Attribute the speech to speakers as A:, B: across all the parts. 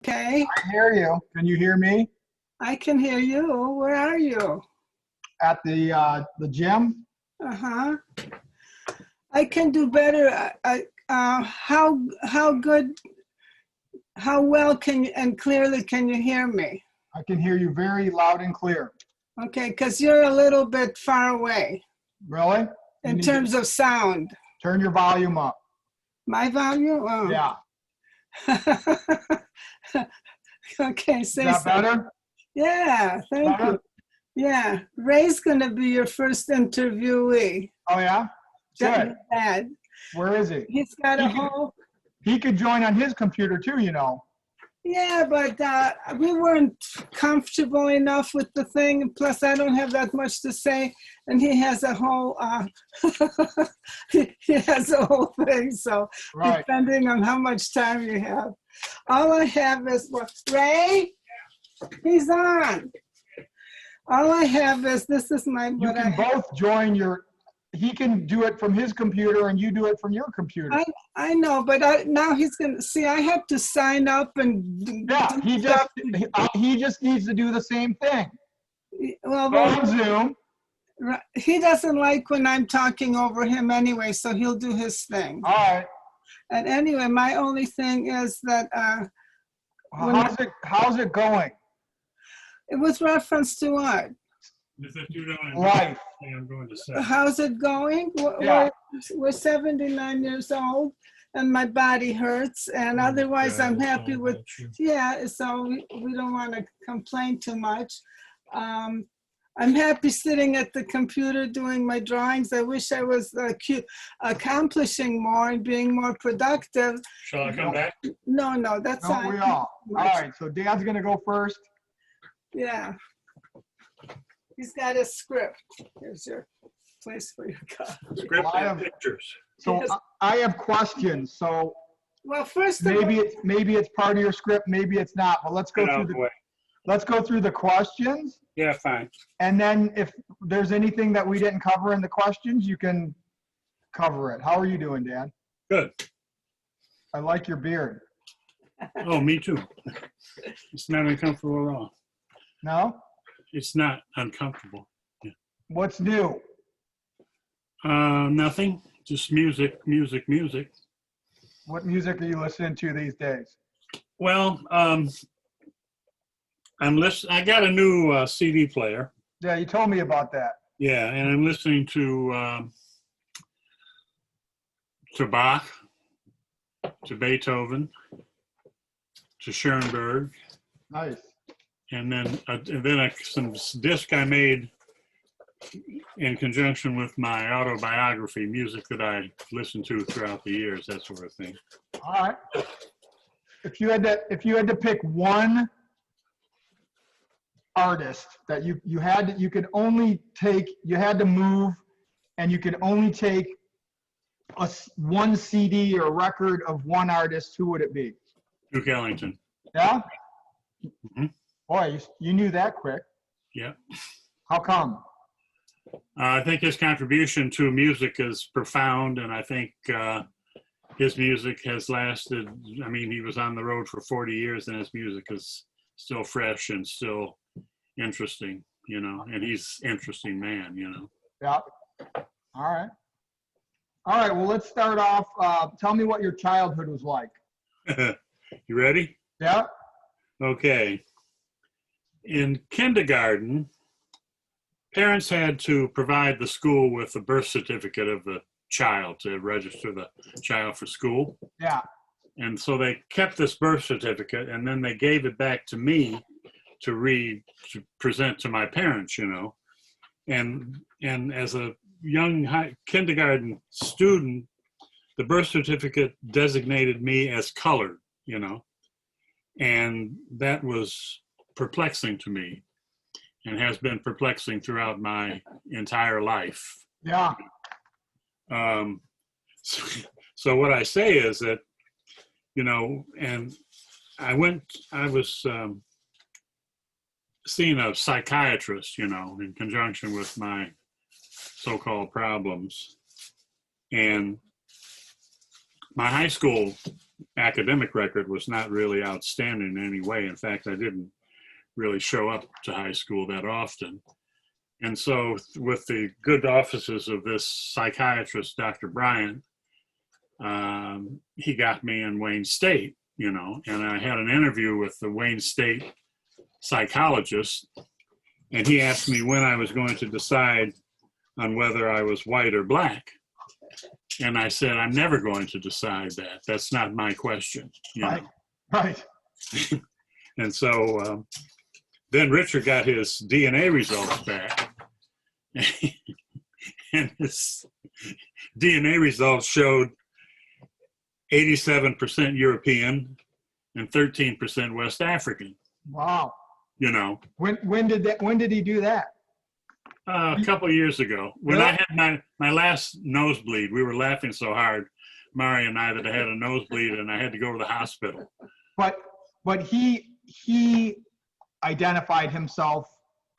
A: okay?
B: I hear you. Can you hear me?
A: I can hear you. Where are you?
B: At the gym?
A: Uh-huh. I can do better. How good, how well can you, and clearly can you hear me?
B: I can hear you very loud and clear.
A: Okay, because you're a little bit far away
B: Really? You
A: in
B: need
A: terms
B: to
A: of sound.
B: turn your volume up.
A: My volume? Oh.
B: Yeah.
A: Okay,
B: Is
A: say
B: that
A: something.
B: better?
A: Yeah, thank
B: Better?
A: you. Yeah, Ray's going to be your first interviewee.
B: Oh, yeah? Good.
A: Dad.
B: Where is he?
A: He's got a
B: He could-
A: whole,
B: He could join on his computer too, you know.
A: yeah, but we weren't comfortable enough with the thing. Plus, I don't have that much to say, and he has a whole, he has a whole thing. So
B: Right.
A: depending on how much time you have, all I have is what Ray. He's on. All I have is this is my.
B: You can both join your. He can do it from his computer and you do it from your computer.
A: I know, but now he's gonna see. I have to sign up and
B: Yeah, he just needs to do the same thing.
A: Well,
B: Go on Zoom.
A: he doesn't like when I'm talking over him anyway, so he'll do his thing.
B: All right.
A: And anyway, my only thing is that
B: How's it going?
A: it was reference to what?
B: Life.
C: I'm going to say.
A: How's it going?
B: Yeah.
A: We're 79 years old, and my body hurts, and otherwise I'm happy with. Yeah, so we don't want to complain too much. I'm happy sitting at the computer doing my drawings. I wish I was accomplishing more and being more productive.
C: Shall I come back?
A: No, that's
B: Don't we all? All right, so Dad's gonna go first.
A: Yeah. He's got a script. Here's your place for your copy.
C: Script and pictures.
B: So I have questions. So
A: well, first
B: maybe it's part of your script, maybe it's not. But let's go through the questions.
C: Yeah, fine.
B: And then if there's anything that we didn't cover in the questions, you can cover it. How are you doing, Dan?
C: Good.
B: I like your beard.
C: Oh, me too. It's not uncomfortable at all.
B: No?
C: It's not uncomfortable. Yeah.
B: What's new?
C: Nothing. Just music.
B: What music are you listening to these days?
C: Well, I got a new CD player.
B: Yeah, you told me about that.
C: Yeah, and I'm listening to Bach, to Beethoven, to Schoenberg.
B: Nice.
C: And then some disc I made in conjunction with my autobiography, music that I listened to throughout the years, that sort of thing.
B: All right. If you had to pick one artist that you had to move, and you could only take one CD or record of one artist, who would it be?
C: Duke Ellington.
B: Yeah.
C: Mm-hmm.
B: Boy, you knew that quick.
C: Yeah.
B: How come?
C: I think his contribution to music is profound, and I think his music has lasted. I mean, he was on the road for 40 years, and his music is still fresh and still interesting, you know, and he's an interesting man, you know.
B: Yeah. All right, well, let's start off. Tell me what your childhood was like.
C: You ready?
B: Yeah.
C: Okay. In kindergarten, parents had to provide the school with a birth certificate of the child to register the child for school.
B: Yeah.
C: And so they kept this birth certificate, and then they gave it back to me to present to my parents, you know. And as a young kindergarten student, the birth certificate designated me as colored, you know. And that was perplexing to me, and has been perplexing throughout my entire life.
B: Yeah.
C: So what I say is that, you know, and I was seeing a psychiatrist, you know, in conjunction with my so-called problems. And my high school academic record was not really outstanding in any way. In fact, I didn't really show up to high school that often. And so with the good offices of this psychiatrist, Dr. Bryant, he got me in Wayne State, you know, and I had an interview with the Wayne State psychologist, and he asked me when I was going to decide on whether I was white or black. And I said, I'm never going to decide that. That's not my question. You know?
B: Right.
C: And so then Richard got his DNA results back. And his DNA results showed 87% European and 13% West African.
B: Wow.
C: You know.
B: When did he do that?
C: A couple of years ago, when
B: Really?
C: I had my last nosebleed. We were laughing so hard, Mari and I, that I had a nosebleed and I had to go to the hospital.
B: But he identified himself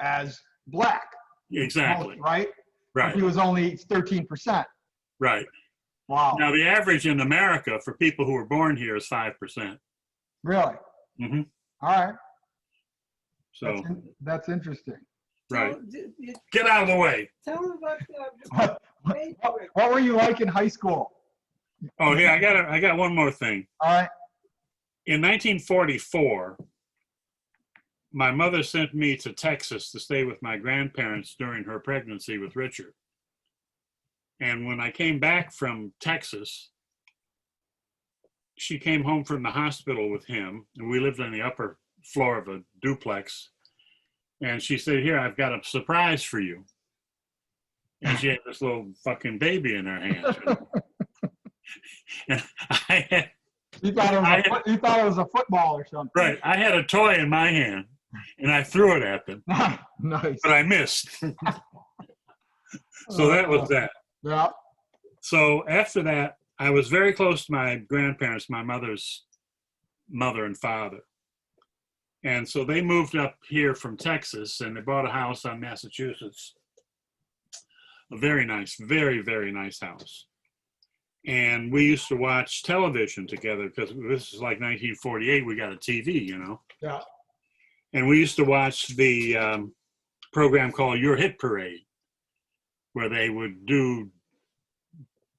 B: as black.
C: Exactly.
B: Right?
C: Right.
B: He was only 13%.
C: Right.
B: Wow.
C: Now the average in America for people who were born here is 5%.
B: Really?
C: Mm-hmm.
B: All right.
C: So
B: That's interesting.
C: right. Get out of the way.
A: Tell me about
B: What were you like in high school?
C: Oh, yeah, I got one more thing.
B: All right.
C: In 1944, my mother sent me to Texas to stay with my grandparents during her pregnancy with Richard. And when I came back from Texas, she came home from the hospital with him, and we lived on the upper floor of a duplex. And she said, here, I've got a surprise for you. And she had this little fucking baby in her hands. You know? And I had,
B: You thought it was a football or something.
C: right, I had a toy in my hand, and I threw it at them,
B: Nice.
C: but I missed. So that was that.
B: Yeah.
C: So after that, I was very close to my grandparents, my mother's mother and father. And so they moved up here from Texas, and they bought a house on Massachusetts. A very nice, very, very nice house. And we used to watch television together because this is like 1948. We got a TV, you know.
B: Yeah.
C: And we used to watch the program called Your Hit Parade, where they would do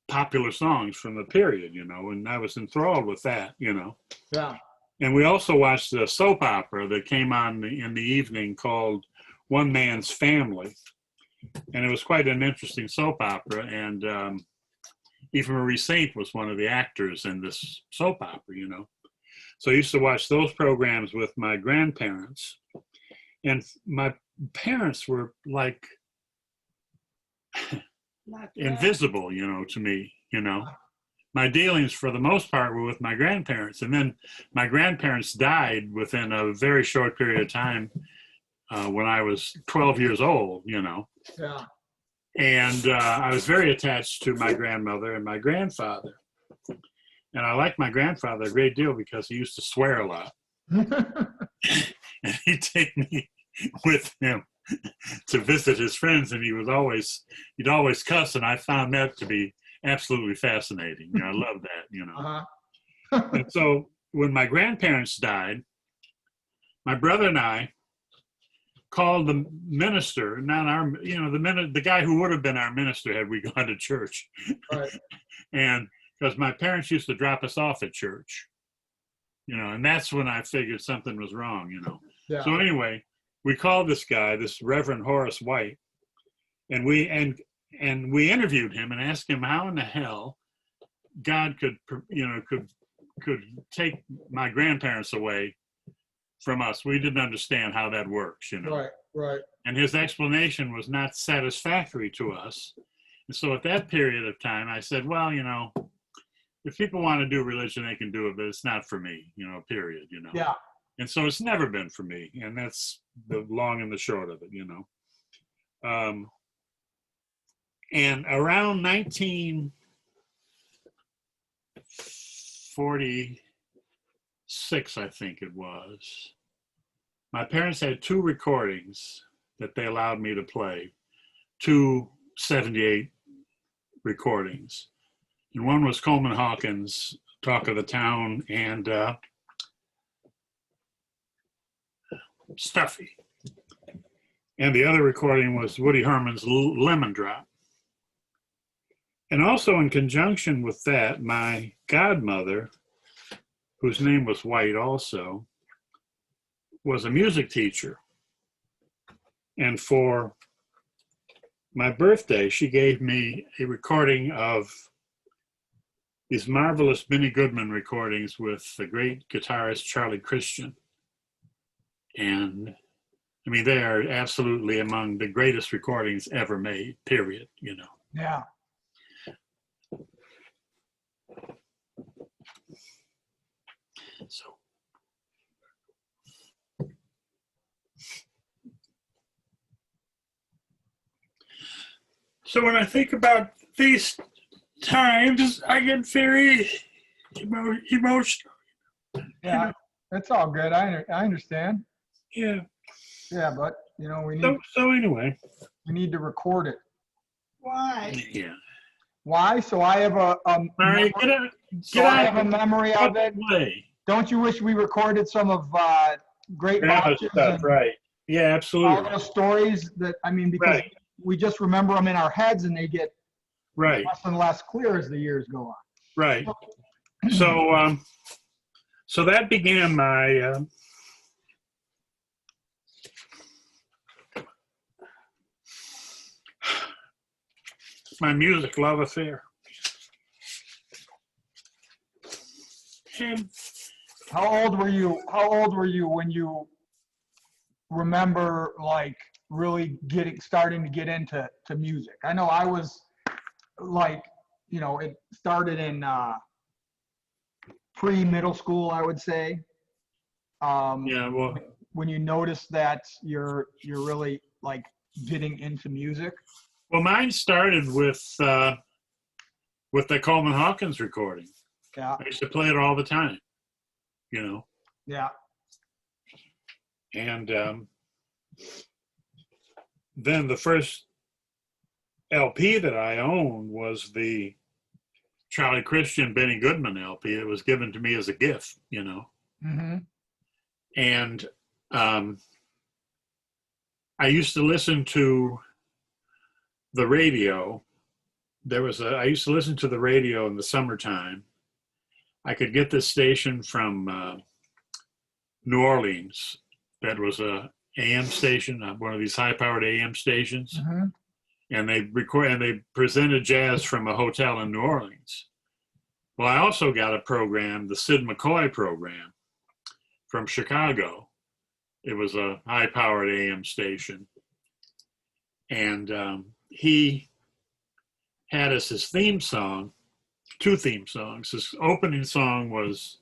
C: popular songs from the period, you know, and I was enthralled with that, you know.
B: Yeah.
C: And we also watched a soap opera that came on in the evening called One Man's Family. And it was quite an interesting soap opera. And Eva Marie Saint was one of the actors in this soap opera, you know. So I used to watch those programs with my grandparents. And my parents were like invisible, you know, to me, you know. My dealings for the most part were with my grandparents. And then my grandparents died within a very short period of time when I was 12 years old, you know.
B: Yeah.
C: And I was very attached to my grandmother and my grandfather. And I liked my grandfather a great deal because he used to swear a lot. And he'd take me with him to visit his friends, and he'd always cuss, and I found that to be absolutely fascinating. You know, I love that, you know.
B: Uh-huh.
C: And so when my grandparents died, my brother and I called the minister, not our, you know, the guy who would have been our minister had we gone to church.
B: Right.
C: And because my parents used to drop us off at church, you know, and that's when I figured something was wrong, you know.
B: Yeah.
C: So anyway, we called this guy, this Reverend Horace White, and we interviewed him and asked him how in the hell God could take my grandparents away from us. We didn't understand how that works, you know.
B: Right. Right.
C: And his explanation was not satisfactory to us. And so at that period of time, I said, well, you know, if people want to do religion, they can do it, but it's not for me, you know, period, you know.
B: Yeah.
C: And so it's never been for me. And that's the long and the short of it, you know. And around 1946, I think it was, my parents had two recordings that they allowed me to play, two 78 recordings. And one was Coleman Hawkins' Talk of the Town, and Stuffy. And the other recording was Woody Herman's Lemon Drop. And also in conjunction with that, my godmother, whose name was White also, was a music teacher. And for my birthday, she gave me a recording of these marvelous Benny Goodman recordings with the great guitarist Charlie Christian. And I mean, they are absolutely among the greatest recordings ever made, period, you know.
B: Yeah.
C: So when I think about these times, I get very emotional.
B: Yeah, that's all good. I understand.
C: Yeah.
B: Yeah, but you know,
C: So anyway.
B: we need to record it.
A: Why?
C: Yeah.
B: Why? So I have a
C: All right,
B: I have a memory of it.
C: Way.
B: Don't you wish we recorded some of Great
C: Grandma's
B: Botches
C: stuff,
B: and
C: right? Yeah,
B: all
C: absolutely.
B: those stories that, I mean, because
C: Right.
B: we just remember them in our heads and they get
C: Right.
B: less and less clear as the years go on.
C: Right. So, so that began my music love affair. And
B: How old were you when you remember like really starting to get into music? I know I was like, you know, it started in pre-middle school, I would say.
C: yeah, well,
B: When you notice that you're really like getting into music.
C: mine started with the Coleman Hawkins recording.
B: Yeah.
C: I used to play it all the time, you know.
B: Yeah.
C: And then the first LP that I owned was the Charlie Christian Benny Goodman LP. It was given to me as a gift, you know.
B: Mm-hmm.
C: And I used to listen to the radio. I used to listen to the radio in the summertime. I could get this station from New Orleans. That was a AM station, one of these high-powered AM stations.
B: Mm-hmm.
C: And they presented jazz from a hotel in New Orleans. Well, I also got a program, the Sid McCoy program from Chicago. It was a high-powered AM station. And he had as his theme song, 2 theme songs. His opening song was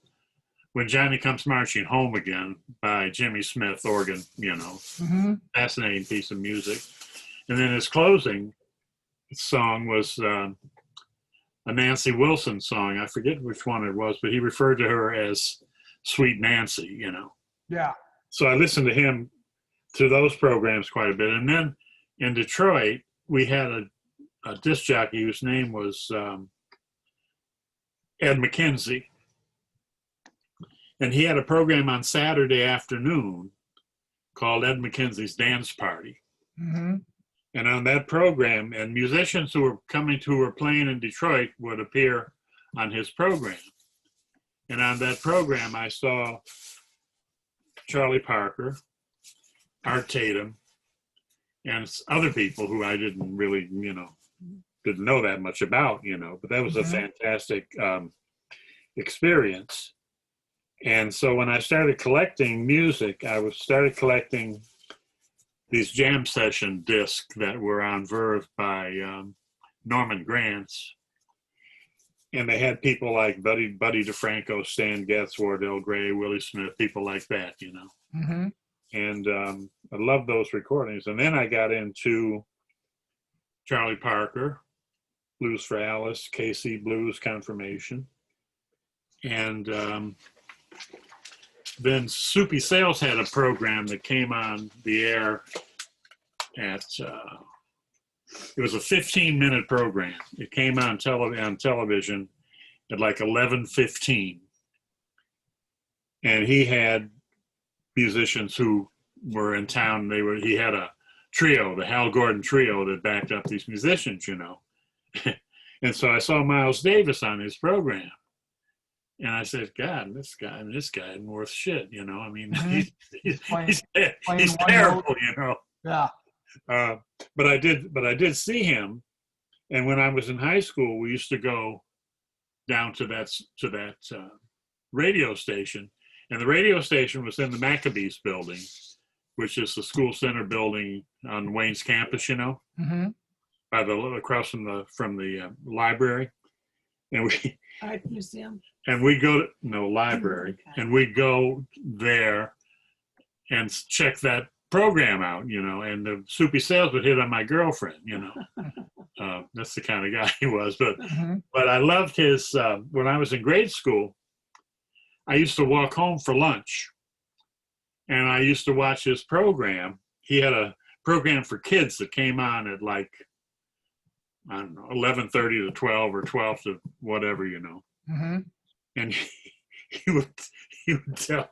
C: When Johnny Comes Marching Home Again by Jimmy Smith, organ, you know,
B: Mm-hmm.
C: fascinating piece of music. And then his closing song was a Nancy Wilson song. I forget which one it was, but he referred to her as Sweet Nancy, you know.
B: Yeah.
C: So I listened to him through those programs quite a bit. And then in Detroit, we had a disc jockey whose name was Ed McKenzie. And he had a program on Saturday afternoon called Ed McKenzie's Dance Party.
B: Mm-hmm.
C: And on that program, and musicians who were playing in Detroit would appear on his program. And on that program, I saw Charlie Parker, Art Tatum, and other people who I didn't really, you know, didn't know that much about, you know, but that was a fantastic experience. And so when I started collecting music, started collecting these jam session discs that were on Verve by Norman Granz. And they had people like Buddy DeFranco, Stan Getz, Wardell Gray, Willie Smith, people like that, you know.
B: Mm-hmm.
C: And I loved those recordings. And then I got into Charlie Parker, Blues for Alice, KC Blues Confirmation. And then Soupy Sales had a program that came on the air at, it was a 15-minute program. It came on television, at like 11:15, and he had musicians who were in town. He had a trio, the Hal Gordon trio, that backed up these musicians, you know. And so I saw Miles Davis on his program, and I said, God, this guy isn't worth shit, you know. I mean, he's
B: playing
C: he's
B: one
C: terrible,
B: note.
C: you know.
B: Yeah.
C: But I did see him, and when I was in high school, we used to go down to that radio station, and the radio station was in the Maccabees building, which is the school center building on Wayne's campus, you know, by the across from the library, and we
A: Art museum.
C: and we go to library,
A: Okay.
C: and we go there and check that program out, you know, and the Soupy Sales would hit on my girlfriend, you know. That's the kind of guy he was. But I loved his, when I was in grade school, I used to walk home for lunch, and I used to watch his program. He had a program for kids that came on at like, I don't know, 11:30 to 12 or 12 to whatever, you know. And he would tell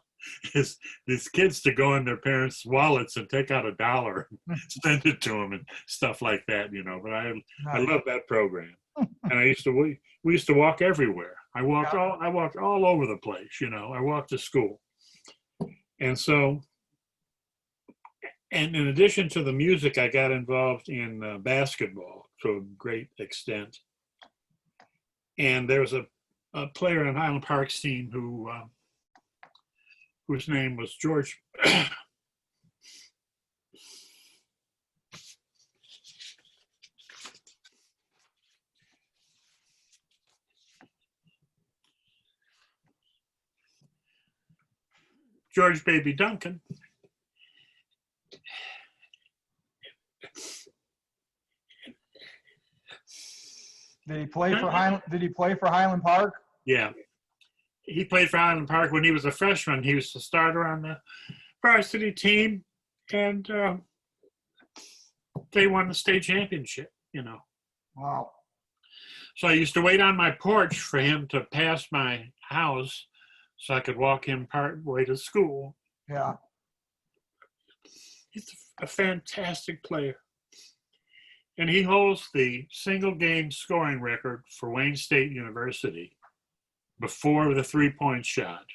C: these kids to go in their parents' wallets and take out $1 and send it to them and stuff like that, you know. But I love that program, and we used to walk everywhere. I walked all over the place, you know. I walked to school, and so, and in addition to the music, I got involved in basketball to a great extent. And there was a player on Highland Park's team whose name was George. George Baby Duncan.
B: Did he play for Highland Park?
C: Yeah. He played for Highland Park when he was a freshman. He was the starter on the varsity team, and they won the state championship, you know.
B: Wow.
C: So I used to wait on my porch for him to pass my house so I could walk him part way to school.
B: Yeah.
C: He's a fantastic player. And he holds the single game scoring record for Wayne State University before the 3-point shot,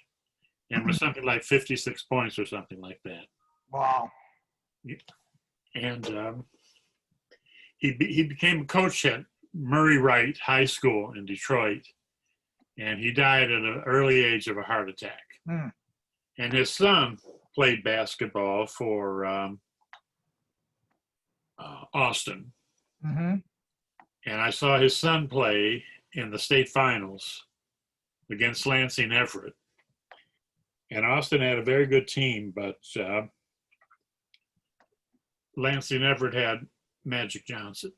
C: and was something like 56 points or something like that.
B: Wow.
C: And he became a coach at Murray Wright High School in Detroit, and he died at an early age of a heart attack. And his son played basketball for Austin. And I saw his son play in the state finals against Lansing Everett. And Austin had a very good team, but Lansing Everett had Magic Johnson.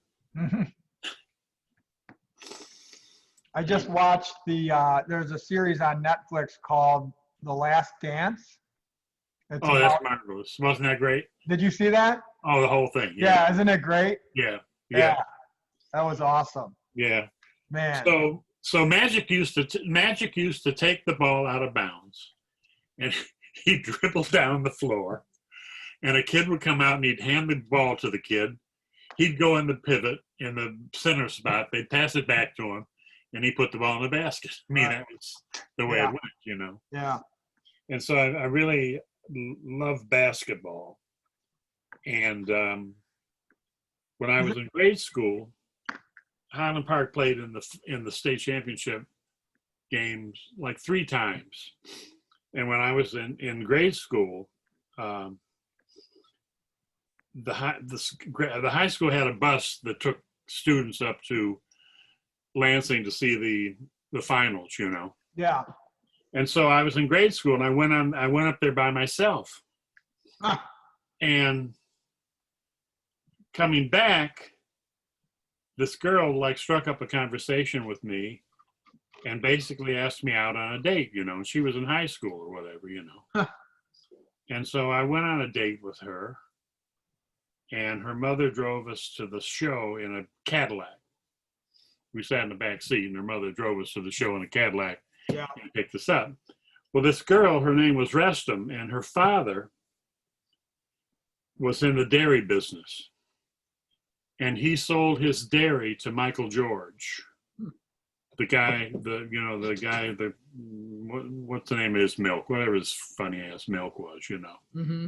B: I just watched there's a series on Netflix called The Last Dance.
C: That's marvelous. Wasn't that great?
B: Did you see that?
C: Oh, the whole thing.
B: Yeah, isn't it great?
C: Yeah.
B: That was awesome.
C: Yeah.
B: Man.
C: So Magic used to take the ball out of bounds, and he'd dribble down the floor, and a kid would come out and he'd hand the ball to the kid. He'd go in the pivot in the center spot. They'd pass it back to him, and he put the ball in the basket. I mean, that was the way it went, you know.
B: Yeah.
C: And so I really love basketball. And when I was in grade school, Highland Park played in the state championship games like 3 times. And when I was in grade school, the high school had a bus that took students up to Lansing to see the finals, you know.
B: Yeah.
C: And so I was in grade school, and I went up there by myself. And coming back, this girl struck up a conversation with me and basically asked me out on a date, you know. She was in high school or whatever, you know. And so I went on a date with her, and her mother drove us to the show in a Cadillac. We sat in the back seat, and her mother drove us to the show in a Cadillac
B: Yeah.
C: and picked us up. Well, this girl, her name was Reston, and her father was in the dairy business. And he sold his dairy to Michael George. The guy, what's the name of his milk? Whatever his funny ass milk was, you know.
B: Mm-hmm.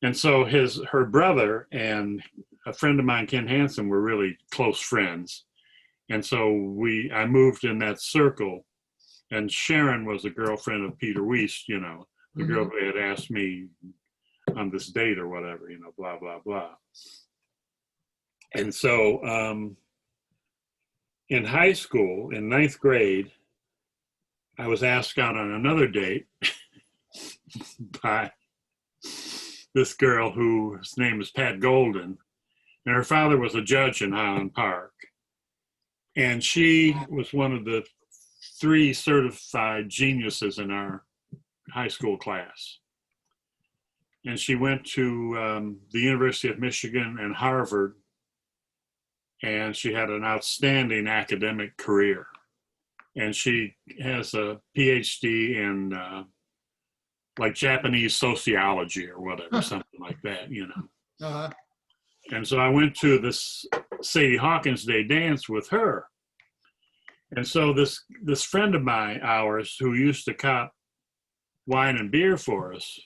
C: And so her brother and a friend of mine, Ken Hansen, were really close friends. And so I moved in that circle. And Sharon was a girlfriend of Peter Weiss, you know, the girl who had asked me on this date or whatever, you know, blah, blah, blah. And so in high school, in 9th grade, I was asked out on another date by this girl whose name is Pat Golden, and her father was a judge in Highland Park. And she was one of the 3 certified geniuses in our high school class. And she went to the University of Michigan and Harvard, and she had an outstanding academic career. And she has a PhD in like Japanese sociology or whatever, something like that, you know.
B: Uh-huh.
C: And so I went to this Sadie Hawkins Day dance with her. And so this friend of ours who used to cop wine and beer for us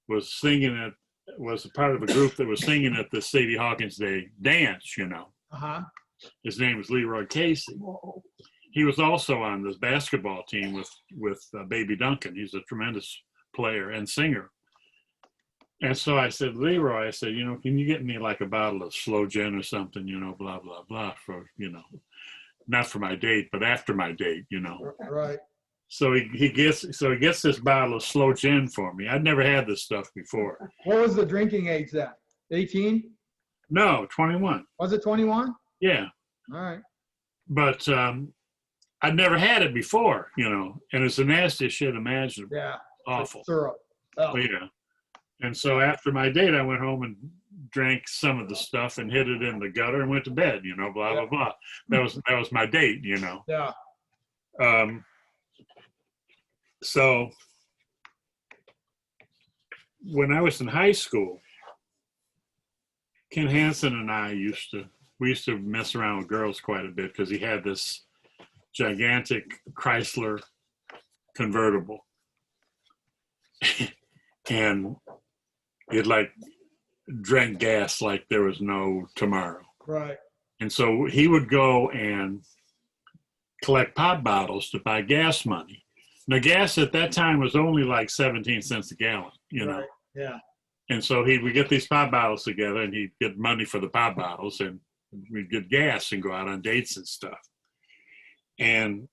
C: was a part of a group that was singing at the Sadie Hawkins Day dance, you know.
B: Uh-huh.
C: His name was Leroy Casey.
B: Whoa.
C: He was also on this basketball team with Baby Duncan. He's a tremendous player and singer. And so I said, Leroy, I said, you know, can you get me like a bottle of Slow Gin or something, you know, blah, blah, blah, for, you know, not for my date, but after my date, you know.
B: Right.
C: So he gets this bottle of Slow Gin for me. I'd never had this stuff before.
B: What was the drinking age then? 18?
C: No, 21.
B: Was it 21?
C: Yeah.
B: All right.
C: But I'd never had it before, you know, and it's the nastiest shit imaginable.
B: Yeah.
C: Awful.
B: Syrup. Oh.
C: Yeah. And so after my date, I went home and drank some of the stuff and hid it in the gutter and went to bed, you know, blah, blah, blah. That was my date, you know.
B: Yeah.
C: So when I was in high school, Ken Hansen and I used to mess around with girls quite a bit because he had this gigantic Chrysler convertible. And it like drank gas like there was no tomorrow.
B: Right.
C: And so he would go and collect pop bottles to buy gas money. Now, gas at that time was only like 17 cents a gallon, you know.
B: Right. Yeah.
C: And so he would get these pop bottles together and he'd get money for the pop bottles and we'd get gas and go out on dates and stuff. And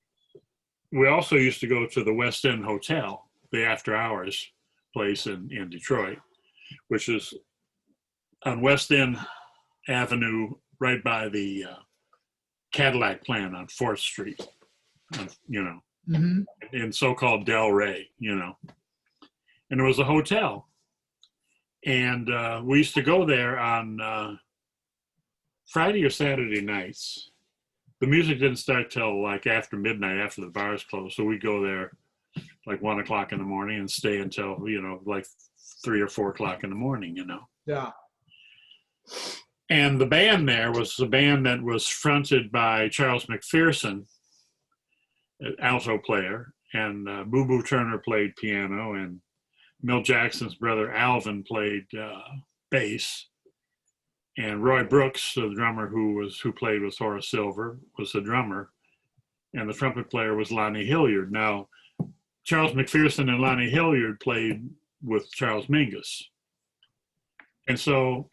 C: we also used to go to the West End Hotel, the after hours place in Detroit, which is on West End Avenue, right by the Cadillac plant on 4th Street, you know, in so-called Del Rey, you know. And there was a hotel. And we used to go there on Friday or Saturday nights. The music didn't start till like after midnight, after the bars closed. So we'd go there like 1 o'clock in the morning and stay until, you know, like 3 or 4 o'clock in the morning, you know.
B: Yeah.
C: And the band there was a band that was fronted by Charles McPherson, an alto player, and Boo Boo Turner played piano, and Milt Jackson's brother Alvin played bass, and Roy Brooks, the drummer who played with Horace Silver, was the drummer, and the trumpet player was Lonnie Hilliard. Now, Charles McPherson and Lonnie Hilliard played with Charles Mingus. And so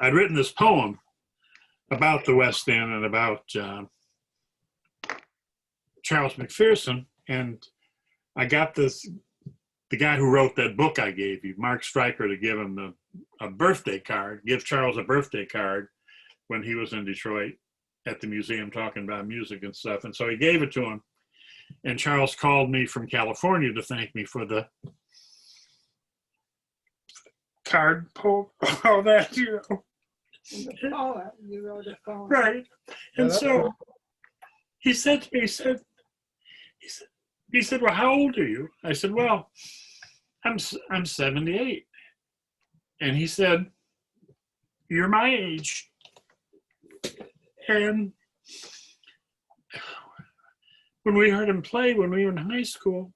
C: I'd written this poem about the West End and about Charles McPherson, and I got the guy who wrote that book I gave you, Mark Stryker, to give him a birthday card, give Charles a birthday card when he was in Detroit at the museum talking about music and stuff. And so he gave it to him. And Charles called me from California to thank me for the card poem, all that, you know.
A: In the poem, you wrote a poem.
C: Right. And
B: that's
C: so
B: cool.
C: he said to me, he said, well, how old are you? I said, well, I'm 78. And he said, you're my age. And when we heard him play when we were in high school,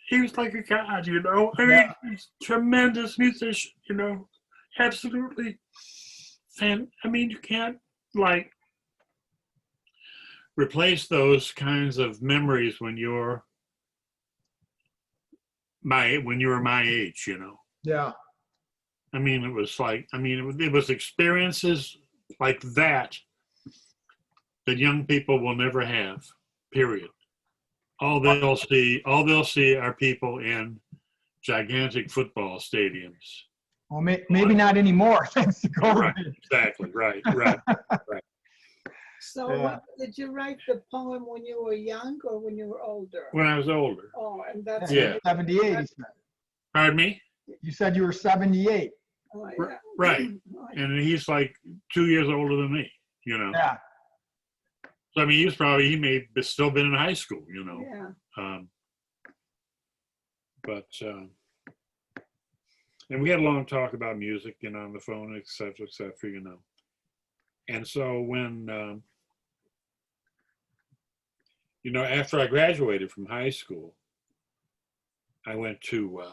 C: he was like a god, you know. I mean, he's a tremendous musician, you know, absolutely. And I mean, you can't like replace those kinds of memories when you were my age, you know.
B: Yeah.
C: I mean, it was like, I mean, it was experiences like that young people will never have, period. All they'll see are people in gigantic football stadiums.
B: Well, maybe not anymore, thanks to COVID.
C: Right, exactly, right.
A: So did you write the poem when you were young or when you were older?
C: When I was older.
A: Oh, and that's
C: Yeah.
B: 78, he said.
C: Pardon me?
B: You said you were 78.
A: Oh, yeah.
C: Right.
A: Oh, yeah.
C: And he's like 2 years older than me, you know.
B: Yeah.
C: So I mean, he may have still been in high school, you know.
A: Yeah.
C: And we had a long talk about music, you know, on the phone, et cetera, you know. And so when, you know, after I graduated from high school, I went to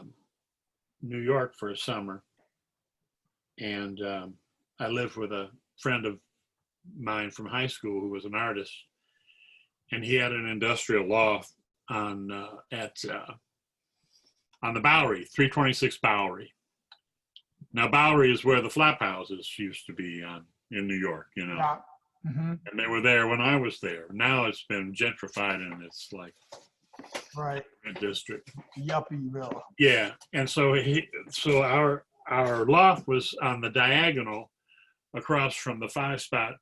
C: New York for a summer. And I lived with a friend of mine from high school who was an artist. And he had an industrial loft on the Bowery, 326 Bowery. Now, Bowery is where the flap houses used to be in New York, you know.
B: Yeah. Mm-hmm.
C: And they were there when I was there. Now it's been gentrified and it's like
B: Right.
C: a district.
B: Yuppieville.
C: Yeah. And so our loft was on the diagonal across from the Five Spot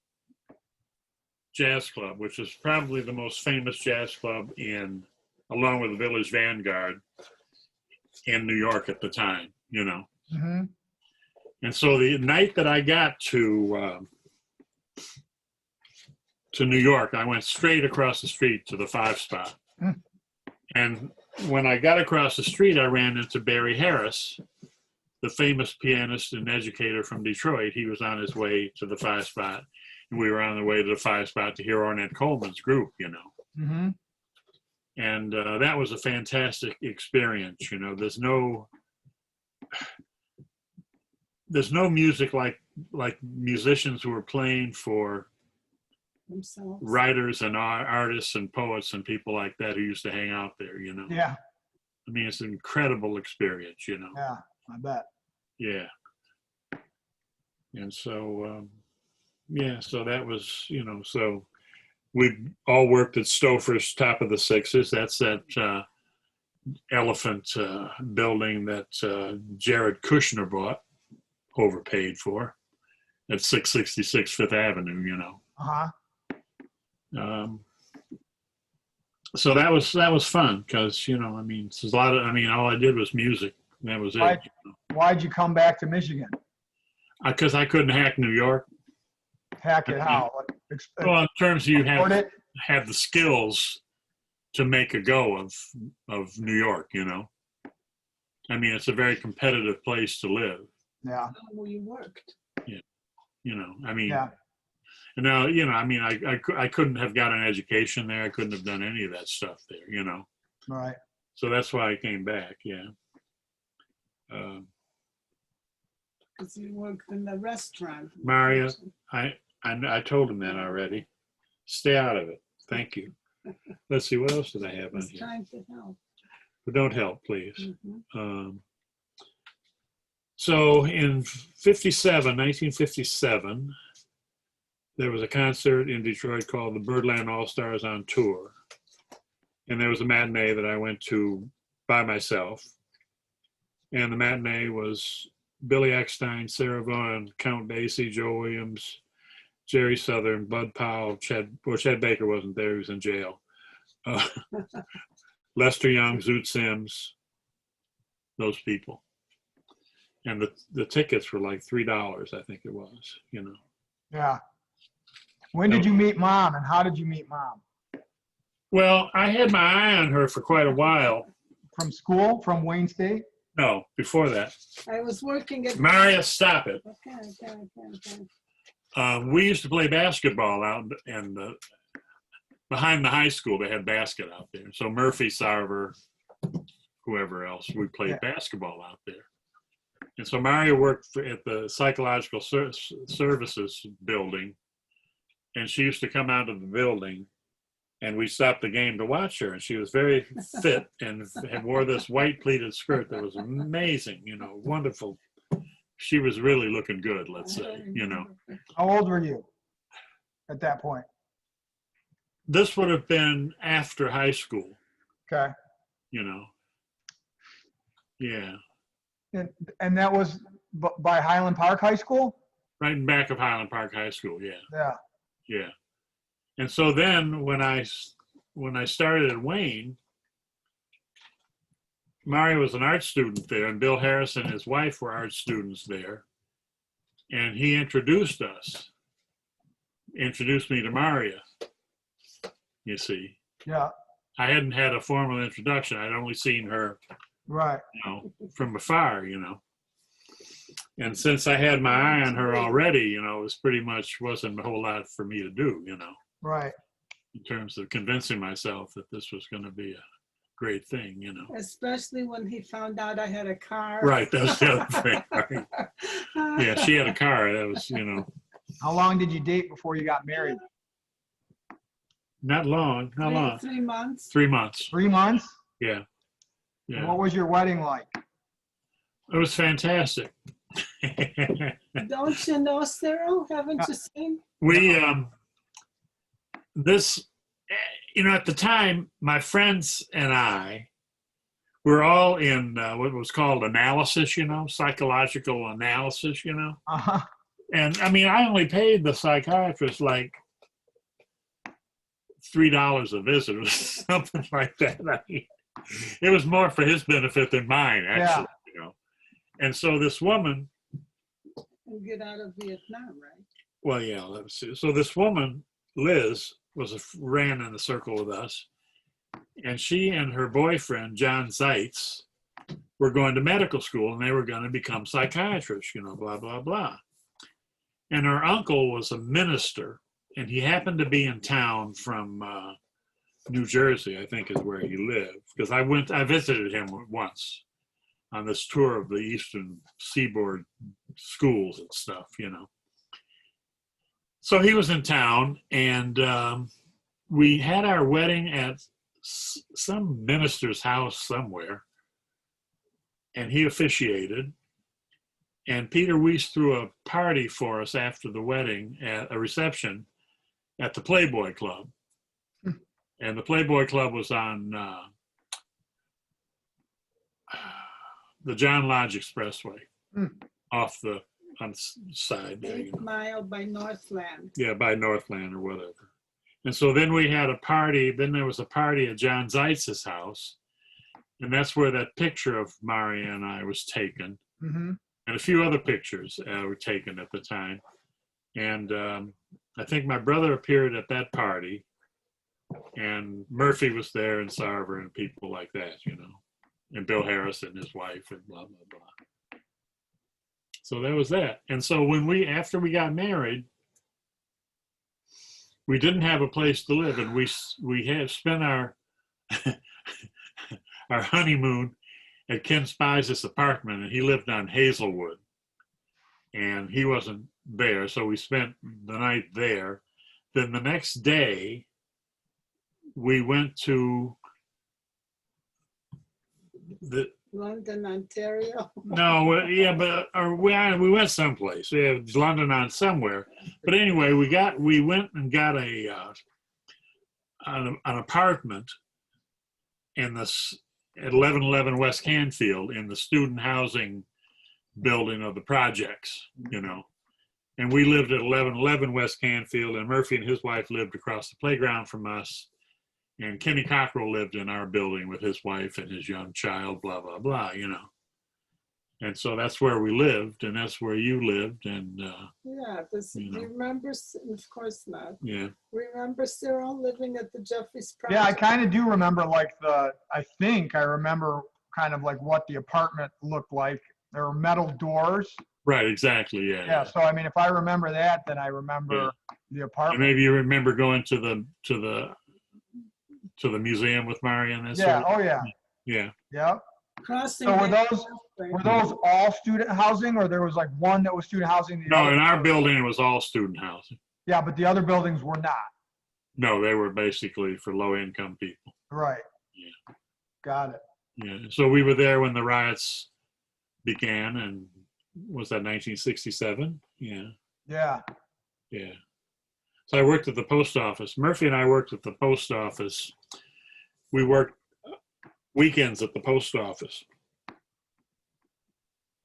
C: Jazz Club, which is probably the most famous jazz club along with the Village Vanguard in New York at the time, you know.
B: Mm-hmm.
C: And so the night that I got to New York, I went straight across the street to the Five Spot.
B: Mm.
C: And when I got across the street, I ran into Barry Harris, the famous pianist and educator from Detroit. He was on his way to the Five Spot, and we were on the way to the Five Spot to hear Ornette Coleman's group, you know.
B: Mm-hmm.
C: And that was a fantastic experience, you know. There's no music like musicians who are playing for
A: Themselves.
C: writers and artists and poets and people like that who used to hang out there, you know.
B: Yeah.
C: I mean, it's an incredible experience, you know.
B: Yeah. I bet.
C: Yeah. And so, so that was, you know, so we all worked at Stouffer's Top of the Sixes. That's that elephant building that Jared Kushner bought, overpaid for, at 666 Fifth Avenue, you know.
B: Uh-huh.
C: So that was fun because, you know, I mean, there's a lot of, I mean, all I did was music. And that was it.
B: Why'd you come back to Michigan?
C: Because I couldn't hack New York.
B: Hack it how?
C: Well, in terms of you
B: Afford it?
C: have the skills to make a go of New York, you know. I mean, it's a very competitive place to live.
B: Yeah.
A: Where you worked.
C: You know, I mean,
B: Yeah.
C: no, you know, I mean, I couldn't have got an education there. I couldn't have done any of that stuff there, you know.
B: Right.
C: So that's why I came back. Yeah.
A: Because you worked in the restaurant.
C: Maria, I told him that already. Stay out of it. Thank you. Let's see, what else did I have on
A: It's
C: here?
A: trying to help.
C: But don't help, please.
A: Mhm.
C: So in 1957, there was a concert in Detroit called the Birdland All-Stars on Tour. And there was a matinee that I went to by myself. And the matinee was Billy Eckstein, Sarah Vaughan, Count Basie, Joe Williams, Jerry Southern, Bud Powell, Chad Baker wasn't there, he was in jail. Lester Young, Zoot Sims, those people. And the tickets were like $3, I think it was, you know.
B: Yeah. When did you meet mom and how did you meet mom?
C: Well, I had my eye on her for quite a while.
B: From school, from Wayne State?
C: No, before that.
A: I was working at.
C: Maria, stop it.
A: Okay.
C: We used to play basketball out and behind the high school. They had basket out there. So Murphy, Sarver, whoever else, we played basketball out there. And so Maria worked at the psychological services building, and she used to come out of the building, and we stopped the game to watch her. And she was very fit and wore this white pleated skirt that was amazing, you know, wonderful. She was really looking good, let's say, you know.
B: How old were you at that point?
C: This would have been after high school,
B: Okay.
C: you know. Yeah.
B: And that was by Highland Park High School?
C: Right in back of Highland Park High School, yeah.
B: Yeah.
C: Yeah. And so then when I started at Wayne, Mario was an art student there, and Bill Harris and his wife were art students there. And he introduced me to Maria, you see.
B: Yeah.
C: I hadn't had a formal introduction. I'd only seen her,
B: Right.
C: you know, from afar, you know. And since I had my eye on her already, you know, it was pretty much wasn't a whole lot for me to do, you know.
B: Right.
C: In terms of convincing myself that this was going to be a great thing, you know.
A: Especially when he found out I had a car.
C: Right, that was the other thing. Right? Yeah, she had a car. That was, you know.
B: How long did you date before you got married?
C: Not long. How long?
A: 3 months.
C: 3 months.
B: 3 months?
C: Yeah. Yeah.
B: What was your wedding like?
C: It was fantastic.
A: Don't you know, Cyril? Haven't you seen?
C: We, this, you know, at the time, my friends and I were all in what was called analysis, you know, psychological analysis, you know.
B: Uh-huh.
C: And I mean, I only paid the psychiatrist like $3 a visit or something like that. I mean, it was more for his benefit than mine, actually, you know. And so this woman.
A: And get out of Vietnam, right?
C: Well, yeah, let's see. So this woman, Liz, ran in the circle with us. And she and her boyfriend, John Zeitz, were going to medical school and they were going to become psychiatrists, you know, blah, blah, blah. And her uncle was a minister, and he happened to be in town from New Jersey, I think is where he lived. Because I visited him once on this tour of the Eastern Seaboard schools and stuff, you know. So he was in town, and we had our wedding at some minister's house somewhere, and he officiated. And Peter Weiss threw a party for us after the wedding, at a reception at the Playboy Club. And the Playboy Club was on the John Lodge Expressway, off the side there.
A: 8 Mile by Northland.
C: Yeah, by Northland or whatever. And so then we had a party. Then there was a party at John Zeitz's house. And that's where that picture of Maria and I was taken.
B: Mm-hmm.
C: And a few other pictures were taken at the time. And I think my brother appeared at that party. And Murphy was there, and Sarver, and people like that, you know. And Bill Harris and his wife, and blah, blah, blah. So that was that. And so after we got married, we didn't have a place to live, and we had spent our our honeymoon at Ken Spies' apartment, and he lived on Hazelwood, and he wasn't there, so we spent the night there. Then the next day, we went to
A: London, Ontario.
C: No, yeah, but we went someplace. Yeah, London on somewhere. But anyway, we went and got an apartment in this at 1111 West Canfield in the student housing building of the projects, you know. And we lived at 1111 West Canfield, and Murphy and his wife lived across the playground from us. And Kenny Cockrell lived in our building with his wife and his young child, blah, blah, blah, you know. And so that's where we lived, and that's where you lived, and
A: Yeah,
C: You know.
A: you remember, of course not.
C: yeah.
A: Remember Cyril living at the Jeffries
B: Yeah, I
A: Project?
B: kind of do remember like I think I remember kind of like what the apartment looked like. There were metal doors.
C: Right, exactly, yeah.
B: Yeah, so I mean, if I remember that, then I remember the
C: And
B: apartment.
C: maybe you remember going to the museum with Mari and that
B: Yeah,
C: sort of.
B: oh yeah,
C: Yeah.
B: yeah.
A: Crossing
B: So were
A: Main
B: those
A: Pathway.
B: were those all student housing, or there was like one that was student housing? The
C: No,
B: other
C: in our
B: was-
C: building it was all student housing.
B: Yeah, but the other buildings were not.
C: No, they were basically for low income people.
B: Right.
C: Yeah.
B: Got it.
C: Yeah. So we were there when the riots began, and was that 1967? Yeah.
B: Yeah.
C: Yeah. So I worked at the post office. Murphy and I worked at the post office. We worked weekends at the post office,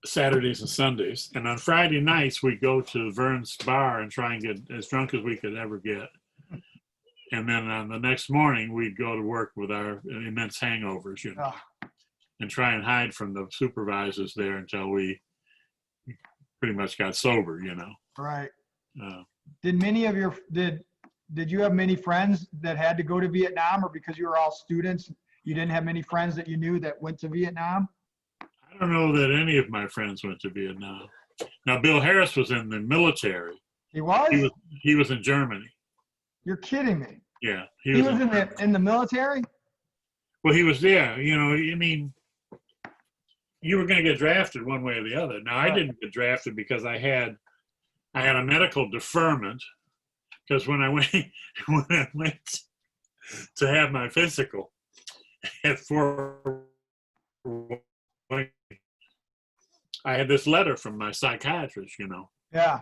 C: Saturdays and Sundays. And on Friday nights, we'd go to Vern's bar and try and get as drunk as we could ever get. And then on the next morning, we'd go to work with our immense hangovers, you know, and try and hide from the supervisors there until we pretty much got sober, you know.
B: Right.
C: Uh,
B: Did many of your did you have many friends that had to go to Vietnam, or because you were all students, you didn't have many friends that you knew that went to Vietnam?
C: I don't know that any of my friends went to Vietnam. Now, Bill Harris was in the military.
B: He was?
C: He was in Germany.
B: You're kidding me.
C: Yeah.
B: He was in the military?
C: Well, he was there. You know, I mean, you were going to get drafted one way or the other. Now, I didn't get drafted because I had a medical deferment, because when I went to have my physical at I had this letter from my psychiatrist, you know.
B: Yeah.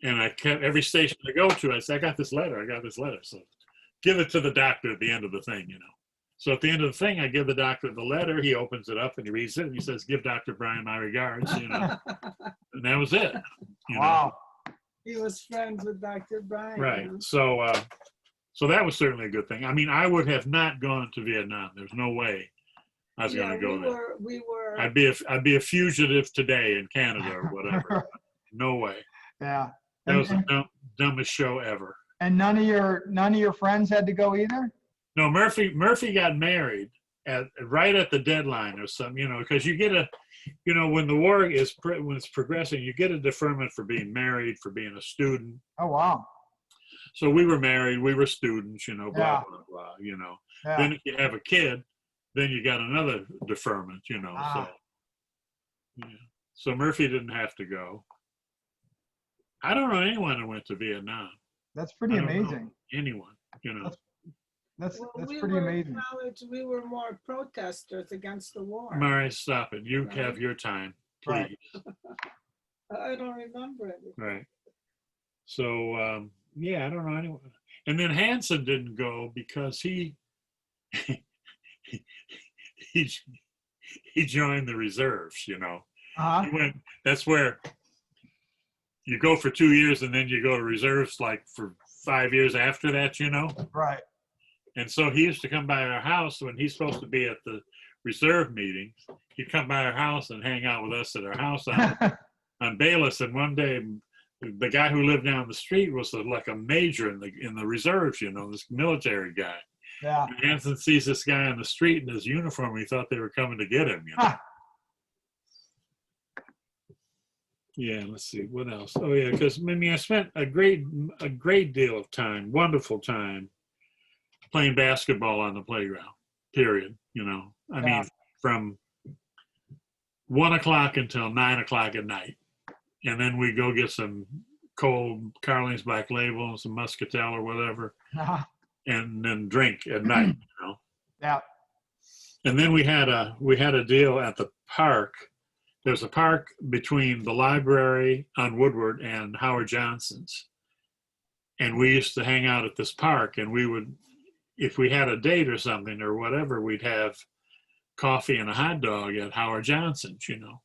C: And I kept every station I go to, I said, I got this letter. So give it to the doctor at the end of the thing, you know. So at the end of the thing, I give the doctor the letter. He opens it up and he reads it. And he says, give Dr. Brian my regards, you know. And that was it. You
B: Wow.
C: know?
A: He was friends with Dr. Brian.
C: Right. So, so that was certainly a good thing. I mean, I would have not gone to Vietnam. There's no way I was going to go there.
A: We were.
C: I'd be a fugitive today in Canada or whatever. No way.
B: Yeah.
C: That was the dumbest show ever.
B: And none of your friends had to go either?
C: No, Murphy got married right at the deadline or something, you know, because you get when the war when it's progressing, you get a deferment for being married, for being a student.
B: Oh, wow.
C: So we were married, we were students, you know, blah,
B: Yeah.
C: blah, blah, you know.
B: Yeah.
C: Then if you have a kid, then you got another deferment, you know. So, yeah. So Murphy didn't have to go. I don't know anyone who went to Vietnam.
B: That's pretty
C: I don't know
B: amazing.
C: anyone, you know.
B: That's
A: we
B: pretty
A: were
B: amazing.
A: In college, we were more protesters against the war.
C: Murray, stop it. You have your time, please.
B: Right.
A: I don't remember it.
C: Right. So, yeah, I don't know anyone. And then Hanson didn't go because he joined the reserves, you know.
B: Uh-huh.
C: That's where you go for 2 years and then you go to reserves like for 5 years after that, you know.
B: Right.
C: And so he used to come by our house when he's supposed to be at the reserve meetings. He'd come by our house and hang out with us at our house on Bayless. And one day, the guy who lived down the street was like a major in the reserves, you know, this military guy.
B: Yeah.
C: And Hanson sees this guy on the street in his uniform. He thought they were coming to get him, you know. Yeah, let's see what else. Oh yeah, because I mean, I spent a great deal of time, wonderful time, playing basketball on the playground. Period. You know, I mean, from 1 o'clock until 9 o'clock at night, and then we go get some cold Carling's Black Label and some Muscatel or whatever, and then drink at night. You know.
B: Yeah.
C: And then we had a deal at the park. There's a park between the library on Woodward and Howard Johnson's. And we used to hang out at this park, and we would, if we had a date or something or whatever, we'd have coffee and a hot dog at Howard Johnson's, you know.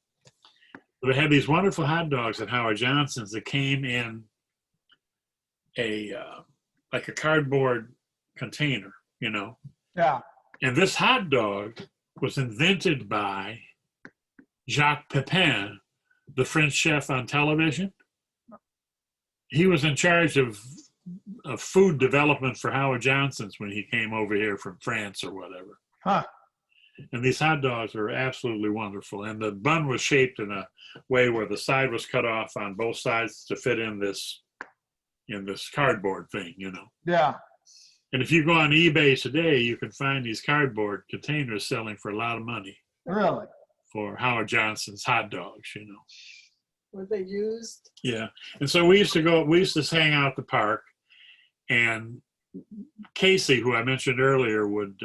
C: They had these wonderful hot dogs at Howard Johnson's that came in like a cardboard container, you know.
B: Yeah.
C: And this hot dog was invented by Jacques Pepin, the French chef on television. He was in charge of food development for Howard Johnson's when he came over here from France or whatever.
B: Huh.
C: And these hot dogs are absolutely wonderful. And the bun was shaped in a way where the side was cut off on both sides to fit in this cardboard thing, you know.
B: Yeah.
C: And if you go on eBay today, you can find these cardboard containers selling for a lot of money
B: Really?
C: for Howard Johnson's hot dogs, you know.
A: Were they used?
C: Yeah. And so we used to hang out at the park, and Casey, who I mentioned earlier, would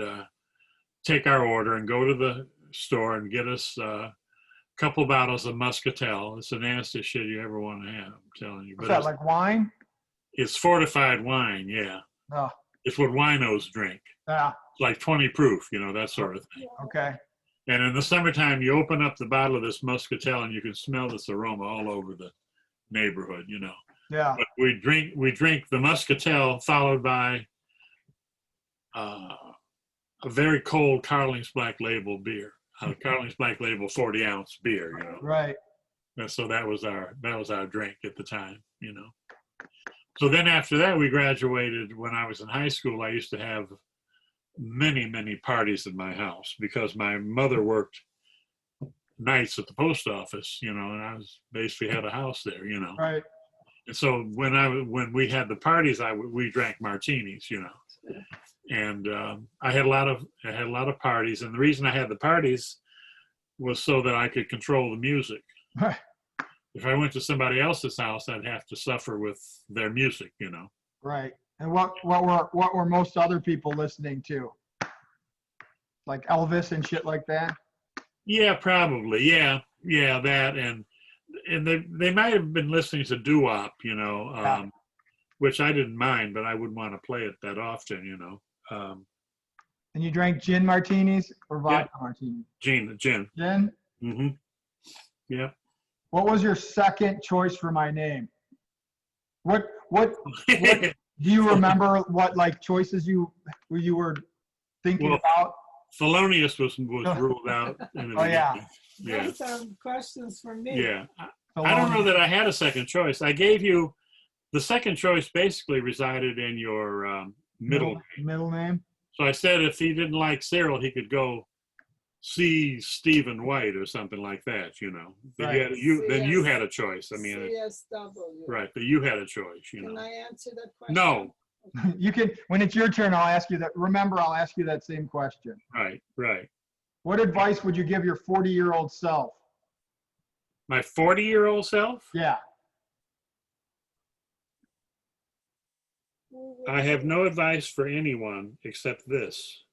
C: take our order and go to the store and get us a couple bottles of Muscatel. It's the nastiest shit you ever want to have, I'm telling you.
B: Is that like wine?
C: It's fortified wine, yeah.
B: Oh,
C: It's what winos drink.
B: yeah.
C: It's like 20 proof, you know, that sort of thing.
B: Okay.
C: And in the summertime, you open up the bottle of this Muscatel and you can smell this aroma all over the neighborhood, you know.
B: Yeah.
C: But we drink the Muscatel followed by a very cold Carling's Black Label beer, Carling's Black Label 40-ounce beer, you know.
B: Right.
C: And so that was our drink at the time, you know. So then after that, we graduated. When I was in high school, I used to have many parties in my house because my mother worked nights at the post office, you know, and I was basically had a house there, you know.
B: Right.
C: And so when we had the parties, we drank martinis, you know. And I had a lot of parties, and the reason I had the parties was so that I could control the music.
B: Right.
C: If I went to somebody else's house, I'd have to suffer with their music, you know.
B: Right. And what were most other people listening to? Like Elvis and shit like that?
C: Yeah, probably. Yeah, that and they might have been listening to doo-wop, you know, which I didn't mind, but I wouldn't want to play it that often, you know.
B: And you drank gin martinis or vodka martinis?
C: Gin.
B: Gin?
C: Mm-hmm. Yeah.
B: What was your second choice for my name? What do you remember what like choices you were thinking about?
C: Thelonious was ruled out. In the
B: yeah.
C: Yeah.
A: Those are questions for me.
C: Yeah. I don't know that I had a second choice. I gave you the second choice basically resided in your middle
B: name.
C: So I said if he didn't like Cyril, he could go see Stephen White or something like that, you know.
B: Right.
C: Then you had a choice. I mean,
A: CSW.
C: right, but you had a choice, you know.
A: Can I answer that question?
C: No.
B: You can, when it's your turn, I'll ask you that. Remember, I'll ask you that same question.
C: Right.
B: What advice would you give your 40-year-old self?
C: My 40-year-old self?
B: Yeah.
C: I have no advice for anyone except this.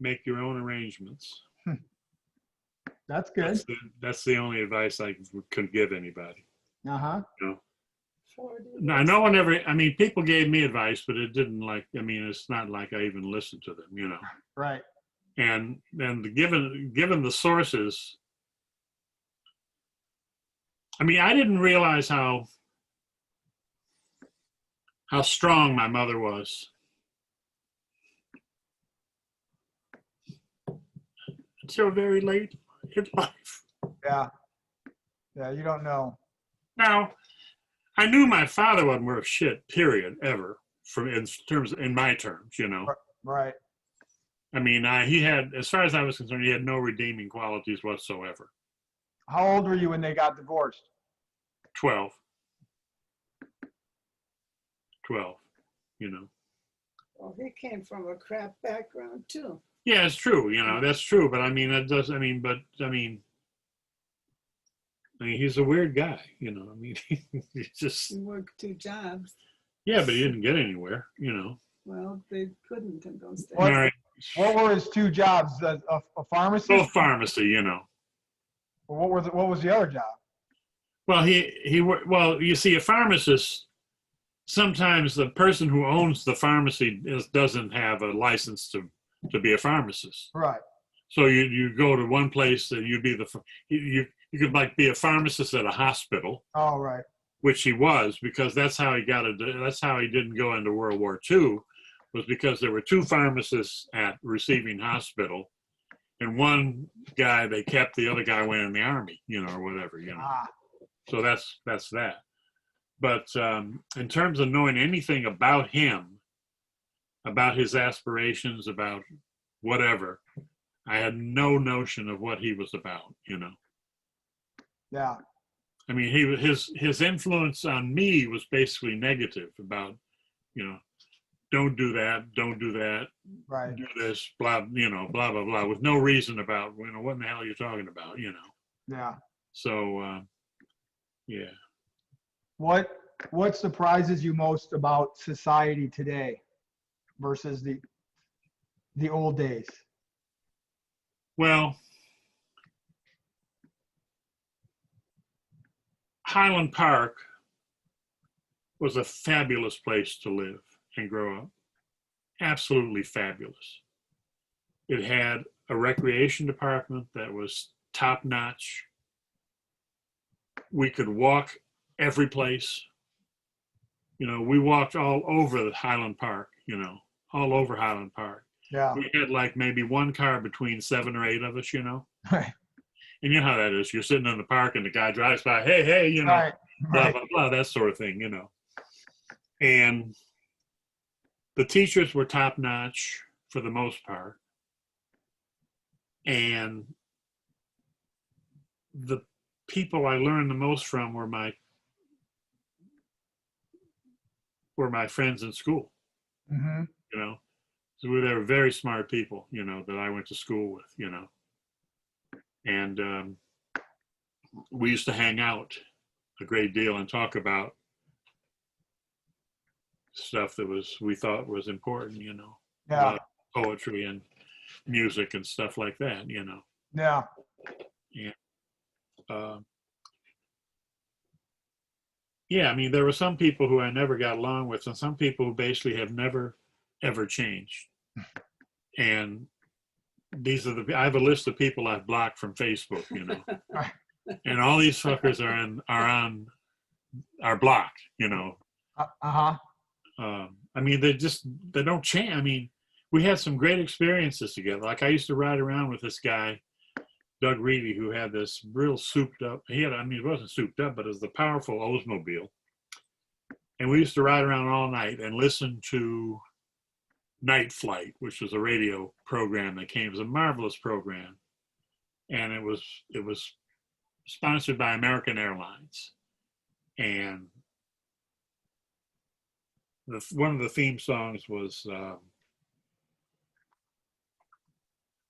C: Make your own arrangements.
B: That's good.
C: That's the only advice I could give anybody.
B: Uh-huh.
C: You know? No one ever, I mean, people gave me advice, but it didn't it's not like I even listened to them, you know.
B: Right.
C: And given the sources, I mean, I didn't realize how strong my mother was until very late in life.
B: Yeah. Yeah, you don't know.
C: Now, I knew my father wasn't worth shit, period, ever, in my terms, you know.
B: Right.
C: I mean, he had, as far as I was concerned, he had no redeeming qualities whatsoever.
B: How old were you when they got divorced?
C: 12, you know.
A: Well, he came from a crap background too.
C: Yeah, it's true, you know, that's true. But I mean, he's a weird guy, you know. I mean, he just.
A: He worked 2 jobs.
C: Yeah, but he didn't get anywhere, you know.
A: Well, they couldn't in those days.
B: What were his 2 jobs? A pharmacist?
C: Both pharmacy, you know.
B: What was the other job?
C: Well, you see, a pharmacist, sometimes the person who owns the pharmacy doesn't have a license to be a pharmacist.
B: Right.
C: So you go to one place that you could like be a pharmacist at a hospital.
B: Oh, right.
C: Which he was, because that's how he didn't go into World War II, was because there were 2 pharmacists at receiving hospital, And one guy they kept, the other guy went in the army, or whatever, So that's that. But in terms of knowing anything about him, about his aspirations, about whatever, I had no notion of what he was about,
B: Yeah.
C: I mean, his influence on me was basically negative about, don't do that,
B: Right.
C: do this, blah, blah, blah, blah, with no reason about, what in the hell are you talking about,
B: Yeah.
C: So, yeah.
B: What surprises you most about society today versus the old days?
C: Well, Highland Park was a fabulous place to live and grow up. Absolutely fabulous. It had a recreation department that was top notch. We could walk every place. We walked all over the Highland Park, all over Highland Park.
B: Yeah.
C: We had like maybe one car between 7 or 8 of us,
B: Right.
C: And you know how that is. You're sitting in the park and the guy drives by, hey,
B: Right.
C: blah,
B: Right.
C: blah, blah, that sort of thing, And the teachers were top notch for the most part. And the people I learned the most from were my friends in school,
B: Mm-hmm.
C: So they were very smart people, that I went to school with, And we used to hang out a great deal and talk about stuff that we thought was important,
B: Yeah.
C: about poetry and music and stuff like that,
B: Yeah.
C: Yeah, I mean, there were some people who I never got along with, and some people who basically have never, ever changed. And I have a list of people I've blocked from Facebook, and all these fuckers are blocked,
B: Uh-huh.
C: I mean, they don't change. I mean, we had some great experiences together. Like I used to ride around with this guy, Doug Reedy, who had this real souped up, it wasn't souped up, but it was the powerful Oldsmobile. And we used to ride around all night and listen to Night Flight, which was a radio program that came. It was a marvelous program. And it was sponsored by American Airlines. And one of the theme songs was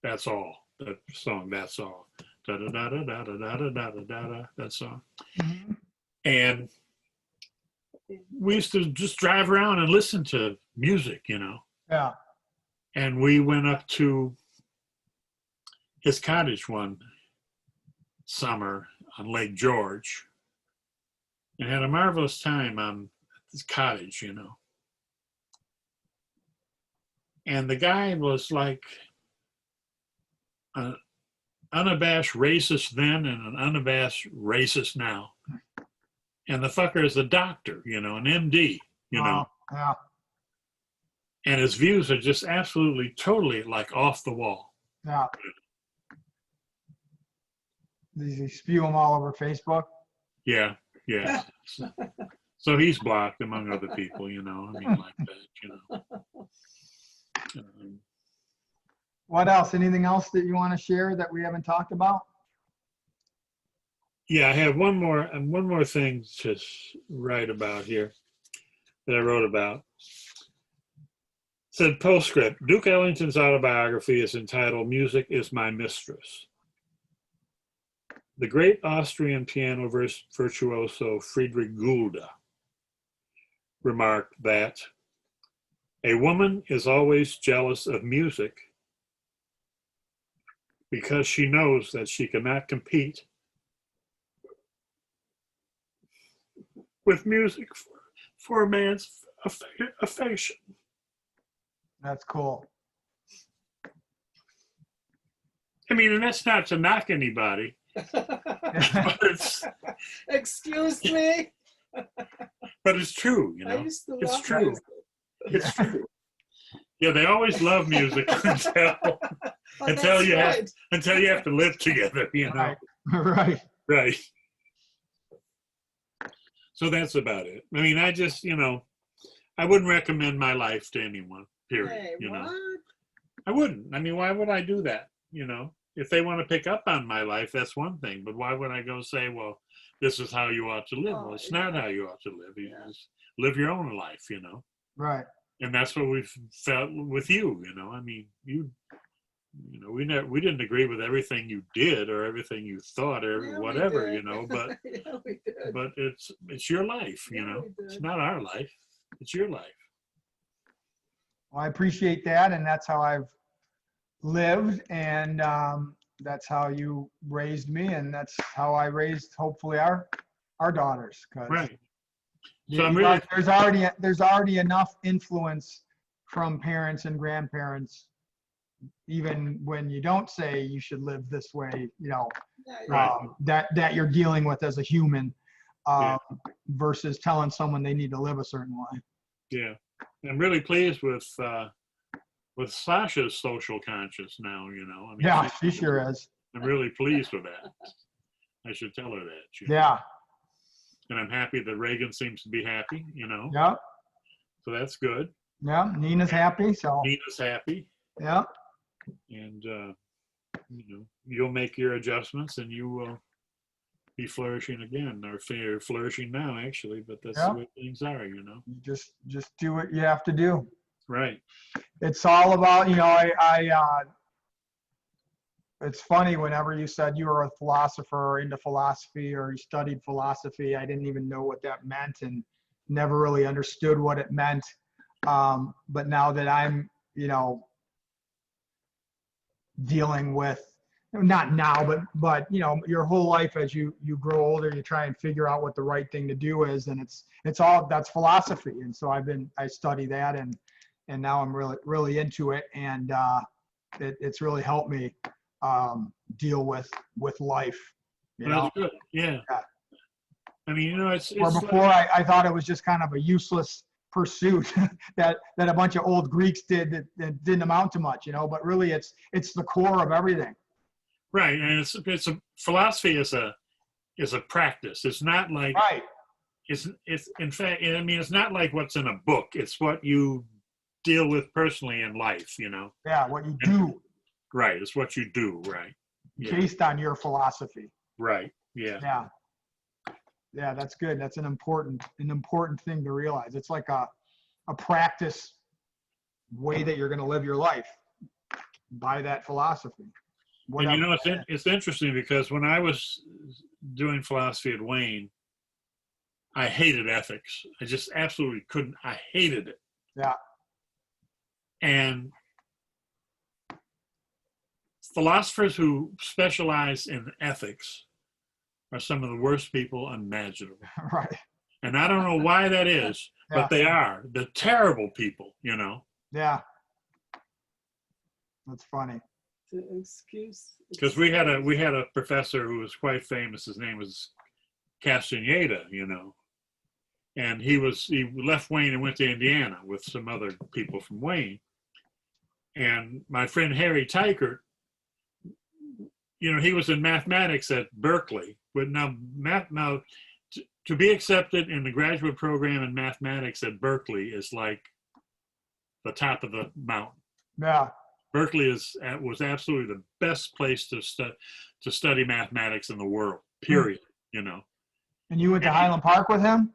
C: That's All. That song, That's All. Da da da da da da da da da da, that song.
B: Mm-hmm.
C: And we used to just drive around and listen to music,
B: Yeah.
C: And we went up to his cottage one summer on Lake George and had a marvelous time on his cottage, And the guy was like an unabashed racist then and an unabashed racist now. And the fucker is a doctor, an MD,
B: Yeah.
C: And his views are just absolutely, totally like off the wall.
B: Yeah. Does he spew them all over Facebook?
C: Yeah. So he's blocked among other people, I mean, like that,
B: What else? Anything else that you want to share that we haven't talked about?
C: Yeah, I have one more thing to write about here that I wrote about. It said postscript, Duke Ellington's autobiography is entitled Music is My Mistress. The great Austrian piano virtuoso Friedrich Gulda remarked that a woman is always jealous of music because she knows that she cannot compete with music for a man's affection.
B: That's cool.
C: I mean, and that's not to knock anybody. But
A: Excuse me.
C: But it's true,
A: I used to
C: It's
A: love
C: true.
A: that.
C: It's true. Yeah, they always love music until you have to live together, you know.
B: Right. Right.
C: Right. So that's about it. I mean, I just, I wouldn't recommend my life to anyone, period.
A: Hey, what?
C: I wouldn't. I mean, why would I do that? If they want to pick up on my life, that's one thing. But why would I go say, well, this is how you ought to live? Well, it's not how you ought to live. You just live your own life,
B: Right.
C: And that's what we've felt with you, I mean, we didn't agree with everything you did or everything you thought or whatever, but but it's your life, It's not our life. It's your life.
B: Well, I appreciate that, and that's how I've lived, and that's how you raised me, and that's how I raised hopefully our daughters.
C: Right. So I'm really,
B: there's already enough influence from parents and grandparents, even when you don't say you should live this way,
C: Right.
B: that you're dealing with as a human, versus telling someone they need to live a certain way.
C: yeah. I'm really pleased with Sasha's social conscious now, I mean,
B: Yeah, she sure is.
C: I'm really pleased with that. I should tell her that.
B: Yeah.
C: And I'm happy that Reagan seems to be happy,
B: Yeah.
C: So that's good.
B: Yeah. Nina's happy. So.
C: Nina's happy.
B: Yeah.
C: And, you'll make your adjustments and you will be flourishing again, or flourishing now, actually, but that's the way things are,
B: You just do what you have to do.
C: Right.
B: It's all about, it's funny whenever you said you were a philosopher or into philosophy or you studied philosophy, I didn't even know what that meant and never really understood what it meant. But now that I'm, dealing with, not now, but your whole life as you grow older, you try and figure out what the right thing to do is, and that's philosophy. And so I study that, and now I'm really into it, and it's really helped me deal with life.
C: That's good. Yeah. I mean, it's
B: before I thought it was just kind of a useless pursuit that a bunch of old Greeks did that didn't amount to much, but really it's the core of everything.
C: Right, and it's a philosophy is a practice. It's not like it's in fact, I mean, it's not like what's in a book. It's what you deal with personally in life,
B: Yeah, what you do.
C: Right, it's what you do. Right.
B: Based on your philosophy.
C: Right. Yeah.
B: Yeah. Yeah, that's good. That's an important thing to realize. It's like a practice way that you're going to live your life by that philosophy.
C: Whatever. And it's interesting because when I was doing philosophy at Wayne, I hated ethics. I just absolutely couldn't. I hated it.
B: Yeah.
C: And philosophers who specialize in ethics are some of the worst people imaginable.
B: Right.
C: And I don't know why that is, but they are. They're terrible people,
B: Yeah. That's funny.
A: The excuse.
C: Because we had a professor who was quite famous. His name was Castaneda, and he left Wayne and went to Indiana with some other people from Wayne. And my friend Harry Tykert, he was in mathematics at Berkeley. But now to be accepted in the graduate program in mathematics at Berkeley is like the top of the mountain.
B: Yeah.
C: Berkeley was absolutely the best place to study mathematics in the world, period, And
B: you went to Highland Park with him?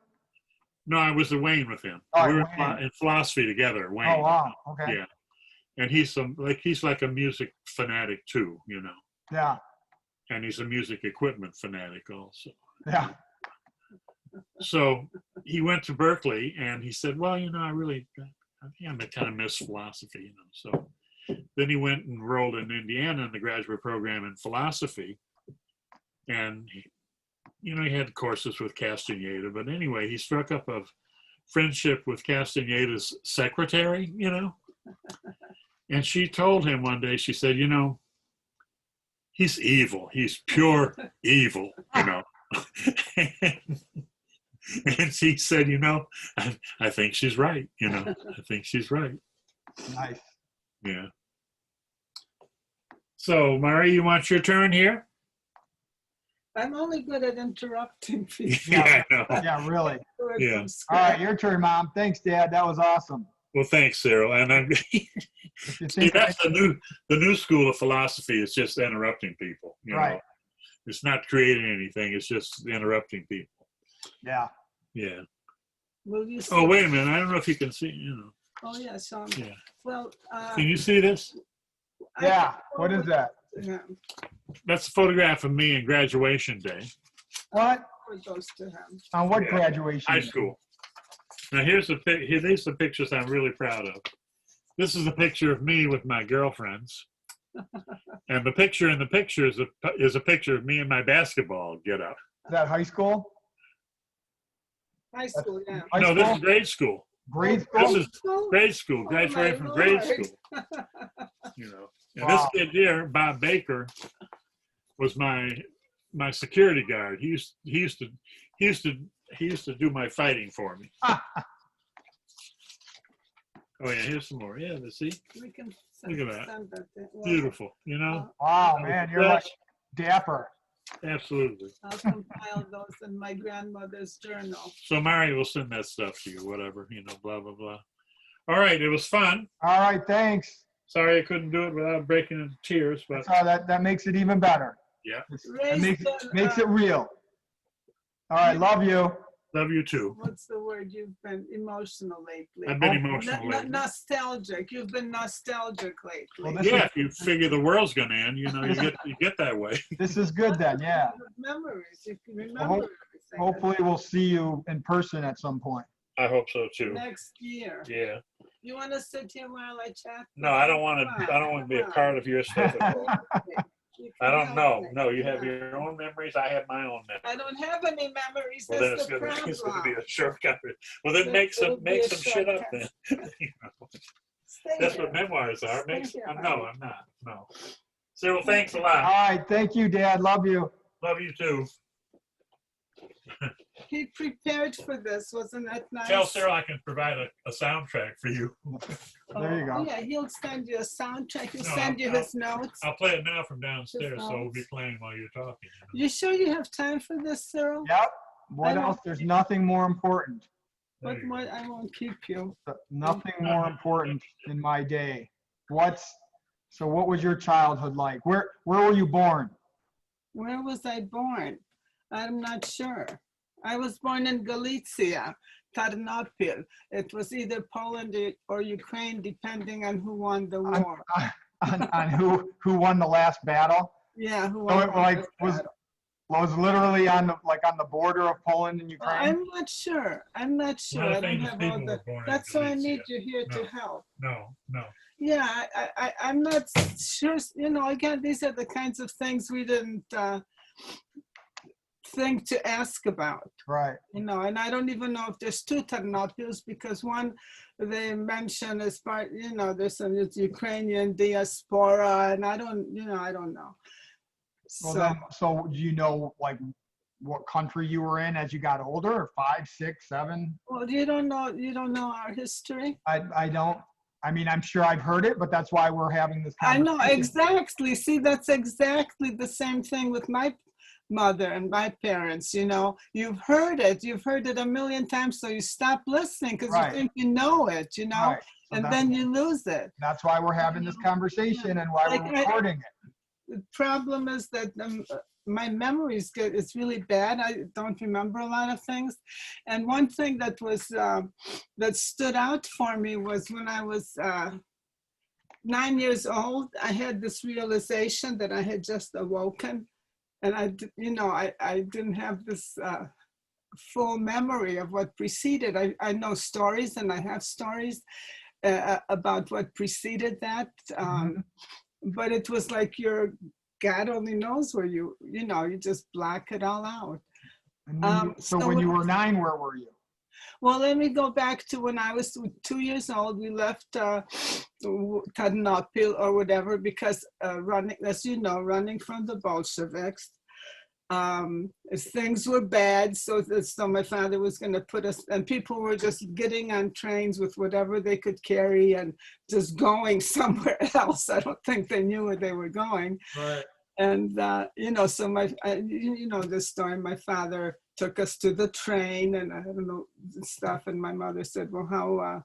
C: No, I was at Wayne with him.
B: Oh,
C: we were in philosophy together, Wayne.
B: Oh, wow. Okay.
C: Yeah. And he's like a music fanatic too,
B: Yeah.
C: And he's a music equipment fanatic also.
B: Yeah.
C: So he went to Berkeley and he said, well, I think I kind of miss philosophy, So then he went and enrolled in Indiana in the graduate program in philosophy. And, he had courses with Castaneda. But anyway, he struck up a friendship with Castaneda's secretary, And she told him one day, she said, he's evil. He's pure evil, And he said, I think she's right, I think she's right.
B: Nice.
C: Yeah. So, Murray, you want your turn here?
A: I'm only good at interrupting people.
C: Yeah, I know.
B: Yeah, really.
C: Yeah.
B: All right, your turn, Mom. Thanks, Dad. That was awesome.
C: Well, thanks, Cyril. And I'm
B: If you
C: see,
B: think of
C: that's the new school of philosophy. It's just interrupting people. You
B: Right.
C: know, it's not creating anything. It's just interrupting people.
B: yeah.
C: Yeah.
A: Will you
C: Oh,
A: see-
C: wait a minute. I don't know if you can see. You know.
A: Oh, yeah, Sean.
C: Yeah.
A: Well,
C: Can you see this?
B: Yeah. What is that?
A: Yeah,
C: That's a photograph of me in graduation day,
B: What?
A: it goes to him.
B: On what
C: Yeah.
B: graduation?
C: high school. Now here's the these are the pictures I'm really proud of. This is a picture of me with my girlfriends, and the picture in the picture is a picture of me in my basketball get up.
B: Is that high school?
A: High school, yeah.
B: High
C: No,
B: school?
C: this is grade school.
B: Grade
C: This
B: school?
C: is grade school.
A: Oh,
C: Graduated
A: my
C: from grade
A: Lord.
C: school. You know, and
B: Wow.
C: this kid here, Bob Baker, was my security guard. He used to do my fighting for me. Oh yeah, here's some more. Yeah, see,
A: We can
C: Look at that.
A: send that. Well,
C: beautiful. You know,
B: Wow, man, you're like dapper.
C: absolutely.
A: I'll compile those in my grandmother's journal.
C: So Mary will send that stuff to you, whatever, you know, blah, blah, blah. All right, it was fun.
B: All right, thanks.
C: Sorry I couldn't do it without breaking into tears, but
B: That's all that makes it even better.
C: yeah,
B: It makes
A: the,
B: it real. All right, love you.
C: love you too.
A: What's the word? You've been emotional lately.
C: I've been emotional lately.
A: Nostalgic. You've been nostalgic lately.
B: Well, this
C: Yeah, if you figure the world's gonna end, you know, you get that way.
B: This is good then, yeah.
A: Memories. You can remember
B: Well,
A: everything.
B: Hopefully we'll see you in person at some point.
C: I hope so too.
A: Next year.
C: Yeah.
A: You want to sit here while I chat?
C: No, I don't want to. I don't want to be a part of your stuff at all. I don't know. No, you have your own memories. I have my own memories.
A: I don't have any memories.
C: Well, then
A: That's the
C: it's going to be
A: problem.
C: a shortcut. Well, then make some shit up then. You know,
A: Stay
C: that's
A: here.
C: what memoirs are.
A: Stay here,
C: No,
A: honey.
C: I'm not. No. Cyril, thanks a
B: All
C: lot.
B: right, thank you, Dad. Love you.
C: Love you too.
A: He prepared for this, wasn't that nice?
C: Tell Cyril I can provide a soundtrack for you.
B: There you go.
A: Yeah, he'll send you a soundtrack. He'll
C: No,
A: send you
C: I'll-
A: his notes.
C: I'll play it now from downstairs, so we'll
A: notes.
C: be playing while you're talking. You know?
A: You sure you have time for this, Cyril?
B: Yep. What
A: I don't-
B: else? There's nothing more important.
C: There
A: What
C: you
A: more?
C: go.
A: I won't keep you.
B: Nothing more important in my day. So what was your childhood like? Where were you born?
A: Where was I born? I'm not sure. I was born in Galicia, Tarnopil. It was either Poland or Ukraine, depending on who won the war.
B: On who won the last battle?
A: Yeah, who
B: So
A: won
B: it
A: the
B: like
A: last
B: was
A: battle.
B: literally on the border of Poland and Ukraine.
A: I'm not sure. I'm not sure.
C: lot of
A: I don't
C: famous
A: have
C: people
A: all
C: were
A: the.
C: born in
A: That's why I
C: Galicia.
A: need you here
C: No.
A: to help.
C: No.
A: Yeah, I'm not sure. You know, again, these are the kinds of things we didn't think to ask about.
B: Right.
A: You know, and I don't even know if there's two Ternopils, because one they mention as part, you know, there's some Ukrainian diaspora, and I don't know.
B: Well,
A: So
B: then, so do you know like what country you were in as you got older? Or 5, 6, 7?
A: well, you don't know our history.
B: I don't. I mean, I'm sure I've heard it, but that's why we're having this
A: I
B: conversation.
A: know exactly. See, that's exactly the same thing with my mother and my parents. You know, you've heard it a million times, so you stop listening because
B: Right.
A: you think you know it. You know,
B: Right. So
A: and
B: that's-
A: then you lose it.
B: That's why we're having this conversation and why
A: Like
B: we're recording it.
A: The problem is that my memories it's really bad. I don't remember a lot of things. And one thing that was that stood out for me was when I was 9 years old. I had this realization that I had just awoken, and I didn't have this full memory of what preceded. I know stories, and I have stories about what preceded that. But it was like God only knows where you just black it all out.
B: And when so when you were 9, where were you?
A: Well, let me go back to when I was 2 years old. We left Ternopil or whatever because running, as you know, running from the Bolsheviks. things were bad, so my father was going to put us, and people were just getting on trains with whatever they could carry and just going somewhere else. I don't think they knew where they were going.
B: Right.
A: And so you know the story. My father took us to the train, and I don't know stuff. And my mother said, "Well,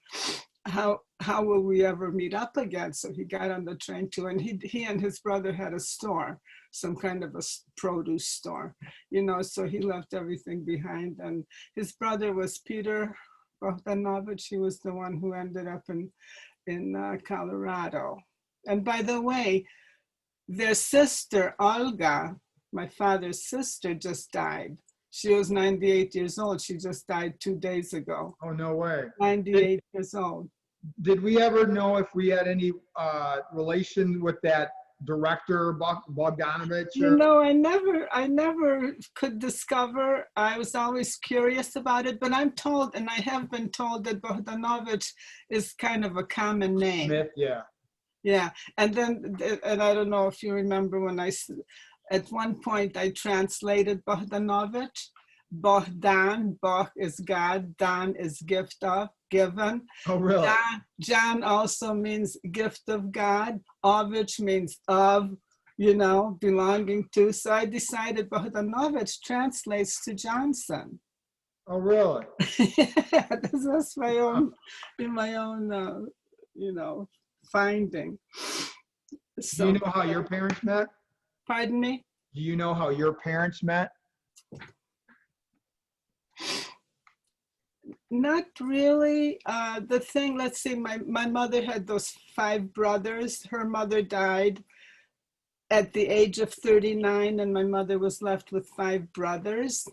A: how will we ever meet up again?" So he got on the train too, and he and his brother had a store, some kind of a produce store, so he left everything behind. And his brother was Peter Bogdanovich. He was the one who ended up in Colorado. And by the way, their sister, Olga, my father's sister, just died. She was 98 years old. She just died 2 days ago.
B: Oh, no way.
A: 98 years old.
B: Did we ever know if we had any relation with that director, Bogdanovich?
A: I never could discover. I was always curious about it, but I'm told, and I have been told, that Bogdanovich is kind of a common name.
B: Smith, yeah.
A: Yeah, and I don't know if you remember when at one point I translated Bogdanovich. Bohdan, Boh is God, Dan is gift of, given.
B: Oh, really?
A: Jan also means gift of God. Ovich means of, belonging to. So I decided Bogdanovich translates to Johnson.
B: Oh, really?
A: Yeah, that's my own finding. So,
B: do you know how your parents met?
A: Pardon me?
B: Do you know how your parents met?
A: Not really. Let's see, my mother had those 5 brothers. Her mother died at the age of 39, and my mother was left with 5 brothers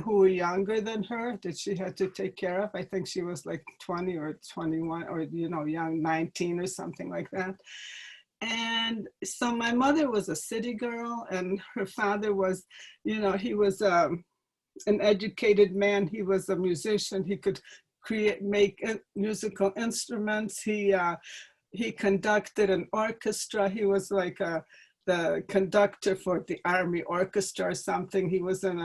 A: who were younger than her that she had to take care of. I think she was like 20 or 21 or, young, 19 or something like that. And so my mother was a city girl, and her father was, he was an educated man. He was a musician. He could make musical instruments. He conducted an orchestra. He was like the conductor for the army orchestra or something. He was in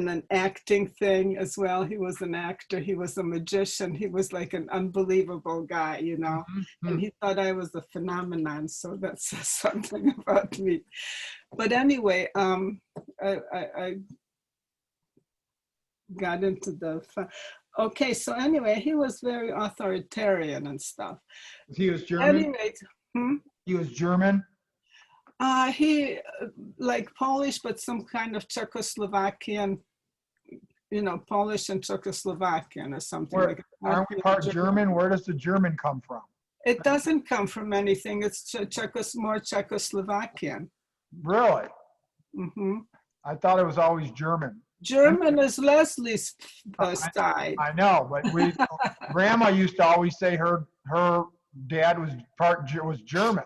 A: an acting thing as well. He was an actor. He was a magician. He was like an unbelievable guy,
B: Mm-hmm.
A: and he thought I was a phenomenon. So that says something about me. But anyway, I got into okay, so anyway, he was very authoritarian and stuff.
B: He was German?
A: Anyway,
B: He was German?
A: He like Polish, but some kind of Czechoslovakian, Polish and Czechoslovakian or something like that.
B: Aren't we part German? Where does the German come from?
A: It doesn't come from anything. It's more Czechoslovakian.
B: Really?
A: Mm-hmm.
B: I thought it was always German.
A: German is Leslie's side.
B: I know, but Grandma used to always say her dad was German.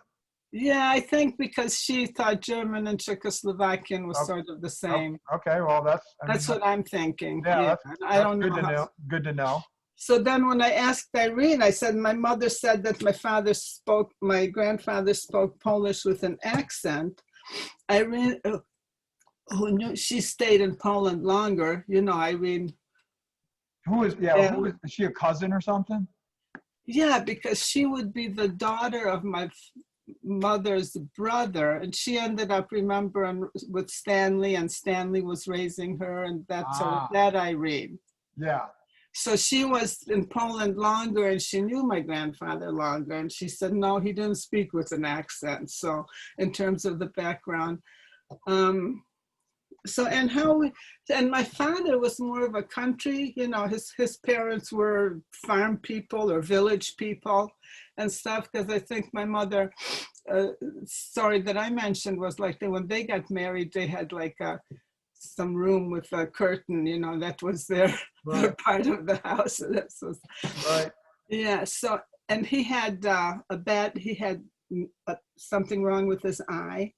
A: Yeah, I think because she thought German and Czechoslovakian was sort of the same.
B: Okay, well
A: that's what I'm thinking.
B: Yeah,
A: I don't know.
B: Good to know.
A: So then when I asked Irene, I said, my mother said that my grandfather spoke Polish with an accent. Irene, who knew, she stayed in Poland longer, Irene.
B: Is she a cousin or something?
A: Yeah, because she would be the daughter of my mother's brother, and she ended up remembering with Stanley, and Stanley was raising her, and that's that Irene.
B: Yeah.
A: So she was in Poland longer, and she knew my grandfather longer, and she said, no, he didn't speak with an accent. So in terms of the background, and my father was more of a country, his parents were farm people or village people and stuff, because I think my mother, story that I mentioned was like when they got married, they had like some room with a curtain, that was their part of the house.
B: Right.
A: Yeah. So, and he had something wrong with his eye.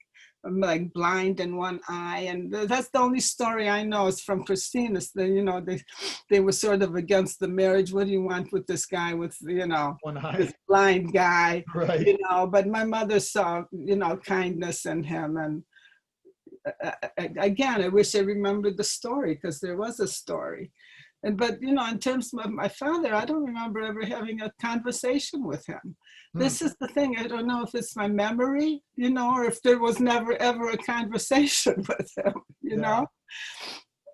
A: Like blind in one eye, and that's the only story I know is from Christina's. They were sort of against the marriage. What do you want with this guy with
B: one eye,
A: this blind guy,
B: right?
A: But my mother saw kindness in him, and again, I wish I remembered the story, because there was a story. But you know, in terms of my father, I don't remember ever having a conversation with him. This is the thing. I don't know if it's my memory, you know, or if there was never ever a conversation with him, you know.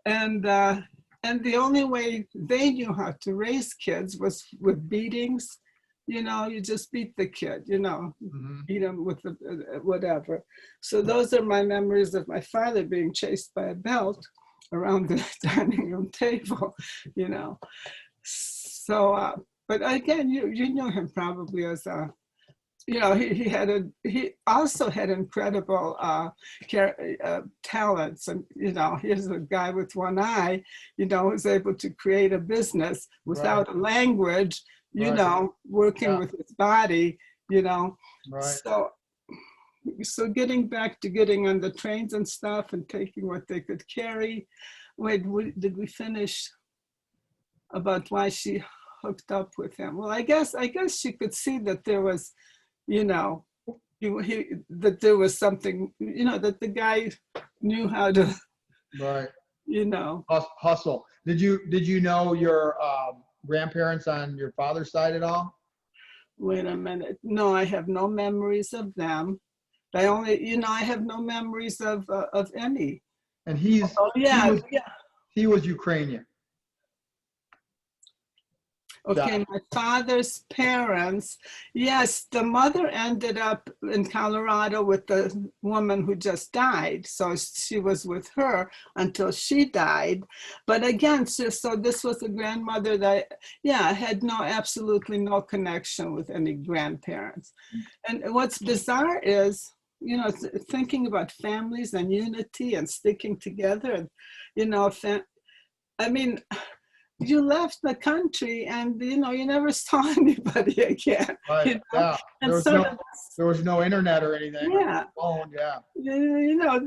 A: And the only way they knew how to raise kids was with beatings. You know, you just beat the kid, you know, beat him with the whatever. So those are my memories of my father being chased by a belt around the dining room table, you know. So, but again, you know him probably as a, you know, he also had incredible talents, and you know, here's a guy with one eye, you know, who's able to create a business without a language, you know, working with his body, you know. So getting back to getting on the trains and stuff and taking what they could carry. Wait, did we finish about why she hooked up with him? Well, I guess she could see that there was, you know, that there was something, you know, that the guy knew how to, you know,
B: hustle. Did you know your grandparents on your father's side at all?
A: Wait a minute. No, I have no memories of them. I only, you know, I have no memories of any.
B: And
A: he
B: was Ukrainian.
A: Okay, my father's parents, yes, the mother ended up in Colorado with the woman who just died. So she was with her until she died. But again, so this was a grandmother that, yeah, had absolutely no connection with any grandparents. And what's bizarre is, you know, thinking about families and unity and sticking together, and, you know, I mean, you left the country and, you know, you never saw anybody again.
B: Right.
A: You know?
B: Yeah.
A: And
B: there was no internet or anything.
A: Yeah.
B: Phone, yeah.
A: You know,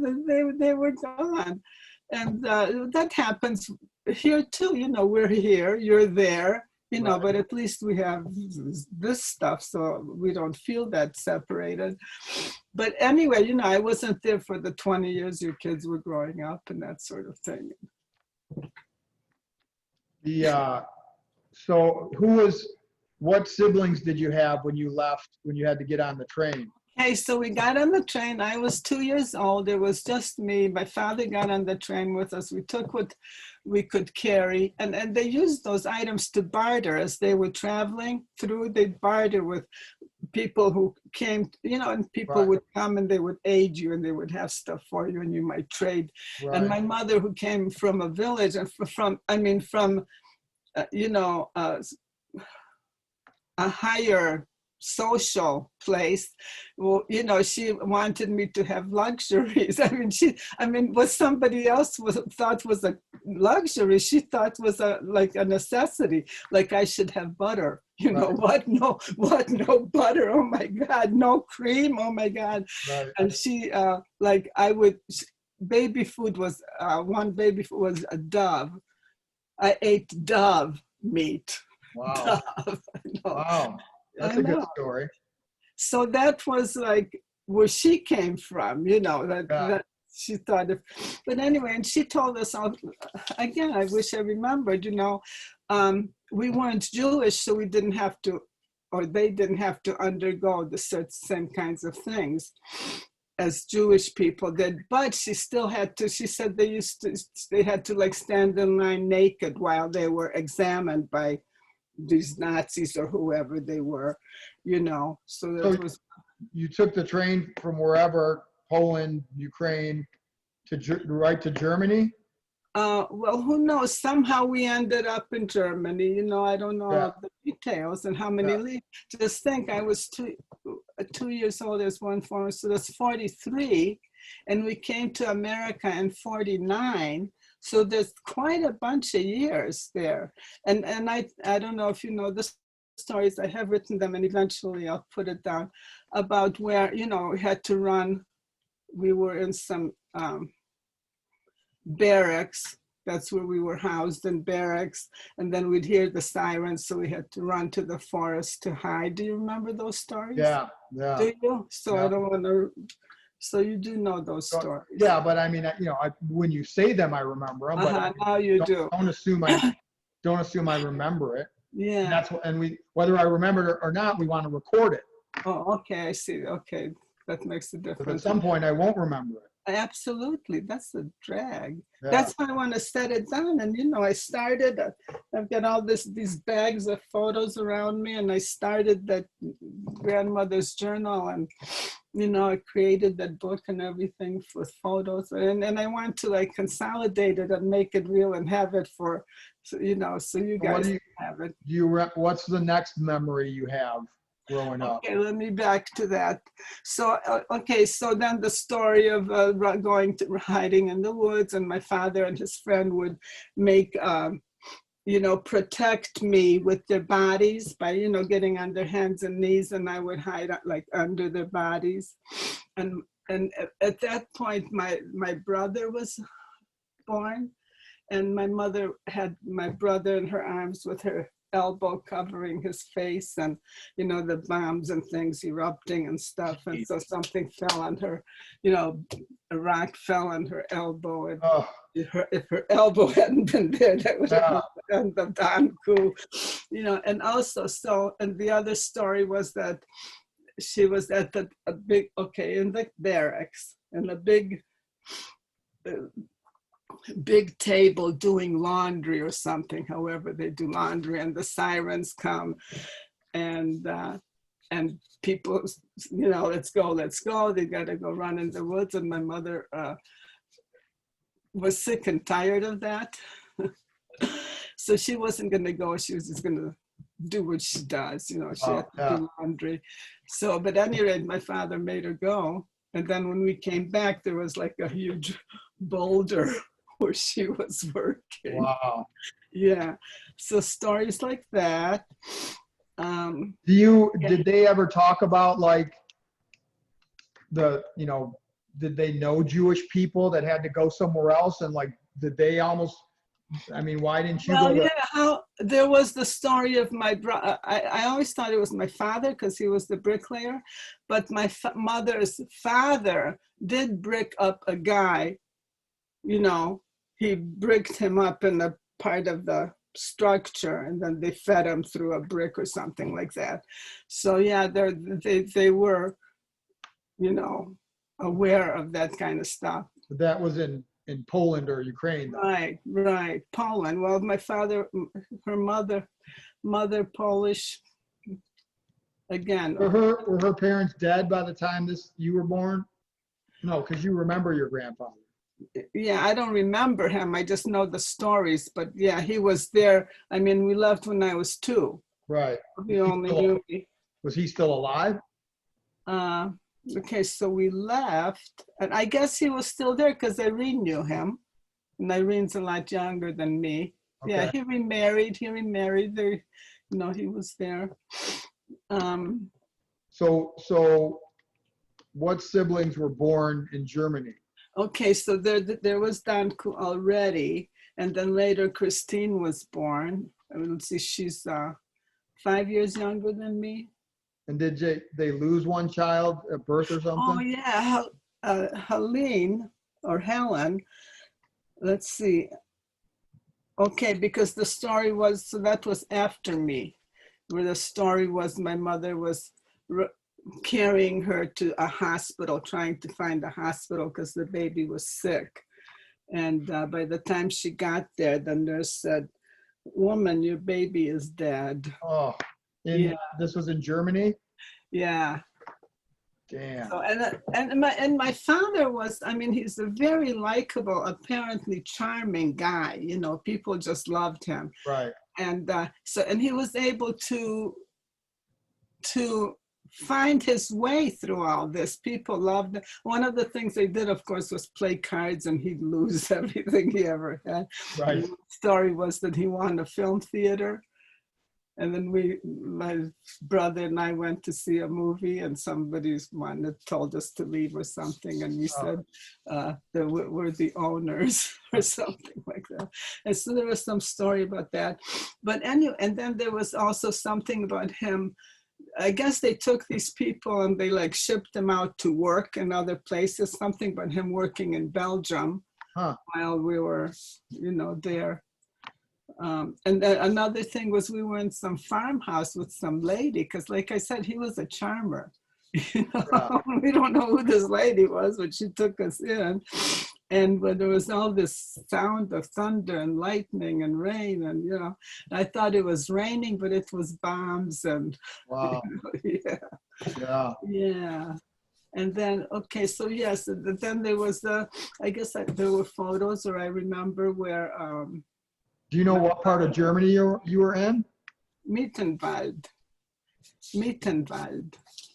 A: they were gone. And that happens here too. You know, we're here, you're there, you know, but at least we have this stuff, so we don't feel that separated. But anyway, you know, I wasn't there for the 20 years your kids were growing up and that sort of thing.
B: So what siblings did you have when you left, when you had to get on the train?
A: Okay, so we got on the train. I was 2 years old. It was just me. My father got on the train with us. We took what we could carry, and they used those items to barter as they were traveling through. They'd barter with people who came, you know, and people would come and they would aid you and they would have stuff for you and you might trade. And my mother, who came from a village and from you know, a higher social place, well, you know, she wanted me to have luxuries. I mean, what somebody else thought was a luxury, she thought was like a necessity. Like I should have butter. You know what? No butter. Oh my God, no cream. Oh my God. And she, like baby food was one baby food was a dove. I ate dove meat.
B: Wow.
A: Dove.
B: Wow. That's a good story.
A: So that was like where she came from, you know, that she thought of. But anyway, and she told us, again, I wish I remembered, you know, we weren't Jewish, so we didn't have to, or they didn't have to undergo the same kinds of things as Jewish people did. But she still had to, she said they had to like stand in line naked while they were examined by these Nazis or whoever they were, you know. So that was.
B: You took the train from wherever, Poland, Ukraine, right to Germany?
A: Well, who knows? Somehow we ended up in Germany. You know, I don't know all the details and how many. Just think, I was 2 years old. There's one for us, so that's 43, and we came to America in 49. So there's quite a bunch of years there. And I don't know if you know the stories, I have written them and eventually I'll put it down, about where, you know, we had to run. We were in some barracks. That's where we were housed, in barracks. And then we'd hear the sirens, so we had to run to the forest to hide. Do you remember those stories?
B: Yeah.
A: Do you? So I don't want to So you do know those
B: So,
A: stories.
B: yeah, but I mean, you know, when you say them, I remember them. But
A: Now you do.
B: don't assume I remember it. And
A: Yeah.
B: that's what, and whether I remember it or not, we want to record it.
A: Oh, okay. I see. Okay. That makes a
B: Because
A: difference.
B: at some point I won't remember it.
A: Absolutely. That's a drag.
B: Yeah.
A: That's why I want to set it down. And, you know, I've got all these bags of photos around me, and I started that grandmother's journal, and, you know, I created that book and everything with photos. And I want to like consolidate it and make it real and have it for, you know, so you guys have it.
B: What's the next memory you have growing up?
A: Okay, let me back to that. So, okay, so then the story of going to hiding in the woods, and my father and his friend would make, you know, protect me with their bodies by, you know, getting on their hands and knees, and I would hide like under their bodies. And at that point, my brother was born, and my mother had my brother in her arms with her elbow covering his face, and, you know, the bombs and things erupting and stuff. And so something fell on her, you know, a rock fell on her elbow. And if her elbow hadn't been there, that would have been the damn coup, you know. And also, and the other story was that she was at in the barracks, in a big table doing laundry or something, however they do laundry, and the sirens come, and people, you know, let's go, they gotta go run in the woods. And my mother was sick and tired of that. So she wasn't gonna go, she was just gonna do what she does, you know, she had to do laundry. So, but at any rate, my father made her go. And then when we came back, there was like a huge boulder where she was working.
B: Wow.
A: Yeah. So stories like that.
B: Did they ever talk about like you know, did they know Jewish people that had to go somewhere else? And like, did they almost, I mean, why didn't you go to?
A: There was the story of my brother. I always thought it was my father because he was the bricklayer, but my mother's father did brick up a guy, you know, he bricked him up in a part of the structure, and then they fed him through a brick or something like that. So yeah, they were, you know, aware of that kind of stuff.
B: That was in Poland or Ukraine, though.
A: Right, Poland. Well, my father, her mother Polish. Again.
B: Were her parents dead by the time you were born? No, because you remember your grandfather.
A: Yeah, I don't remember him. I just know the stories. But yeah, he was there. I mean, we left when I was 2.
B: Right.
A: He only knew me.
B: Was he still alive?
A: Okay, so we left, and I guess he was still there because Irene knew him, and Irene's a lot younger than me. Okay. Yeah, he remarried. There, you know, he was there.
B: So what siblings were born in Germany?
A: Okay, so there was Danku already, and then later Christine was born. I mean, let's see, she's 5 years younger than me.
B: And did they lose one child at birth or something?
A: Oh yeah, Helene or Helen. Let's see. Okay, because the story was, so that was after me, where the story was my mother was carrying her to a hospital, trying to find a hospital because the baby was sick. And by the time she got there, the nurse said, "Woman, your baby is dead."
B: Oh, this was in Germany?
A: Yeah.
B: Damn.
A: So, and my father was, I mean, he's a very likable, apparently charming guy. You know, people just loved him.
B: Right.
A: And and he was able to find his way through all this. People loved it. One of the things they did, of course, was play cards, and he'd lose everything he ever had.
B: Right.
A: The story was that he won a film theater. And then my brother and I went to see a movie, and somebody's one that told us to leave or something. And we said that we're the owners or something like that. And so there was some story about that. But anyway, and then there was also something about him I guess they took these people and they like shipped them out to work in other places, something about him working in Belgium while we were, there. And then another thing was we were in some farmhouse with some lady, because like I said, he was a charmer. We don't know who this lady was, but she took us in. And but there was all this sound of thunder and lightning and rain, and I thought it was raining, but it was bombs and
B: Wow.
A: Yeah. And then so yes, then there was I guess there were photos, or I remember where.
B: Do you know what part of Germany you were in?
A: Mittenwald.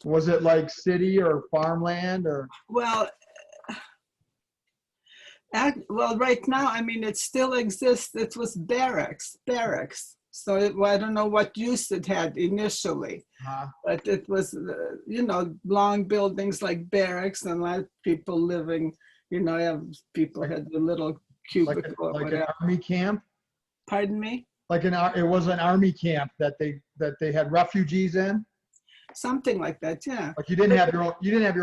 B: Was it like city or farmland or?
A: Well, right now, I mean, it still exists. It was barracks. So I don't know what use it had initially, but it was, long buildings like barracks, and a lot of people living, people had the little cubicle.
B: Like an army camp?
A: Pardon me?
B: It was an army camp that they had refugees in?
A: Something like that, yeah.
B: Like you didn't have your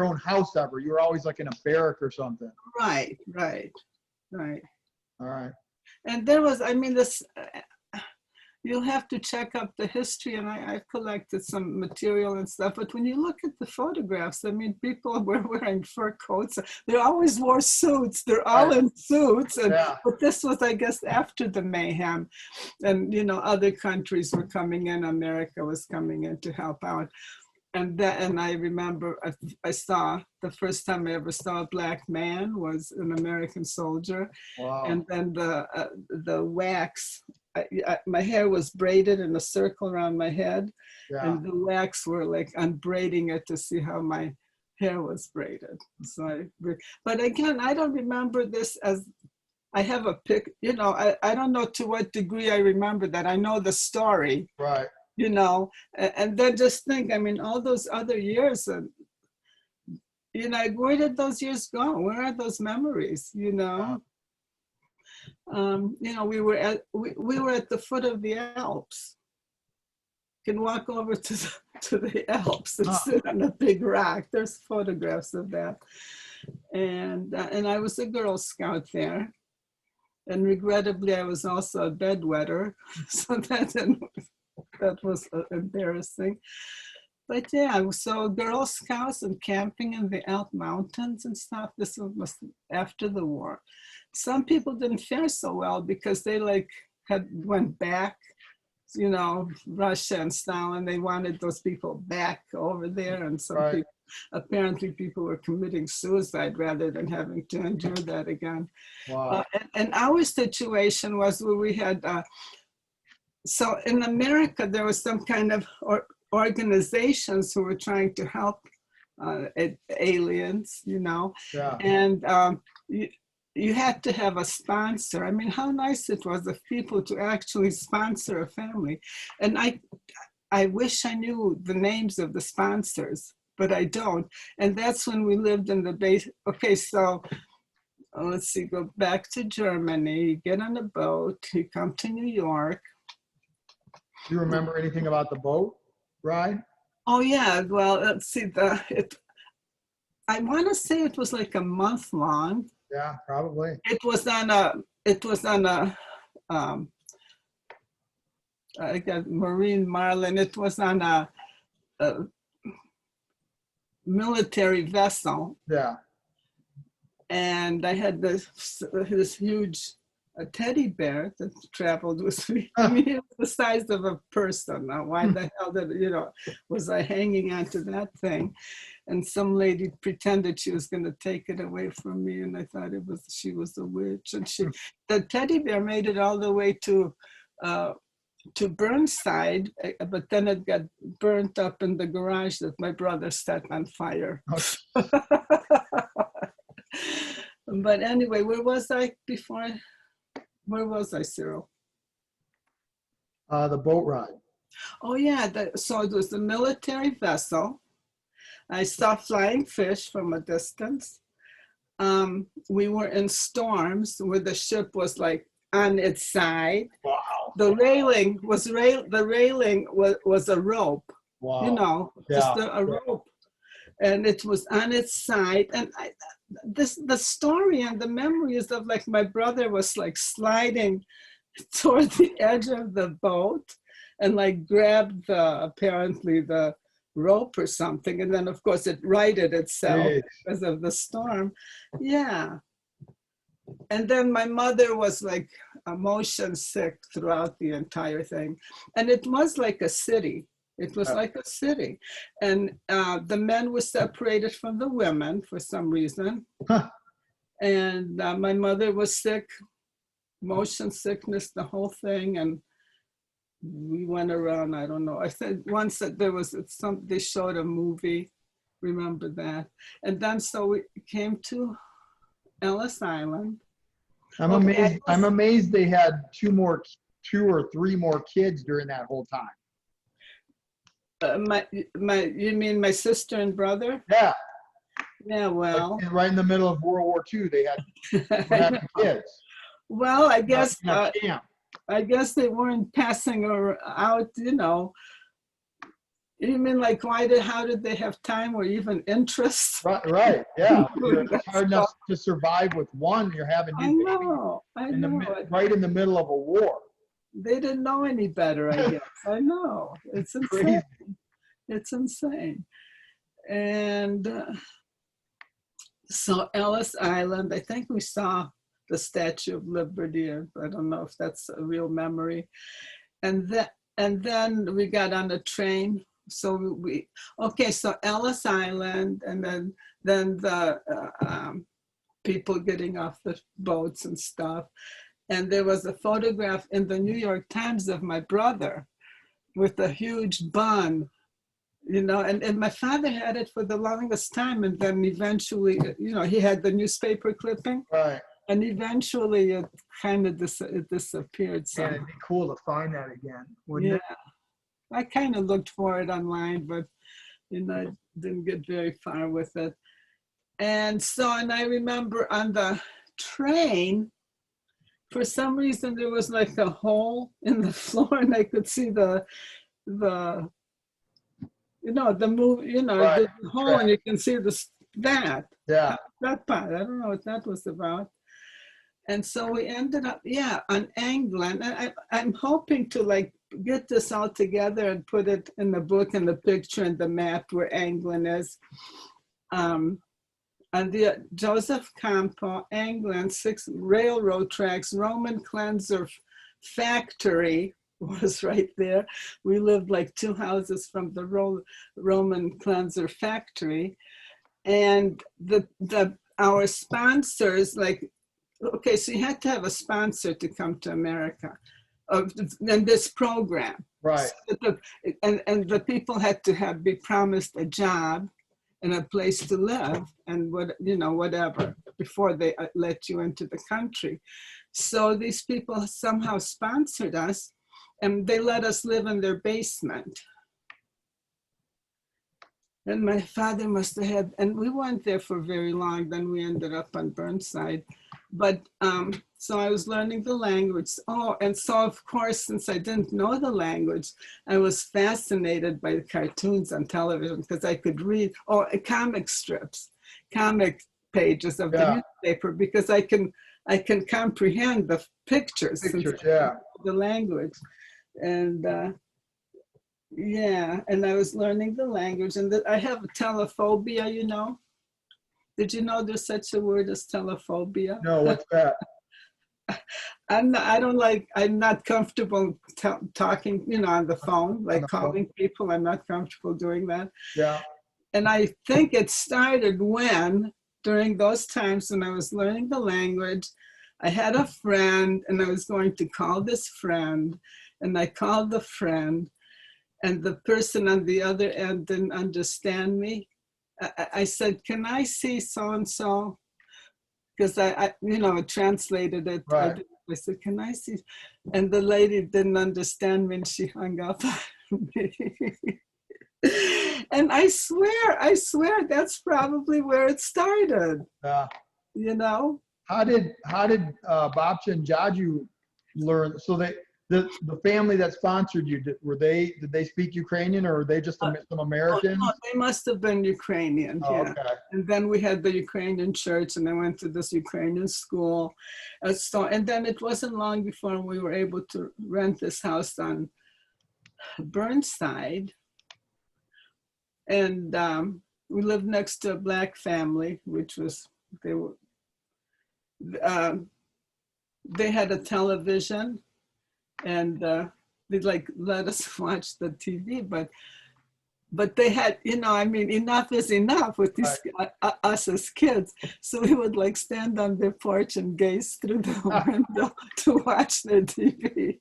B: own house ever. You were always like in a barrack or something.
A: Right.
B: All right.
A: And there was, I mean, this, you'll have to check up the history, and I've collected some material and stuff, but when you look at the photographs, I mean, people were wearing fur coats. They always wore suits. They're all in suits. But this was, I guess, after the mayhem. And, other countries were coming in. America was coming in to help out. And I remember I saw, the first time I ever saw a black man was an American soldier.
B: Wow.
A: And then the wax, my hair was braided in a circle around my head, and the wax were like unbraiding it to see how my hair was braided. So, but again, I don't remember this as, I have a pic, I don't know to what degree I remember that. I know the story.
B: Right.
A: And then just think, I mean, all those other years, and where did those years go? Where are those memories? We were at the foot of the Alps. You can walk over to the Alps and sit on a big rock. There's photographs of that. And I was a Girl Scout there. And regrettably, I was also a bedwetter. So that was embarrassing. But yeah, so Girl Scouts and camping in the Alp Mountains and stuff, this was after the war. Some people didn't fare so well because they went back, Russia and Stalin, they wanted those people back over there. And some people were committing suicide rather than having to endure that again.
B: Wow.
A: And our situation was where we had, so in America, there was some kind of organizations who were trying to help aliens, and you had to have a sponsor. I mean, how nice it was of people to actually sponsor a family. And I wish I knew the names of the sponsors, but I don't. And that's when we lived in the base. Okay, so let's see, go back to Germany, get on a boat, you come to New York.
B: Do you remember anything about the boat ride? Oh
A: yeah, well, let's see, I want to say it was like a month long.
B: Yeah, probably.
A: It was on a I got Marine Marlin. It was on a military vessel.
B: Yeah.
A: And I had this huge teddy bear that traveled with me. I mean, it was the size of a person. Now, why the hell was I hanging onto that thing? And some lady pretended she was going to take it away from me, and I thought she was a witch. And the teddy bear made it all the way to Burnside, but then it got burnt up in the garage that my brother set on fire. But anyway, where was I before? Where was I, Cyril?
B: The boat ride.
A: Oh yeah, so it was a military vessel. I saw flying fish from a distance. We were in storms where the ship was like on its side.
B: Wow.
A: The railing was a rope. you
B: Wow.
A: know,
B: Yeah.
A: just a rope. And it was on its side. And the story and the memories of like my brother was like sliding toward the edge of the boat and like grabbed apparently the rope or something. And then of course it righted itself
B: Jeez.
A: because of the storm. Yeah. And then my mother was like motion sick throughout the entire thing. And it was like a city. It was like a city. And the men were separated from the women for some reason.
B: Huh.
A: And my mother was sick, motion sickness, the whole thing. And we went around, I don't know. I said once that there was they showed a movie, remember that. And then so we came to Ellis Island.
B: I'm
A: Okay.
B: amazed they had two or three more kids during that whole time.
A: You mean my sister and brother?
B: Yeah.
A: Yeah, well.
B: Like, right in the middle of World War II, they had kids.
A: Well, I guess
B: In a camp.
A: I guess they weren't passing her out, you know. You mean like how did they have time or even interest?
B: Right, yeah. It's hard enough to survive with one. You're having
A: I
B: new
A: know.
B: right in the middle of a war.
A: They didn't know any better, I guess. I know. It's insane.
B: Crazy.
A: It's insane. And so Ellis Island, I think we saw the Statue of Liberty. I don't know if that's a real memory. And then we got on a train. So so Ellis Island, and then the people getting off the boats and stuff. And there was a photograph in the New York Times of my brother with a huge bun, you know, and my father had it for the longest time. And then eventually, you know, he had the newspaper clipping.
B: Right.
A: And eventually it kind of disappeared. So
B: Yeah, it'd be cool to find that again, wouldn't
A: yeah,
B: it?
A: I kind of looked for it online, but you know, I didn't get very far with it. And I remember on the train, for some reason there was like a hole in the floor, and I could see the you know, the move, you know,
B: Right.
A: the hole, and you can see that
B: Yeah.
A: part. I don't know what that was about. And so we ended up, on Anglin. And I'm hoping to like get this all together and put it in the book and the picture and the map where Anglin is. On the Joseph Campo, Anglin, 6 railroad tracks, Roman cleanser factory was right there. We lived like 2 houses from the Roman cleanser factory. And our sponsors, like, okay, so you had to have a sponsor to come to America, and this program.
B: Right.
A: So and the people had to be promised a job and a place to live and whatever before they let you into the country. So these people somehow sponsored us, and they let us live in their basement. And my father must have had, and we weren't there for very long. Then we ended up on Burnside. But so I was learning the language. Oh, and so of course, since I didn't know the language, I was fascinated by the cartoons on television because I could read, comic strips, comic pages of the newspaper, because I can comprehend the pictures since I know the language. And and I was learning the language, and I have telephobia, you know. Did you know there's such a word as telephobia?
B: No, what's that?
A: I'm not comfortable talking, you know, on the phone, like calling people. I'm not comfortable doing that.
B: Yeah.
A: And I think it started during those times when I was learning the language, I had a friend, and I was going to call this friend, and I called the friend, and the person on the other end didn't understand me. I said, "Can I see so-and-so?" Because I translated it.
B: Right.
A: I said, "Can I see?" And the lady didn't understand me, and she hung up on me. And I swear that's probably where it started.
B: Yeah.
A: You know?
B: How did Babcha and Jaju learn? So The family that sponsored you, did they speak Ukrainian, or were they just some
A: Oh,
B: Americans?
A: no, they must have been Ukrainian,
B: Oh,
A: yeah.
B: okay.
A: And then we had the Ukrainian church, and I went to this Ukrainian school. And then it wasn't long before we were able to rent this house on Burnside. And we lived next to a Black family, which was, they had a television, and they'd like let us watch the TV, but they had, I mean, enough is enough with these us as kids. So we would like stand on their porch and gaze through the window to watch their TV.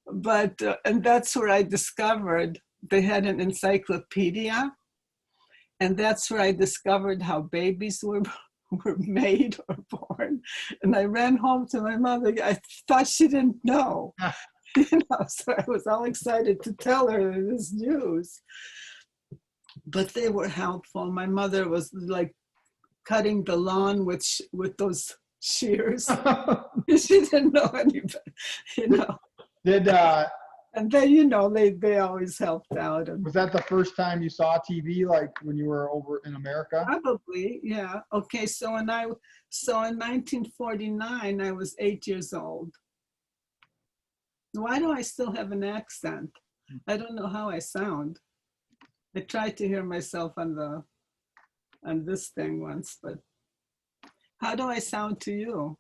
A: But and that's where I discovered they had an encyclopedia, and that's where I discovered how babies were made or born. And I ran home to my mother. I thought she didn't know. So I was all excited to tell her this news. But they were helpful. My mother was like cutting the lawn with those shears. She didn't know any better,
B: Did
A: And then, they always helped out. And
B: was that the first time you saw TV, like when you were over in America?
A: probably, yeah. Okay, so in 1949, I was 8 years old. Why do I still have an accent? I don't know how I sound. I tried to hear myself on this thing once, but how do I sound to you?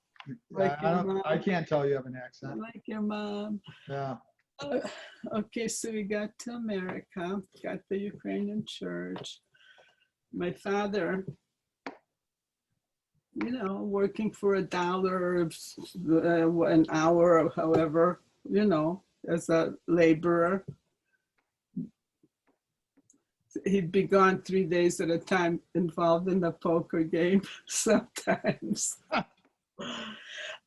A: Like your mom?
B: I can't tell you have an accent.
A: Like your mom.
B: Yeah.
A: Okay, so we got to America, got the Ukrainian church. My father, working for $1 an hour or however, as a laborer. He'd be gone 3 days at a time, involved in the poker game sometimes.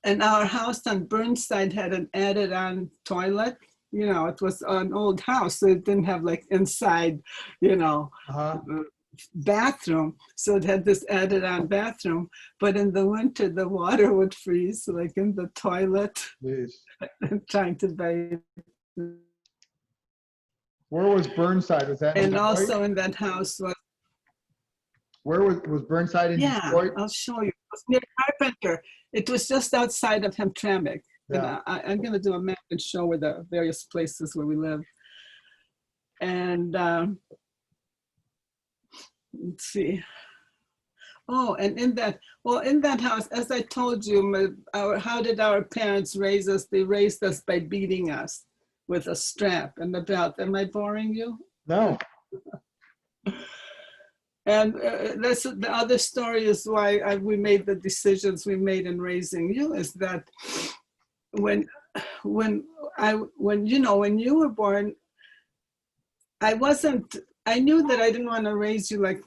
A: And our house on Burnside had an added-on toilet. It was an old house, so it didn't have like inside, bathroom. So it had this added-on bathroom. But in the winter, the water would freeze, like in the toilet. Trying to bathe.
B: Where was Burnside? Was that in
A: And
B: Detroit?
A: also in that house was.
B: Where was Burnside in Detroit?
A: I'll show you. It was near Carpenter. It was just outside of Hamtramck.
B: Yeah.
A: And I'm going to do a map and show where the various places where we live. And let's see. Oh, and in that house, as I told you, how did our parents raise us? They raised us by beating us with a strap and a belt. Am I boring you?
B: No.
A: And that's the other story is why we made the decisions we made in raising you, is that when you were born, I knew that I didn't want to raise you like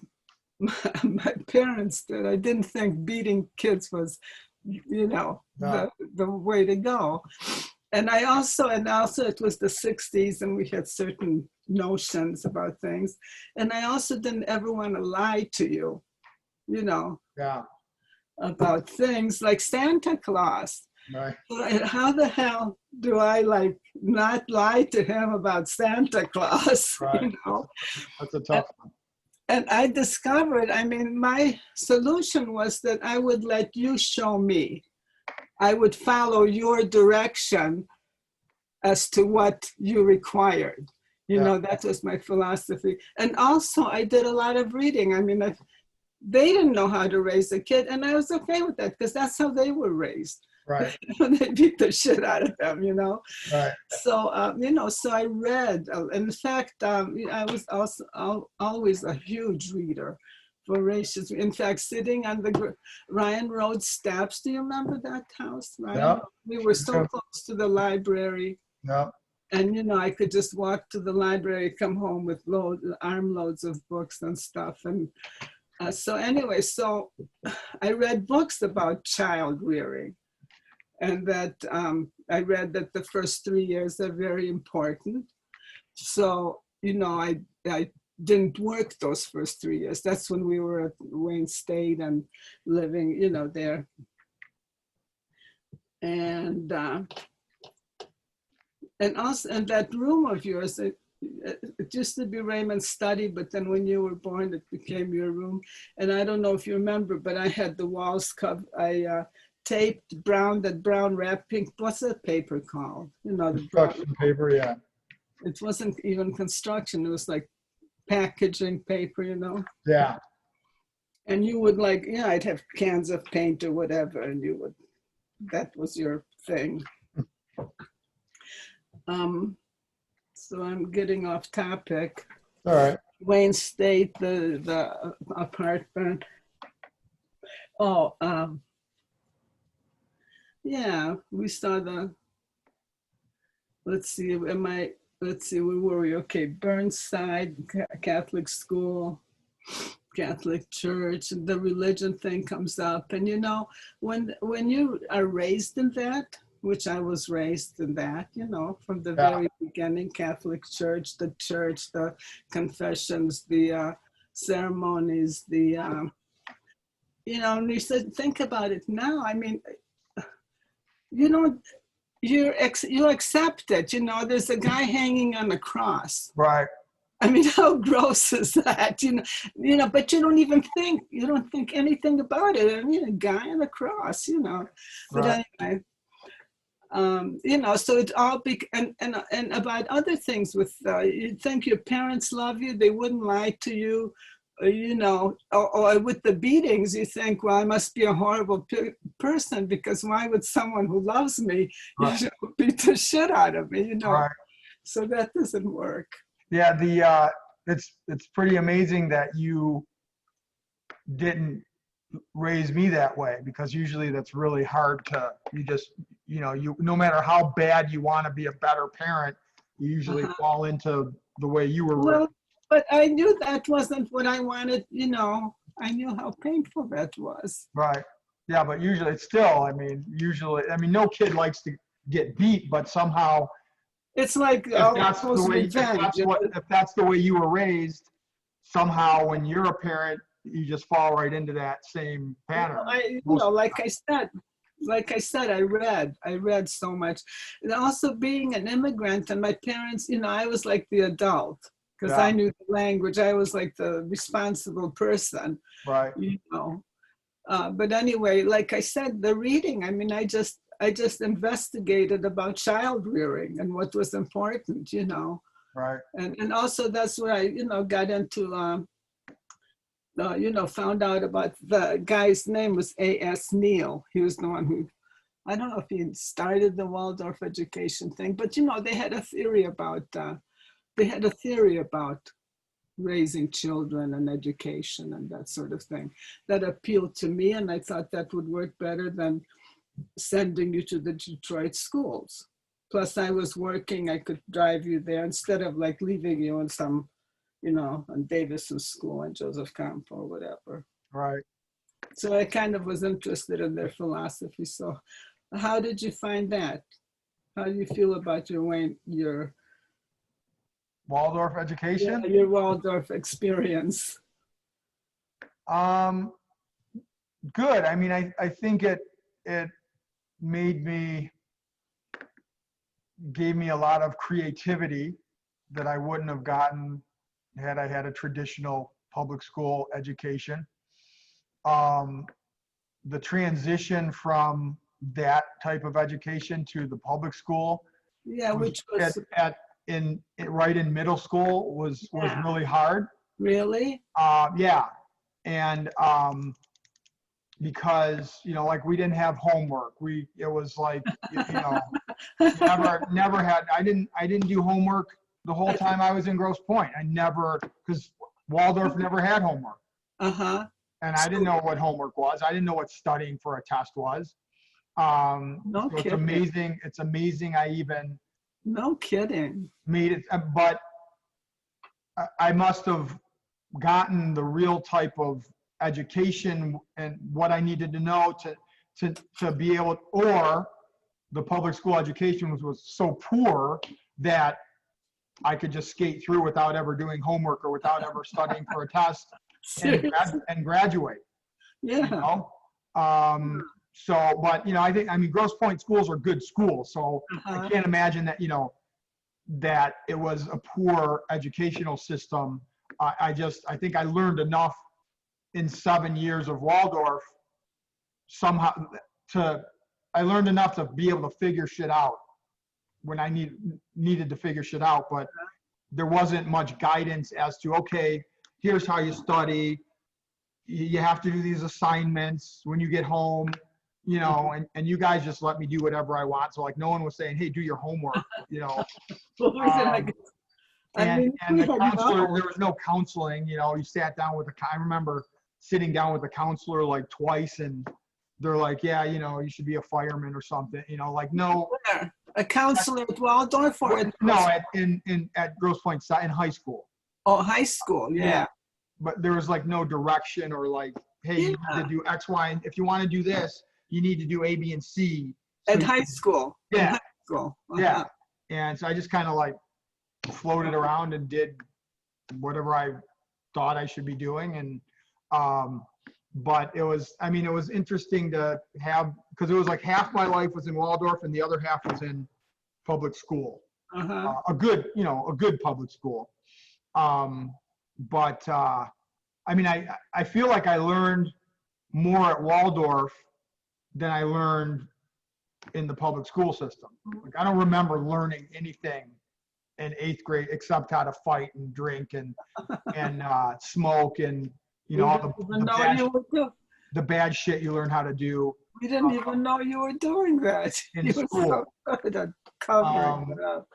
A: my parents did. I didn't think beating kids was, the way to go. And also it was the 60s, and we had certain notions about things. And I also didn't ever want to lie to you, about things like Santa Claus.
B: Right.
A: How the hell do I not lie to him about Santa Claus?
B: Right. That's a tough one.
A: And I discovered, my solution was that I would let you show me. I would follow your direction as to what you required. That was my philosophy. And also I did a lot of reading. They didn't know how to raise a kid, and I was okay with that because that's how they were raised.
B: Right.
A: They beat the shit out of them,
B: Right.
A: So, so I read. In fact, I was also always a huge reader, voracious. In fact, sitting on the Ryan Road steps. Do you remember that house, Ryan?
B: Yep.
A: We were so close to the library.
B: Yep.
A: And, I could just walk to the library, come home with armloads of books and stuff. And so anyway, so I read books about child rearing. And that I read that the first 3 years are very important. So, I didn't work those first 3 years. That's when we were at Wayne State and living, there. And And also, and that room of yours, it used to be Raymond's study, but then when you were born, it became your room. And I don't know if you remember, but I had the walls covered. I taped that brown wrapping. What's that paper called? You know, the brown.
B: Construction paper, yeah.
A: It wasn't even construction. It was like packaging paper, you know.
B: Yeah.
A: And you would like, yeah, I'd have cans of paint or whatever, and you would. That was your thing. So I'm getting off topic.
B: All right.
A: Wayne State, the apartment. Oh, yeah, we saw let's see, where were we? Okay, Burnside, Catholic school, Catholic church, and the religion thing comes up. And you know, when you are raised in that, which I was raised in that, you know, from the very beginning, Catholic church, the confessions, the ceremonies, you know, and you said, think about it now. I mean, you know, you accept it. You know, there's a guy hanging on a cross.
B: Right.
A: I mean, how gross is that? You know, but you don't think anything about it. I mean, a guy on a cross, you know. But
B: right.
A: Anyway. You know, so it all and about other things with you think your parents love you, they wouldn't lie to you, you know, or with the beatings, you think, well, I must be a horrible person because why would someone who loves me
B: Right.
A: you know, beat the shit out of me, you know?
B: Right.
A: So that doesn't work.
B: Yeah, it's pretty amazing that you didn't raise me that way, because usually that's really hard to, you know, no matter how bad you want to be a better parent, you usually fall into the way you were raised.
A: Well, but I knew that wasn't what I wanted, you know. I knew how painful that was.
B: Right. Yeah, but usually it's still, I mean, no kid likes to get beat, but somehow
A: it's like
B: if that's the way you were raised, somehow when you're a parent, you just fall right into that same pattern.
A: Like I said, I read so much. And also being an immigrant, and my parents, you know, I was like the adult because I knew the language. I was like the responsible person,
B: right?
A: You know. But anyway, like I said, the reading. I mean, I just investigated about child rearing and what was important, you know.
B: Right.
A: And also that's where I, you know, got into. You know, found out about the guy's name was A.S. Neal. He was the one who, I don't know if he started the Waldorf education thing, but you know, they had a theory about raising children and education and that sort of thing that appealed to me, and I thought that would work better than sending you to the Detroit schools. Plus, I was working; I could drive you there instead of like leaving you in some, you know, on Davison School and Joseph Campo or whatever.
B: Right.
A: So I kind of was interested in their philosophy. So how did you find that? How do you feel about your
B: Waldorf education?
A: Yeah, your Waldorf experience?
B: Good. I mean, I think it gave me a lot of creativity that I wouldn't have gotten had I had a traditional public school education. The transition from that type of education to the public school,
A: which was
B: right in middle school was really hard.
A: Really?
B: Yeah, and because, you know, like we didn't have homework. It was like, you know, never had. I didn't do homework the whole time I was in Grosse Pointe. Because Waldorf never had homework. And I didn't know what homework was. I didn't know what studying for a test was.
A: No
B: so
A: kidding.
B: It's amazing. It's amazing I even
A: no kidding
B: made it. But I must have gotten the real type of education and what I needed to know to be able, or the public school education was so poor that I could just skate through without ever doing homework or without ever studying for a test and graduate.
A: Yeah.
B: You know? So, but, you know, I mean, Grosse Pointe schools are good schools. So I can't imagine that, you know, that it was a poor educational system. I think I learned enough in 7 years of Waldorf somehow I learned enough to be able to figure shit out when I needed to figure shit out, but there wasn't much guidance as to, okay, here's how you study. You have to do these assignments when you get home, you know, and you guys just let me do whatever I want. So like no one was saying, hey, do your homework, you know. And the counselor, there was no counseling, you know, you sat down with I remember sitting down with a counselor like twice and they're like, yeah, you know, you should be a fireman or something, you know, like no.
A: A counselor at Waldorf or
B: no, at Grosse Pointe in high school.
A: Oh, high school, yeah.
B: But there was like no direction or like, hey, you need to do X, Y, and if you want to do this, you need to do A, B, and C.
A: So at high school.
B: Yeah.
A: In high school.
B: Yeah. And so I just kind of like floated around and did whatever I thought I should be doing. And, but it was interesting to have, because it was like half my life was in Waldorf and the other half was in public school. A good public school. But I mean, I feel like I learned more at Waldorf than I learned in the public school system. Like I don't remember learning anything in 8th grade except how to fight and drink and smoke and you know all the bad shit you learn how to do.
A: We didn't even know you were doing that.
B: In school.
A: So good at covering it up.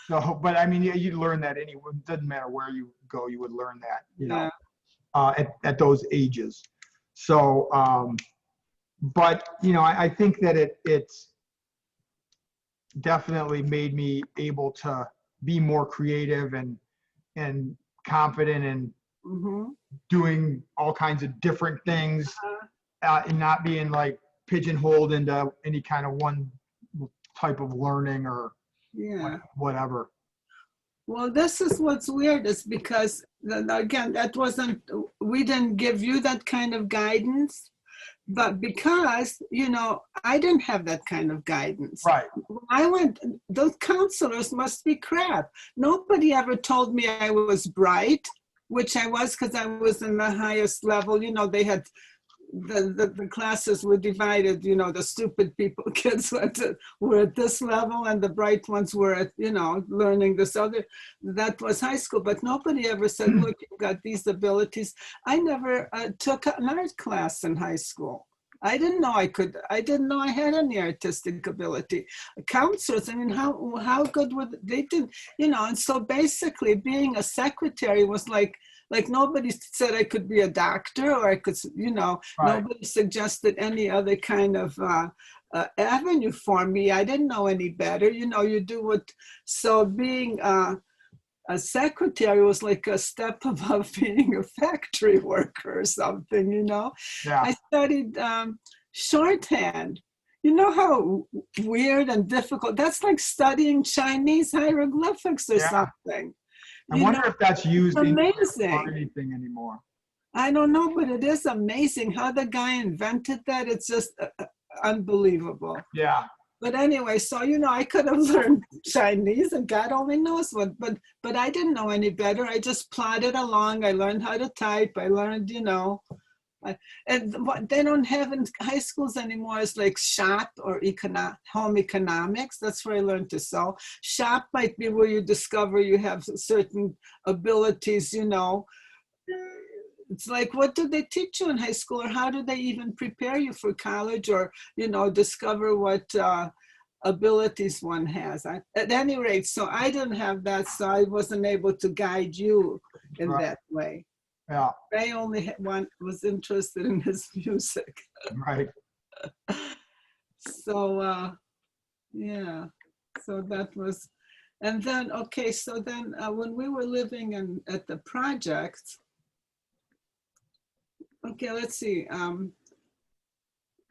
B: So, but I mean, you learn that anyway. It doesn't matter where you go, you would learn that, you know, at those ages. So, but you know, I think that it's definitely made me able to be more creative and confident and doing all kinds of different things and not being like pigeonholed into any kind of one type of learning or whatever.
A: Well, this is what's weird is because, again, we didn't give you that kind of guidance, but because, you know, I didn't have that kind of guidance.
B: Right.
A: When those counselors must be crap. Nobody ever told me I was bright, which I was because I was in the highest level. You know, they had the classes were divided, you know, the stupid kids were at this level and the bright ones were at, you know, learning this other, that was high school, but nobody ever said, look, you've got these abilities. I never took an art class in high school. I didn't know I had any artistic ability. Counselors, I mean, how good they did, you know, and so basically being a secretary was like nobody said I could be a doctor or I could, you know, nobody suggested any other kind of avenue for me. I didn't know any better. You know, you do what, so being a secretary was like a step above being a factory worker or something, you know.
B: Yeah.
A: I studied shorthand. You know how weird and difficult, that's like studying Chinese hieroglyphics or something.
B: I wonder if that's used in
A: amazing.
B: anything anymore.
A: I don't know, but it is amazing how the guy invented that. It's just unbelievable.
B: Yeah.
A: But anyway, so, you know, I could have learned Chinese and God only knows what, but I didn't know any better. I just plodded along. I learned how to type. I learned, you know, and what they don't have in high schools anymore is like shop or home economics. That's where I learned to sew. Shop might be where you discover you have certain abilities, you know. It's like, what do they teach you in high school, or how do they even prepare you for college, or, you know, discover what abilities one has? At any rate, so I didn't have that, so I wasn't able to guide you in that way.
B: Yeah.
A: I only was interested in his music.
B: Right.
A: So, yeah, so that was, and then, okay, so then when we were living at the project, okay, let's see.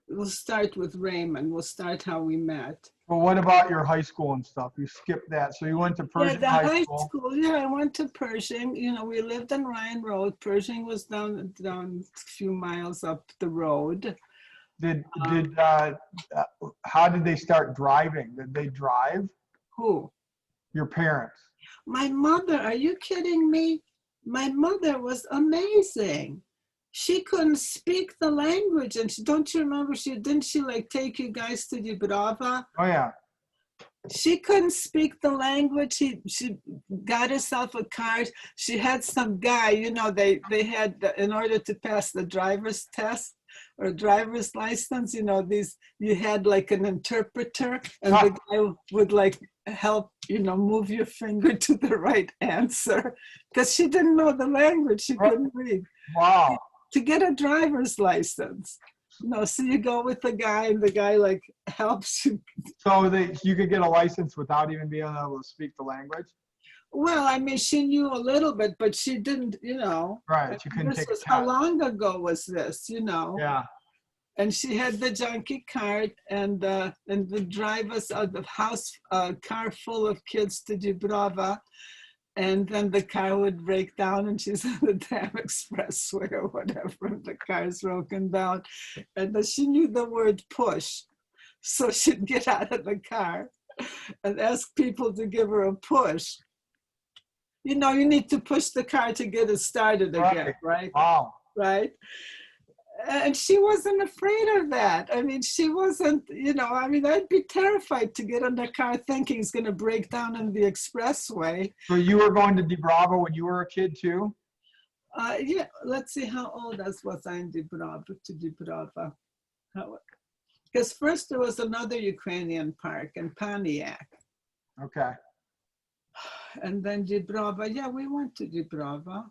A: We'll start with Raymond. We'll start how we met.
B: Well, what about your high school and stuff? You skipped that. So you went to Pershing High School.
A: Yeah, I went to Pershing. You know, we lived on Ryan Road. Pershing was down a few miles up the road.
B: How did they start driving? Did they drive?
A: Who?
B: your parents?
A: My mother, are you kidding me? My mother was amazing. She couldn't speak the language. And don't you remember, didn't she like take you guys to Dubrava?
B: Oh yeah.
A: She couldn't speak the language. She got herself a card. She had some guy, you know, they had, in order to pass the driver's test or driver's license, you know, you had like an interpreter, and the guy would like help, you know, move your finger to the right answer, because she didn't know the language. She couldn't read.
B: Wow.
A: To get a driver's license. No, so you go with the guy, and the guy like helps you.
B: So you could get a license without even being able to speak the language?
A: Well, I mean, she knew a little bit, but she didn't, you know.
B: Right, you couldn't take a test.
A: How long ago was this, you know?
B: Yeah.
A: And she had the junkie card, and the drive us out the house, car full of kids to Dubrava. And then the car would break down, and she's on the damn expressway or whatever, and the car's broken down. And she knew the word push. So she'd get out of the car and ask people to give her a push. You know, you need to push the car to get it started again, right?
B: Wow.
A: Right? And she wasn't afraid of that. I mean, she wasn't, you know, I mean, I'd be terrified to get in the car thinking it's going to break down on the expressway.
B: So you were going to Dubrava when you were a kid too?
A: Yeah, let's see, how old was I in Dubrava? Because first there was another Ukrainian park in Pontiac.
B: Okay.
A: And then Dubrava, yeah, we went to Dubrava.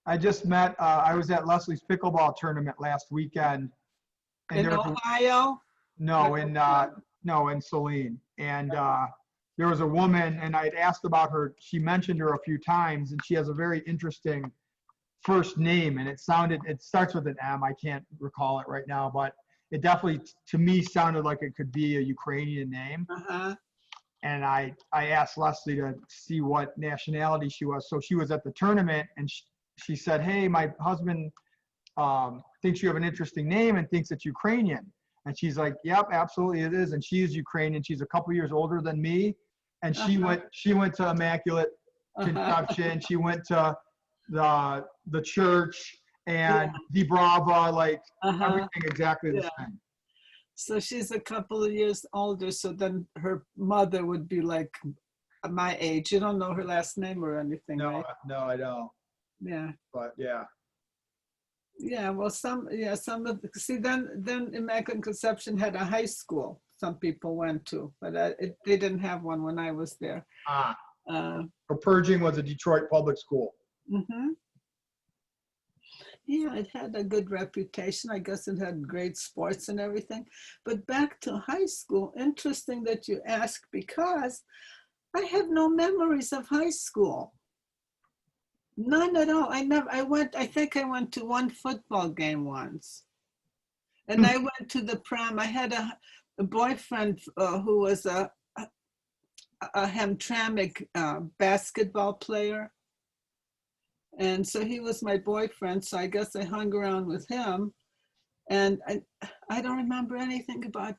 B: I just met, I was at Leslie's pickleball tournament last weekend. And
A: in Ohio?
B: No, in Saline. And there was a woman, and I'd asked about her. She mentioned her a few times, and she has a very interesting first name, and it starts with an M. I can't recall it right now, but it definitely, to me, sounded like it could be a Ukrainian name.
A: Uh-huh.
B: And I asked Leslie to see what nationality she was. So she was at the tournament, and she said, hey, my husband thinks you have an interesting name and thinks it's Ukrainian. And she's like, yep, absolutely it is. And she is Ukrainian. She's a couple years older than me. And she went to Immaculate Conception. She went to the church and Dubrava, like everything exactly the same.
A: So she's a couple of years older. So then her mother would be like my age. You don't know her last name or anything, right?
B: No, I don't.
A: Yeah.
B: But yeah.
A: Yeah, well, then Immaculate Conception had a high school some people went to, but they didn't have one when I was there.
B: So Purging was a Detroit public school.
A: Mm-hmm. Yeah, it had a good reputation. I guess it had great sports and everything. But back to high school, interesting that you ask, because I have no memories of high school. None at all. I think I went to one football game once. And I went to the prom. I had a boyfriend who was a Hamtramck basketball player. And so he was my boyfriend. So I guess I hung around with him. And I don't remember anything about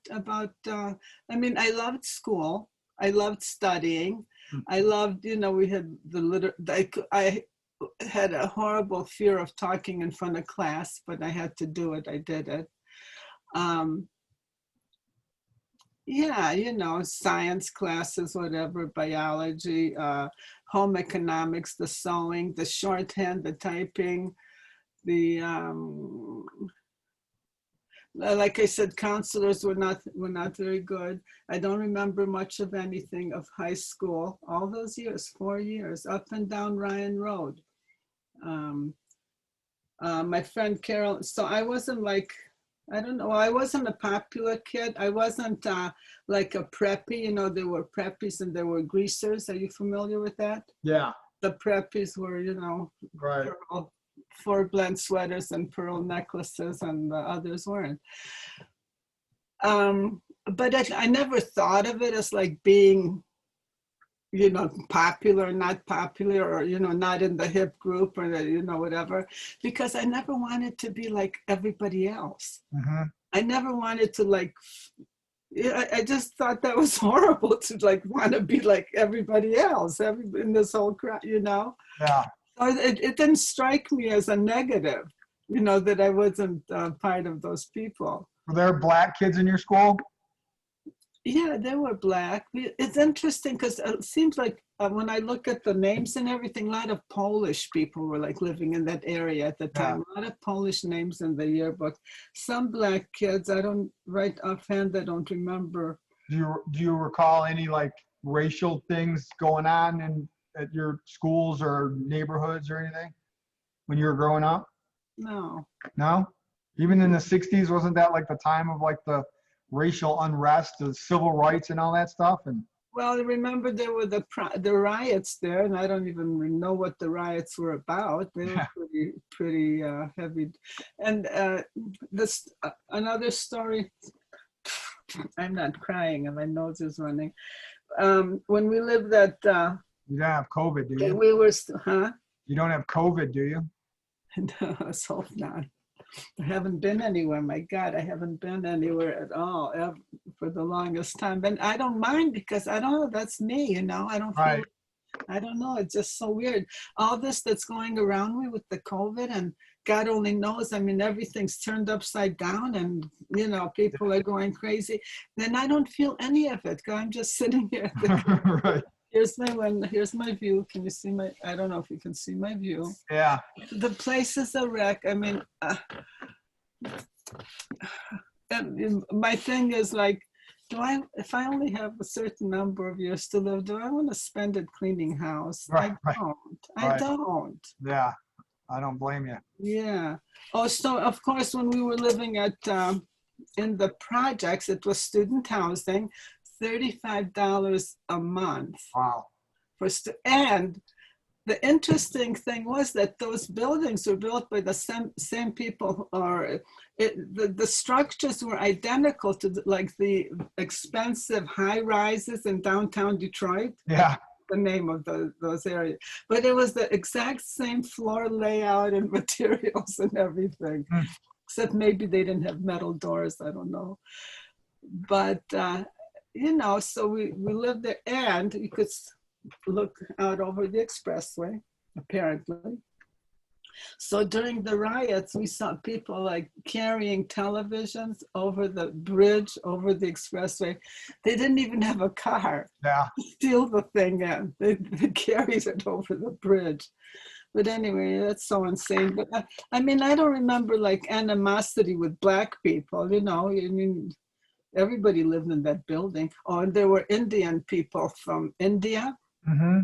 A: I mean, I loved school. I loved studying. I loved, we had I had a horrible fear of talking in front of class, but I had to do it. I did it. Yeah, science classes, whatever, biology, home economics, the sewing, the shorthand, the typing, like I said, counselors were not very good. I don't remember much of anything of high school. All those years, 4 years, up and down Ryan Road. My friend Carol, so I wasn't like, I don't know, I wasn't a popular kid. I wasn't like a preppy, there were preppies and there were greasers. Are you familiar with that?
B: Yeah.
A: The preppies were,
B: right.
A: Pearl, 4-blend sweaters and pearl necklaces, and the others weren't. But I never thought of it as like being, popular, not popular, or, not in the hip group, or, whatever, because I never wanted to be like everybody else.
B: Mm-hmm.
A: I never wanted to like Yeah, I just thought that was horrible to like want to be like everybody else, in this whole crowd, you know.
B: Yeah.
A: So it didn't strike me as a negative, you know, that I wasn't part of those people.
B: Were there black kids in your school?
A: Yeah, they were black. It's interesting because it seems like when I look at the names and everything, a lot of Polish people were like living in that area at the time.
B: Yeah.
A: A lot of Polish names in the yearbook. Some black kids, I don't, right offhand, I don't remember.
B: Do you recall any like racial things going on at your schools or neighborhoods or anything when you were growing up?
A: No.
B: No? Even in the 60s, wasn't that like the time of like the racial unrest, the civil rights and all that stuff? And
A: Well, I remember there were the riots there, and I don't even know what the riots were about. They were pretty heavy. And this another story. I'm not crying, and my nose is running. When we lived at,
B: you don't have COVID, do you?
A: we were,
B: You don't have COVID, do you?
A: No, let's hope not. I haven't been anywhere. My God, I haven't been anywhere at all ever, for the longest time. And I don't mind because I don't know, that's me, you know. I don't feel,
B: Right.
A: I don't know, it's just so weird. All this that's going around me with the COVID, and God only knows, I mean, everything's turned upside down and, you know, people are going crazy. Then I don't feel any of it. I'm just sitting here.
B: Right.
A: Here's my view. Can you see my, I don't know if you can see my view.
B: Yeah.
A: The place is a wreck. I mean, and my thing is like, if I only have a certain number of years to live, do I want to spend it cleaning house?
B: Right,
A: I don't.
B: right.
A: I don't.
B: Yeah. I don't blame you.
A: Yeah. Oh, so of course, when we were living at in the projects, it was student housing, $35 a month.
B: Wow.
A: And the interesting thing was that those buildings were built by the same people, or the structures were identical to like the expensive high rises in downtown Detroit.
B: Yeah.
A: The name of those areas, but it was the exact same floor layout and materials and everything, except maybe they didn't have metal doors. I don't know, but you know, so we lived there, and you could look out over the expressway, apparently. So during the riots, we saw people like carrying televisions over the bridge, over the expressway. They didn't even have a car.
B: Yeah.
A: Steal the thing in. They carried it over the bridge. But anyway, that's so insane. But I mean, I don't remember like animosity with black people, you know. I mean, everybody lived in that building. Oh, and there were Indian people from India.
B: Mm-hmm.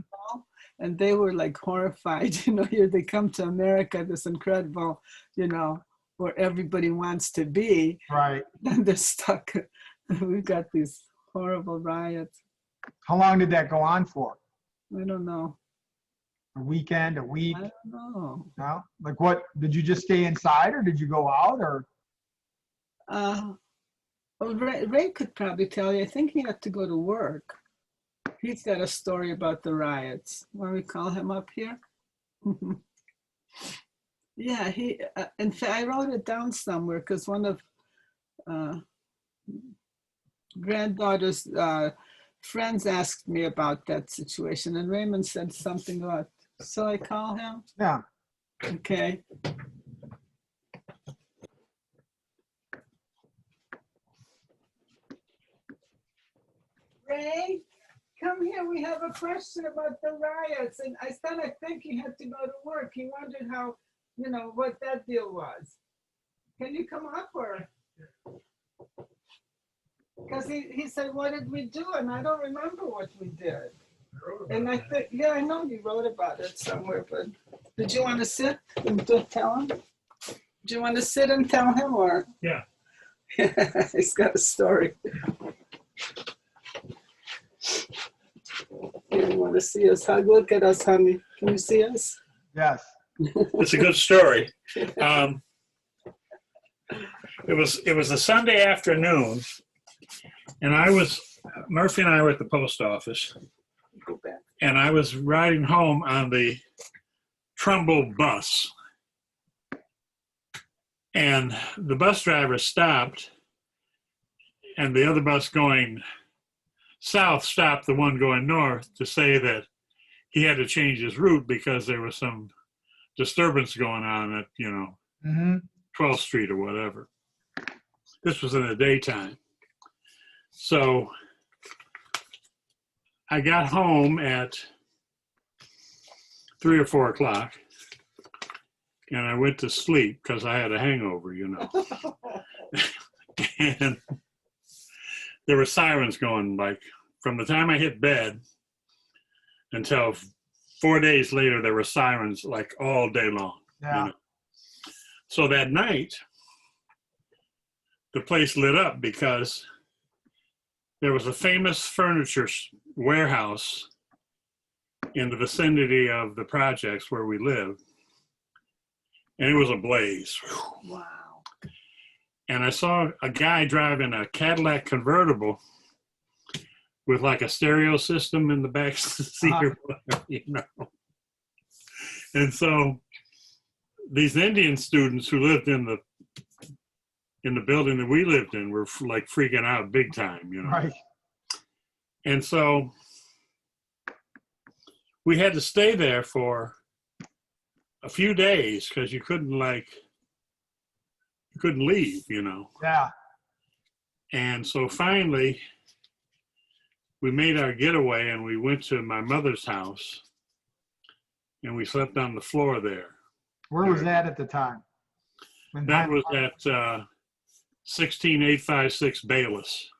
A: And they were like horrified, you know, here they come to America, this incredible, you know, where everybody wants to be.
B: Right.
A: And they're stuck. We've got these horrible riots.
B: How long did that go on for?
A: I don't know.
B: A weekend, a week?
A: I don't know.
B: No? Like what, did you just stay inside or did you go out or?
A: Well, Ray could probably tell you. I think he had to go to work. He's got a story about the riots. Want we call him up here? Yeah, he. In fact, I wrote it down somewhere because one of granddaughter's friends asked me about that situation, and Raymond said something about. So I call him.
B: Yeah.
A: Okay. Ray, come here. We have a question about the riots. And I said, I think he had to go to work. He wondered how, you know, what that deal was. Can you come up or? Because he said, what did we do? And I don't remember what we did. And I think, yeah, I know you wrote about it somewhere, but did you want to sit and tell him? Do you want to sit and tell him or?
C: Yeah.
A: He's got a story. You want to see us? Look at us, honey. Can you see us?
B: Yes.
C: It's a good story. It was a Sunday afternoon, and Murphy and I were at the post office,
A: Go back.
C: and I was riding home on the Trumbull bus. And the bus driver stopped and the other bus going south stopped the one going north to say that he had to change his route because there was some disturbance going on at, you know,
B: Mm-hmm.
C: 12th Street or whatever. This was in the daytime. So I got home at 3 or 4 o'clock, and I went to sleep because I had a hangover, you know. And there were sirens going, like, from the time I hit bed until 4 days later, there were sirens like all day long.
B: Yeah.
C: You know? So that night, the place lit up because there was a famous furniture warehouse in the vicinity of the projects where we lived, and it was ablaze.
A: Wow.
C: And I saw a guy driving a Cadillac convertible with like a stereo system in the back seat or whatever, you know. And so these Indian students who lived in the building that we lived in were like freaking out big time, you know.
B: Right.
C: And so we had to stay there for a few days because you couldn't leave, you know.
B: Yeah.
C: And so finally we made our getaway and we went to my mother's house and we slept on the floor there.
B: Where was that at the time?
C: That was at 16856 Bayless.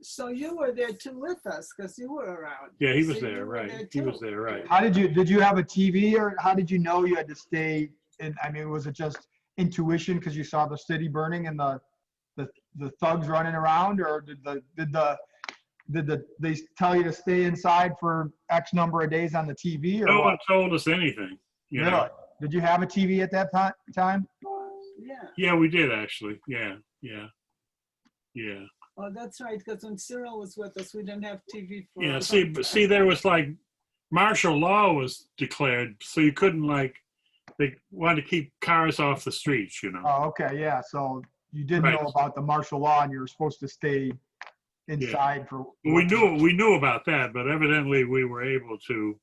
A: So you were there too with us because you were around.
C: Yeah, he was
A: So you
C: there,
A: were
C: right.
A: there
C: He was
A: too.
C: there, right.
B: How did you have a TV, or how did you know you had to stay in? I mean, was it just intuition because you saw the city burning and the thugs running around, or did they tell you to stay inside for X number of days on the TV, or
C: No one
B: what?
C: told us anything. You
B: Really?
C: know?
B: Did you have a TV at that time?
A: Yeah.
C: Yeah, we did actually. Yeah.
A: Oh, that's right. Because when Cyril was with us, we didn't have TV for.
C: Yeah, see, there was like martial law was declared, so you couldn't they wanted to keep cars off the streets, you know.
B: Oh, okay, yeah. So you didn't
C: Right.
B: know about the martial law, and you were supposed to stay inside for.
C: We knew about that, but evidently we were able to.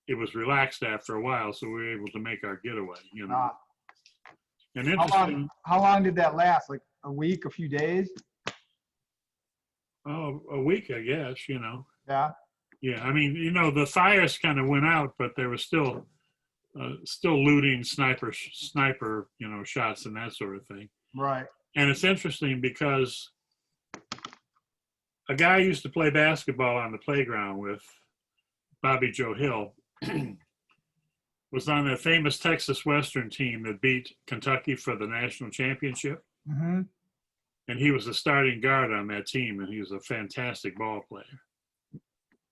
C: It was relaxed after a while, so we were able to make our getaway, you know.
B: Ah.
C: And interesting.
B: How long did that last? Like a week, a few days?
C: Oh, a week, I guess, you know.
B: Yeah.
C: Yeah, I mean, you know, the fires kind of went out, but there was still looting, sniper, you know, shots and that sort of thing.
B: Right.
C: And it's interesting because a guy I used to play basketball on the playground with, Bobby Joe Hill, was on that famous Texas Western team that beat Kentucky for the national championship.
B: Mm-hmm.
C: And he was a starting guard on that team, and he was a fantastic ball player.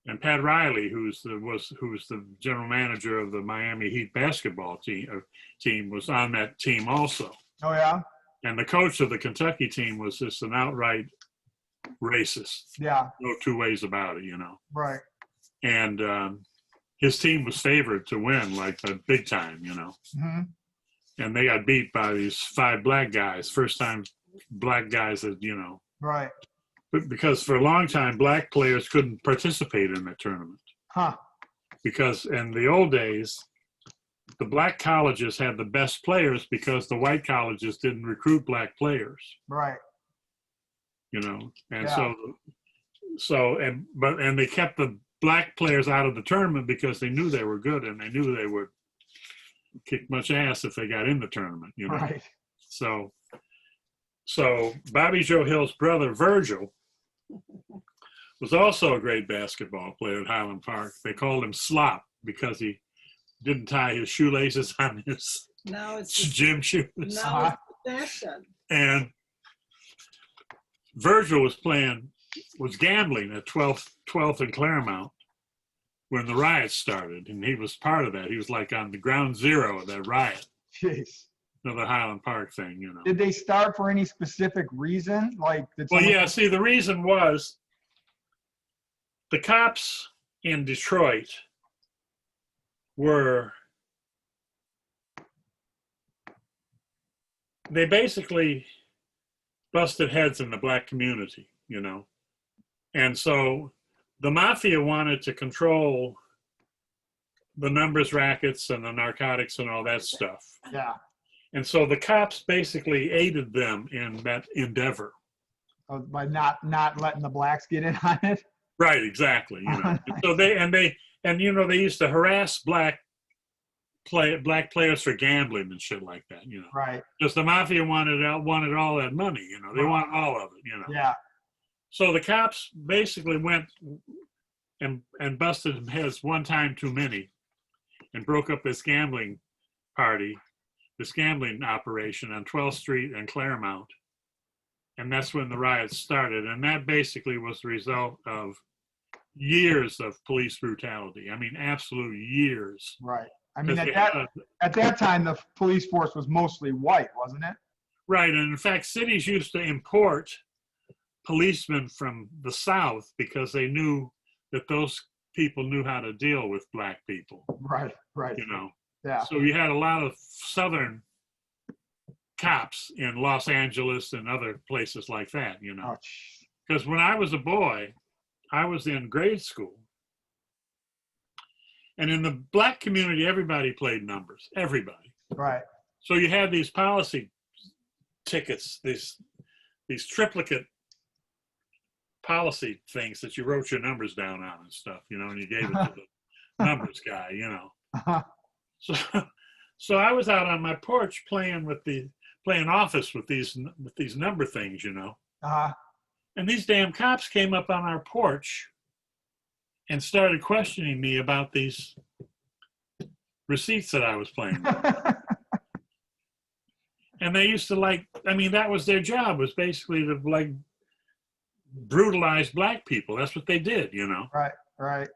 C: And Pat Riley, who's the general manager of the Miami Heat basketball team, was on that team also.
B: Oh yeah.
C: And the coach of the Kentucky team was just an outright racist.
B: Yeah.
C: No two ways about it, you know.
B: Right.
C: And his team was favored to win, like the big time, you know.
B: Mm-hmm.
C: And they got beat by these 5 black guys, first time black guys that, you know.
B: Right.
C: But because for a long time, black players couldn't participate in the tournament.
B: Huh.
C: Because in the old days, the black colleges had the best players because the white colleges didn't recruit black players.
B: Right.
C: You know, and
B: Yeah.
C: and they kept the black players out of the tournament because they knew they were good and they knew they would kick much ass if they got in the tournament, you know.
B: Right.
C: So Bobby Joe Hill's brother, Virgil, was also a great basketball player at Highland Park. They called him Slop because he didn't tie his shoelaces on his
A: Now it's
C: gym shoes.
A: now it's the fashion.
C: And Virgil was gambling at 12th and Claremont when the riots started, and he was part of that. He was like on the ground zero of that riot,
B: Jeez.
C: of the Highland Park thing, you know.
B: Did they start for any specific reason? Like,
C: Well, yeah, see, the reason was the cops in Detroit they basically busted heads in the black community. you know. And so the mafia wanted to control the numbers rackets and the narcotics and all that stuff.
B: Yeah.
C: And so the cops basically aided them in that endeavor.
B: By not letting the blacks get in on it.
C: Right, exactly. You know, so they you know, they used to harass black players for gambling and shit like that. You know,
B: Right.
C: because the mafia wanted all that money. You know, they want all of it. You know.
B: Yeah.
C: So the cops basically went and busted some heads one time too many, and broke up this gambling party, this gambling operation on 12th Street and Claremont. And that's when the riots started. And that basically was the result of years of police brutality. I mean, absolute years.
B: Right. I mean, at that time, the police force was mostly white, wasn't it?
C: Right. And in fact, cities used to import policemen from the South because they knew that those people knew how to deal with black people.
B: Right. Right.
C: You know.
B: Yeah.
C: So you had a lot of Southern cops in Los Angeles and other places like that, you know. Because when I was a boy, I was in grade school. And in the black community, everybody played numbers, everybody.
B: Right.
C: So you had these policy tickets, these triplicate policy things that you wrote your numbers down on and stuff, you know, and you gave it to the numbers guy, you know.
B: Uh-huh.
C: So I was out on my porch playing office with these number things, you know.
B: Uh-huh.
C: And these damn cops came up on our porch and started questioning me about these receipts that I was playing with. And they used to that was their job, was basically to brutalize black people. That's what they did, you know.
B: Right, right.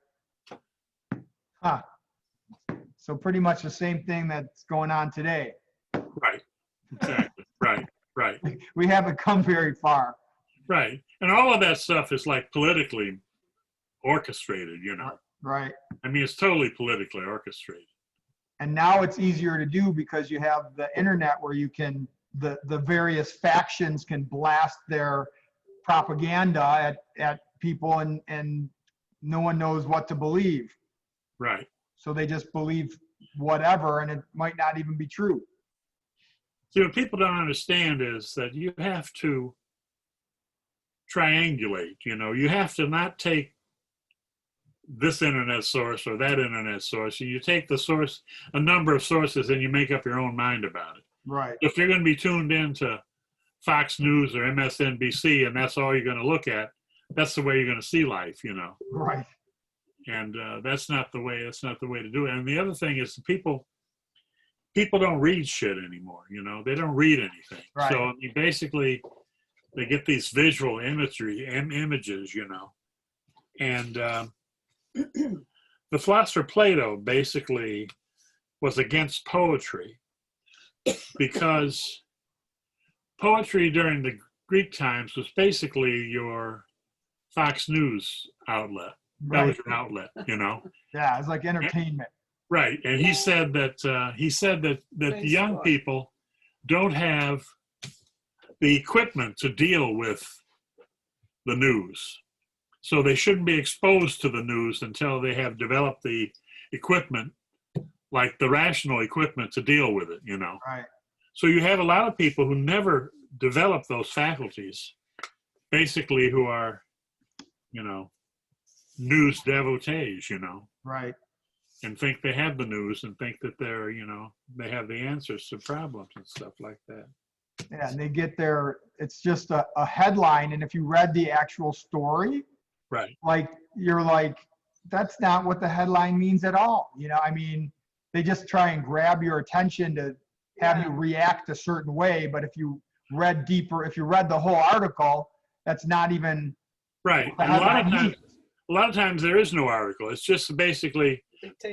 B: Huh. So pretty much the same thing that's going on today.
C: Right, exactly, right.
B: We haven't come very far.
C: Right, and all of that stuff is politically orchestrated, you know.
B: Right.
C: I mean, it's totally politically orchestrated.
B: And now it's easier to do because you have the internet where you can, the various factions can blast their propaganda at people and no one knows what to believe.
C: Right.
B: So they just believe whatever and it might not even be true.
C: See, what people don't understand is that you have to triangulate, you know. You have to not take this internet source or that internet source. You take the source, a number of sources, and you make up your own mind about it.
B: Right.
C: If you're going to be tuned into Fox News or MSNBC and that's all you're going to look at, that's the way you're going to see life, you know.
B: Right.
C: And that's not the way to do it. And the other thing is people don't read shit anymore, you know. They don't read anything.
B: Right.
C: So basically they get these visual images, you know. And the philosopher Plato basically was against poetry because poetry during the Greek times was basically your Fox News outlet. That was your outlet, you know.
B: Yeah, it's like entertainment.
C: Right, and he said that the young people don't have the equipment to deal with the news, so they shouldn't be exposed to the news until they have developed the equipment, like the rational equipment to deal with it, you know.
B: Right.
C: So you have a lot of people who never develop those faculties, basically, who are, you know, news devotees, you know.
B: Right.
C: And think they have the news and think that they're, you know, they have the answers to problems and stuff like that.
B: Yeah, and they get it's just a headline, and if you read the actual story,
C: Right.
B: You're like, that's not what the headline means at all. You know, I mean, they just try and grab your attention to have you react a certain way, but if you read deeper, if you read the whole article, that's not even
C: right.
B: the
C: And
B: headline
C: a lot of times there is no article. It's just basically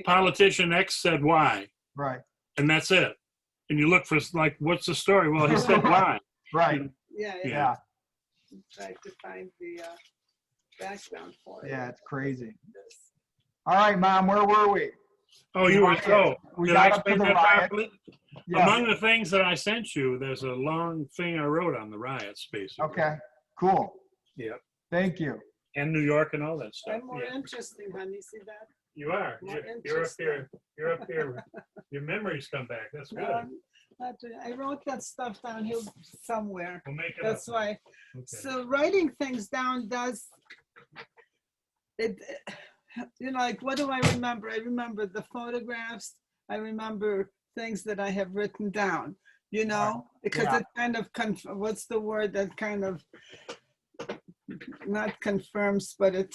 C: politician X said Y.
B: Right.
C: And that's it. And you look for what's the story? Well, he said Y.
B: Right.
A: Yeah. Try to find the background for it.
B: Yeah, it's crazy. All right, Mom, where were we?
C: Oh, you were
B: We
C: did
B: got
C: I
B: up to
C: explain
B: the
C: that
B: riot.
C: properly?
B: Yeah.
C: Among the things that I sent you, there's a long thing I wrote on the riots, basically.
B: Okay, cool.
C: Yeah.
B: Thank you.
C: and New York and all that stuff.
A: I'm more
C: Yeah.
A: interesting, honey. See that?
C: You are.
A: More
C: You're up
A: interesting.
C: there. You're up there. Your memories come back. That's good.
A: I wrote that stuff down here somewhere.
C: We'll make it
A: That's
C: up.
A: why.
C: Okay.
A: So writing things down does it. You know, like what do I remember? I remember the photographs. I remember things that I have written down. You know, because
B: Yeah.
A: it kind of what's the word that kind of not confirms, but it.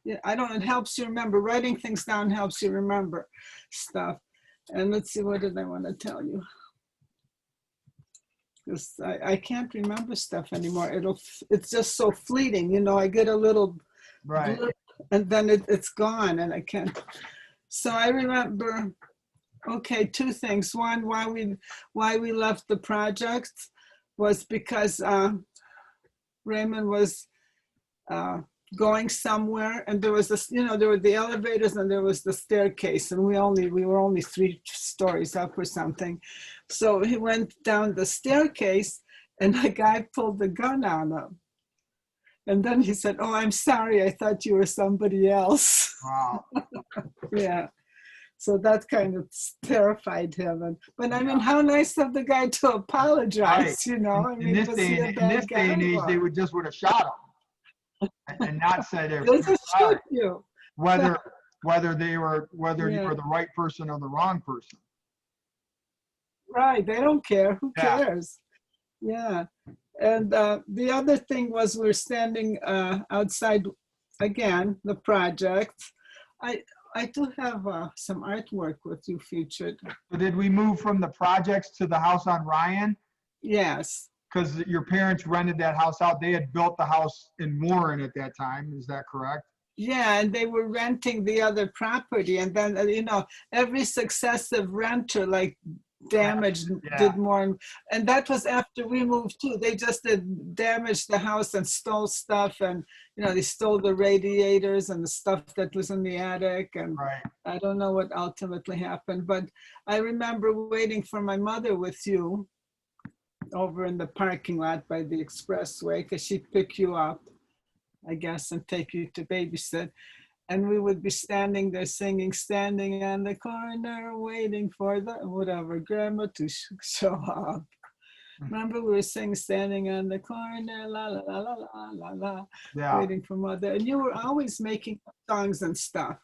A: Yeah, I don't. It helps you remember. Writing things down helps you remember stuff. And let's see, what did I want to tell you? Because I can't remember stuff anymore. It's just so fleeting. You know, I get a little
B: Right.
A: blip and then it's gone and I can't. So I remember, okay, two things. One, why we left the project was because Raymond was going somewhere, and there was this, you know, there were the elevators and there was the staircase, and we were only 3 stories up or something. So he went down the staircase and the guy pulled the gun on him. And then he said, "Oh, I'm sorry, I thought you were somebody else."
B: Wow.
A: Yeah. So that kind of terrified him. But I mean, how nice of the guy to apologize,
B: Right.
A: you know? I
B: In
A: mean,
B: this
A: was
B: day
A: he a
B: and
A: bad guy?
B: age, they
A: Or-
B: would have shot him and not said they're
A: They'll just
B: sorry.
A: shoot you.
B: Whether you were
A: Yeah.
B: the right person or the wrong person.
A: Right, they don't care. Who
B: Yeah.
A: cares? Yeah. And the other thing was we're standing outside again, the project. I do have some artwork with you featured.
B: So did we move from the projects to the house on Ryan?
A: Yes.
B: Because your parents rented that house out. They had built the house in Warren at that time. Is that correct?
A: Yeah, and they were renting the other property. And then, you know, every successive renter, like, damaged,
B: Yeah.
A: did more. And that was after we moved too. They just did damage the house and stole stuff. And, you know, they stole the radiators and the stuff that was in the attic. And
B: Right.
A: I don't know what ultimately happened. But I remember waiting for my mother with you over in the parking lot by the expressway, because she'd pick you up, I guess, and take you to babysit. And we would be standing there singing, standing on the corner, waiting for the whatever, grandma to show up. Remember, we were singing, standing on the corner, la la la la la la la,
B: Yeah.
A: waiting for mother. And you were always making songs and stuff.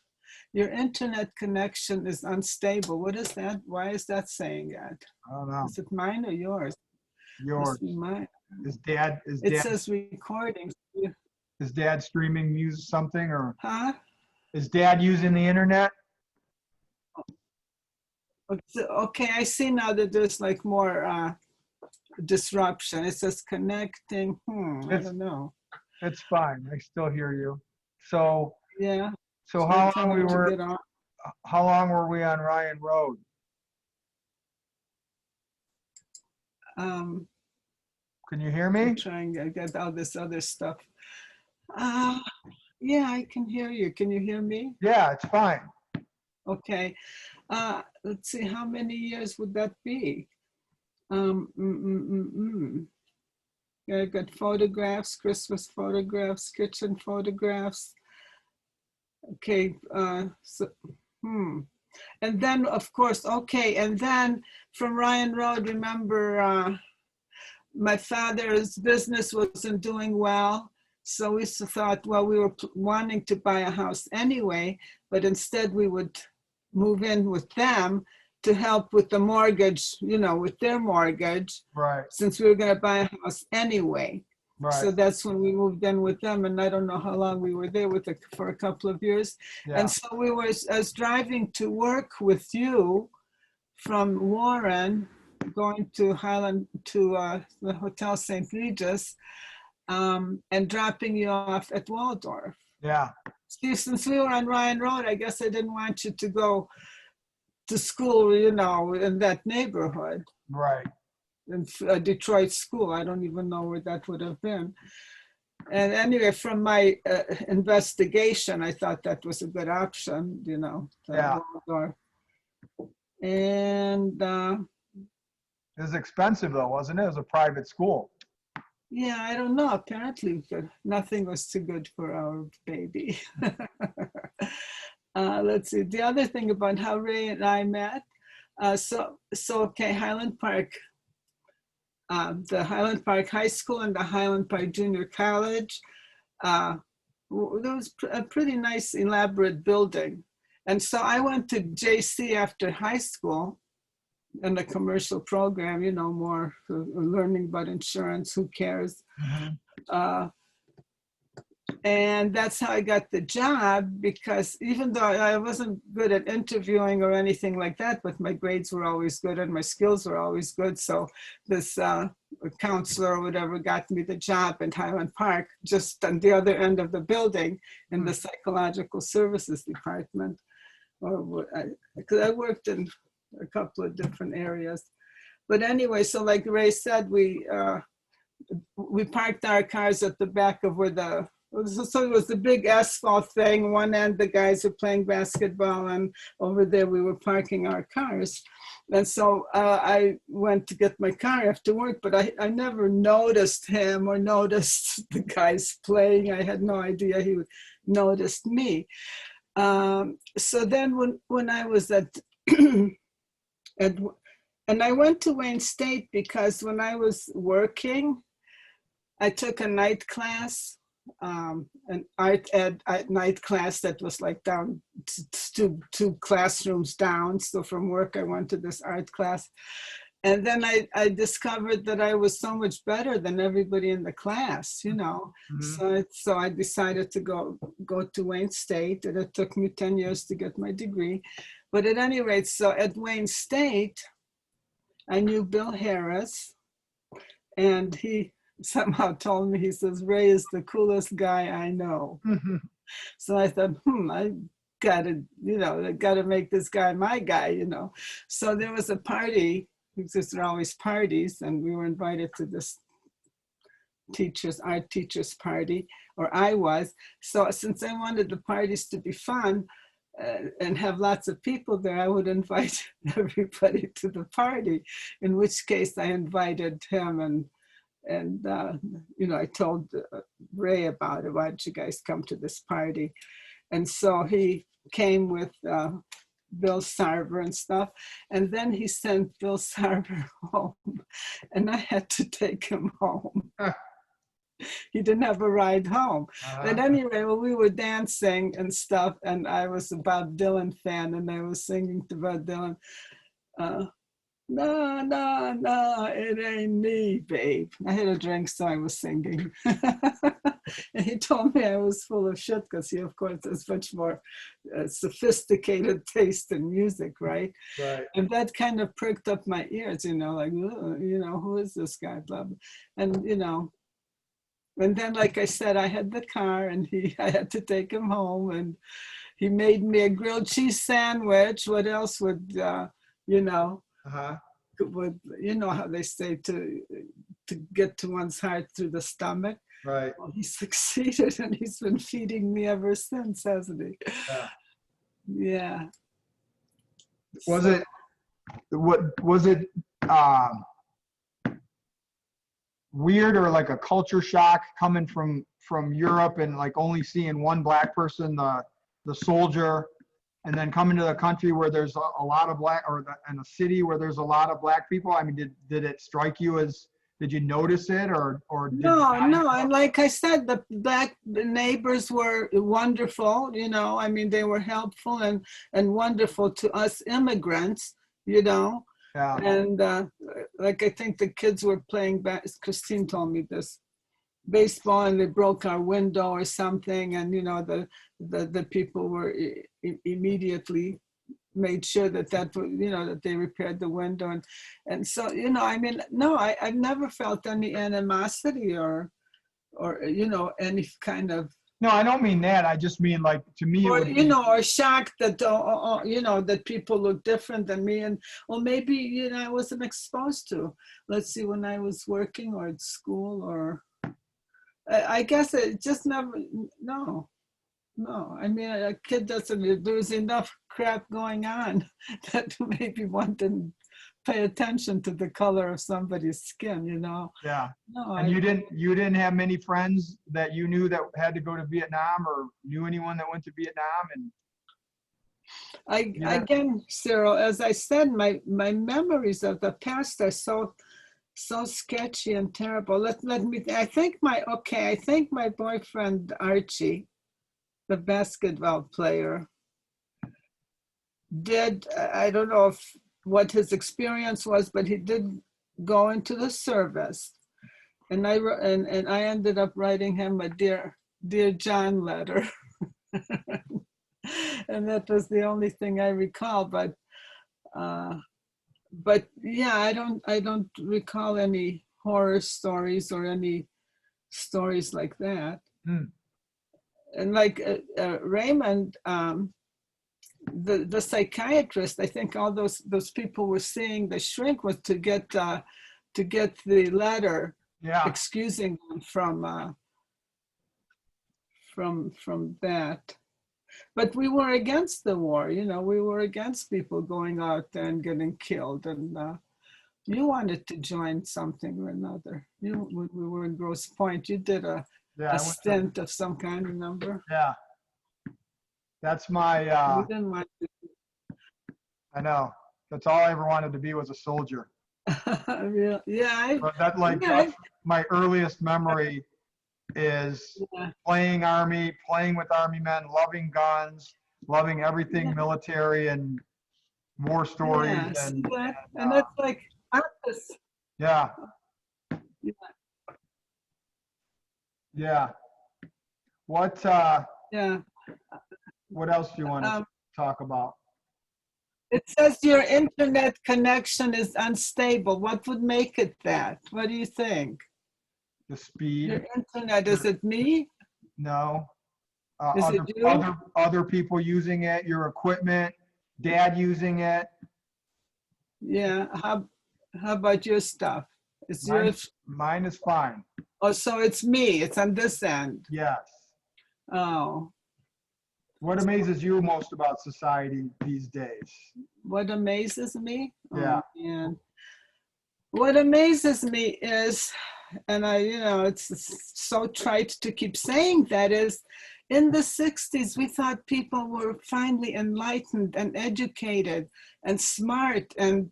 A: Your internet connection is unstable. What is that? Why is that saying that?
B: I don't know.
A: Is it mine or yours?
B: Yours.
A: Must be mine. It says recording.
B: Is dad streaming music something, or
A: Huh?
B: is dad using the internet?
A: Okay, I see now that there's like more disruption. It says connecting. I don't know.
B: It's fine. I still hear you. So
A: Yeah.
B: how
A: tell
B: long
A: them to get on.
B: how long were we on Ryan Road? Can you hear me?
A: I'm trying to get all this other stuff. Yeah, I can hear you. Can you hear me?
B: Yeah, it's fine.
A: Okay. Let's see, how many years would that be? Yeah, I got photographs, Christmas photographs, kitchen photographs. Okay, And then, of course, okay, and then from Ryan Road, remember, my father's business wasn't doing well. So we thought, well, we were wanting to buy a house anyway, but instead we would move in with them to help with the mortgage, you know, with their mortgage,
B: Right.
A: since we were going to buy a house anyway.
B: Right.
A: So that's when we moved in with them, and I don't know how long we were there with it, for a couple of years.
B: Yeah.
A: And so we were, I was driving to work with you from Warren, going to Highland, to the Hotel St. Regis, and dropping you off at Waldorf.
B: Yeah.
A: See, since we were on Ryan Road, I guess I didn't want you to go to school, you know, in that neighborhood.
B: Right.
A: In Detroit school. I don't even know where that would have been. And anyway, from my investigation, I thought that was a good option, you know.
B: Yeah.
A: Waldorf. And
B: It was expensive though, wasn't it? It was a private school.
A: Yeah, I don't know. Apparently, but nothing was too good for our baby. Let's see. The other thing about how Ray and I met. Okay, Highland Park, the Highland Park High School and the Highland Park Junior College. There was a pretty nice, elaborate building. And so I went to JC after high school in the commercial program, you know, more learning about insurance, who cares? Uh, and that's how I got the job, because even though I wasn't good at interviewing or anything like that, but my grades were always good and my skills were always good. So this counselor or whatever got me the job in Highland Park, just on the other end of the building in the psychological services department. Because I worked in a couple of different areas. But anyway, so like Ray said, we parked our cars at the back of where so it was the big asphalt thing. One end, the guys were playing basketball, and over there we were parking our cars. And so I went to get my car after work, but I never noticed him or noticed the guys playing. I had no idea he would notice me. So then when I was and I went to Wayne State because when I was working, I took a night class, an art ed night class that was like down two classrooms down. So from work, I went to this art class. And then I discovered that I was so much better than everybody in the class, you know. So I decided to go to Wayne State, and it took me 10 years to get my degree. But at any rate, so at Wayne State, I knew Bill Harris, and he somehow told me, he says, Ray is the coolest guy I know. So I thought, I gotta make this guy my guy, you know. So there was a party, because there are always parties, and we were invited to this art teachers party, or I was. So since I wanted the parties to be fun and have lots of people there, I would invite everybody to the party, in which case I invited him, and you know, I told Ray about it. Why don't you guys come to this party? And so he came with Bill Sarver and stuff. And then he sent Bill Sarver home, and I had to take him home. He didn't have a ride home. But anyway, well, we were dancing and stuff, and I was a Bob Dylan fan, and I was singing to Bob Dylan. No, no, no, it ain't me, babe. I had a drink, so I was singing. And he told me I was full of shit, because he, of course, has much more sophisticated taste in music, right?
B: Right.
A: And that kind of pricked up my ears, you know, like, you know, who is this guy? Blah, blah. And, you know, and then, like I said, I had the car, and I had to take him home, and he made me a grilled cheese sandwich. What else would, you know, would, you know how they say to get to one's heart through the stomach?
B: Right.
A: Well, he succeeded, and he's been feeding me ever since, hasn't he? Yeah.
B: Was it weird, or like a culture shock coming from Europe and like only seeing one black person, the soldier, and then coming to the country where there's a lot of black, in a city where there's a lot of black people? I mean, did it strike you as, did you notice it, or
A: no, and like I said, the black neighbors were wonderful, you know. I mean, they were helpful and wonderful to us immigrants, you know.
B: Yeah.
A: And like, I think the kids were playing, Christine told me this, baseball, and they broke our window or something, and you know, the people were immediately made sure that you know, that they repaired the window, and so, you know, I mean, no, I've never felt any animosity or you know, any kind of.
B: No, I don't mean that. I just mean, like, to me,
A: Or, you know, or shocked that, you know, that people look different than me. And, well, maybe, you know, I wasn't exposed to, let's see, when I was working or at school, or I guess it just never, no. No, I mean, a kid doesn't, there's enough crap going on that maybe one didn't pay attention to the color of somebody's skin, you know?
B: Yeah.
A: No,
B: And you didn't have many friends that you knew that had to go to Vietnam, or knew anyone that went to Vietnam? And
A: again, Cyril, as I said, my memories of the past are so sketchy and terrible. Let me, I think my boyfriend Archie, the basketball player, did, I don't know what his experience was, but he did go into the service. And I ended up writing him a dear John letter. And that was the only thing I recall, but yeah, I don't recall any horror stories or any stories like that. And like Raymond, the psychiatrist, I think all those people were seeing the shrink was to get the letter,
B: yeah,
A: excusing them from that. But we were against the war, you know. We were against people going out there and getting killed. And you wanted to join something or another. When we were in Grosse Pointe, you did a stint of some kind, remember?
B: Yeah. That's my,
A: We didn't want to.
B: I know. That's all I ever wanted to be, was a soldier.
A: Yeah.
B: But that's my earliest memory is playing Army, playing with Army men, loving guns, loving everything military and war stories.
A: Yeah,
B: and
A: that's like opposite.
B: Yeah.
A: Yeah.
B: Yeah. What
A: Yeah.
B: What else do you want to talk about?
A: It says your internet connection is unstable. What would make it that? What do you think?
B: The speed.
A: Your internet, is it me?
B: No.
A: Is it you?
B: Other people using it, your equipment, Dad using it.
A: Yeah. How about your stuff? Is yours?
B: Mine is fine.
A: Oh, so it's me. It's on this end.
B: Yes.
A: Oh.
B: What amazes you most about society these days?
A: What amazes me?
B: Yeah.
A: Oh, man. What amazes me is, and it's so trite to keep saying that, is in the 60s, we thought people were finally enlightened and educated and smart, and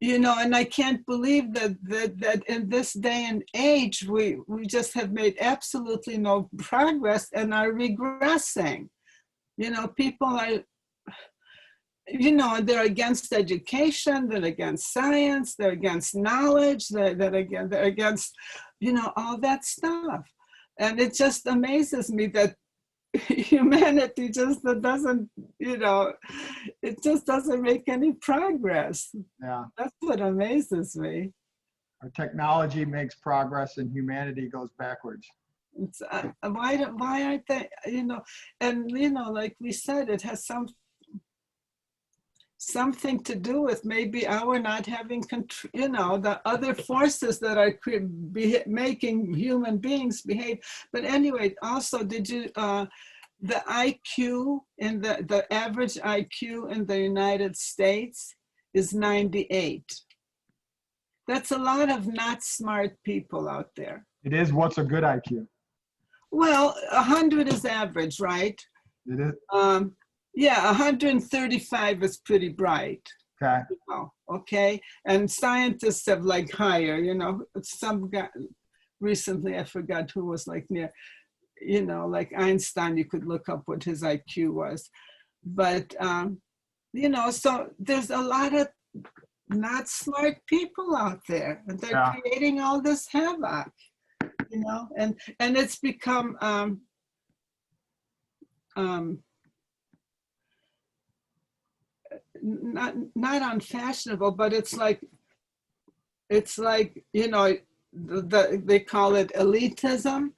A: and I can't believe that in this day and age, we just have made absolutely no progress and are regressing. People are, they're against education, they're against science, they're against knowledge, they're against, all that stuff. And it just amazes me that humanity just doesn't, it just doesn't make any progress.
B: Yeah.
A: That's what amazes me.
B: Our technology makes progress and humanity goes backwards.
A: It's, why aren't they, and like we said, it has something to do with maybe our not having the other forces that are making human beings behave. But anyway, also, did you the IQ in the average IQ in the United States is 98. That's a lot of not smart people out there.
B: It is. What's a good IQ?
A: Well, 100 is average, right?
B: It is.
A: Yeah, 135 is pretty bright.
B: Okay.
A: Okay. And scientists have like higher, some guy recently, I forgot who was like near, like Einstein, you could look up what his IQ was. But, so there's a lot of not smart people out there, and they're creating all this havoc. And it's become not unfashionable, but it's like they call it elitism,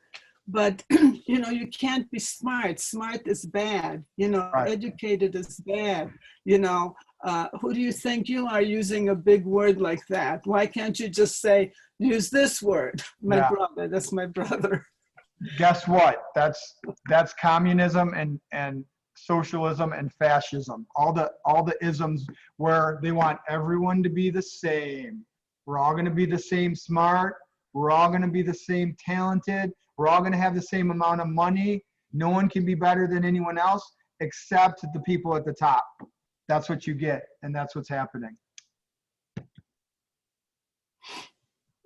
A: but you can't be smart. Smart is bad.
B: Right.
A: Educated is bad. Who do you think you are using a big word like that? Why can't you just say, use this word? My brother, that's my brother.
B: guess what? That's communism and socialism and fascism. All the isms where they want everyone to be the same. We're all going to be the same smart. We're all going to be the same talented. We're all going to have the same amount of money. No one can be better than anyone else except the people at the top. That's what you get, and that's what's happening.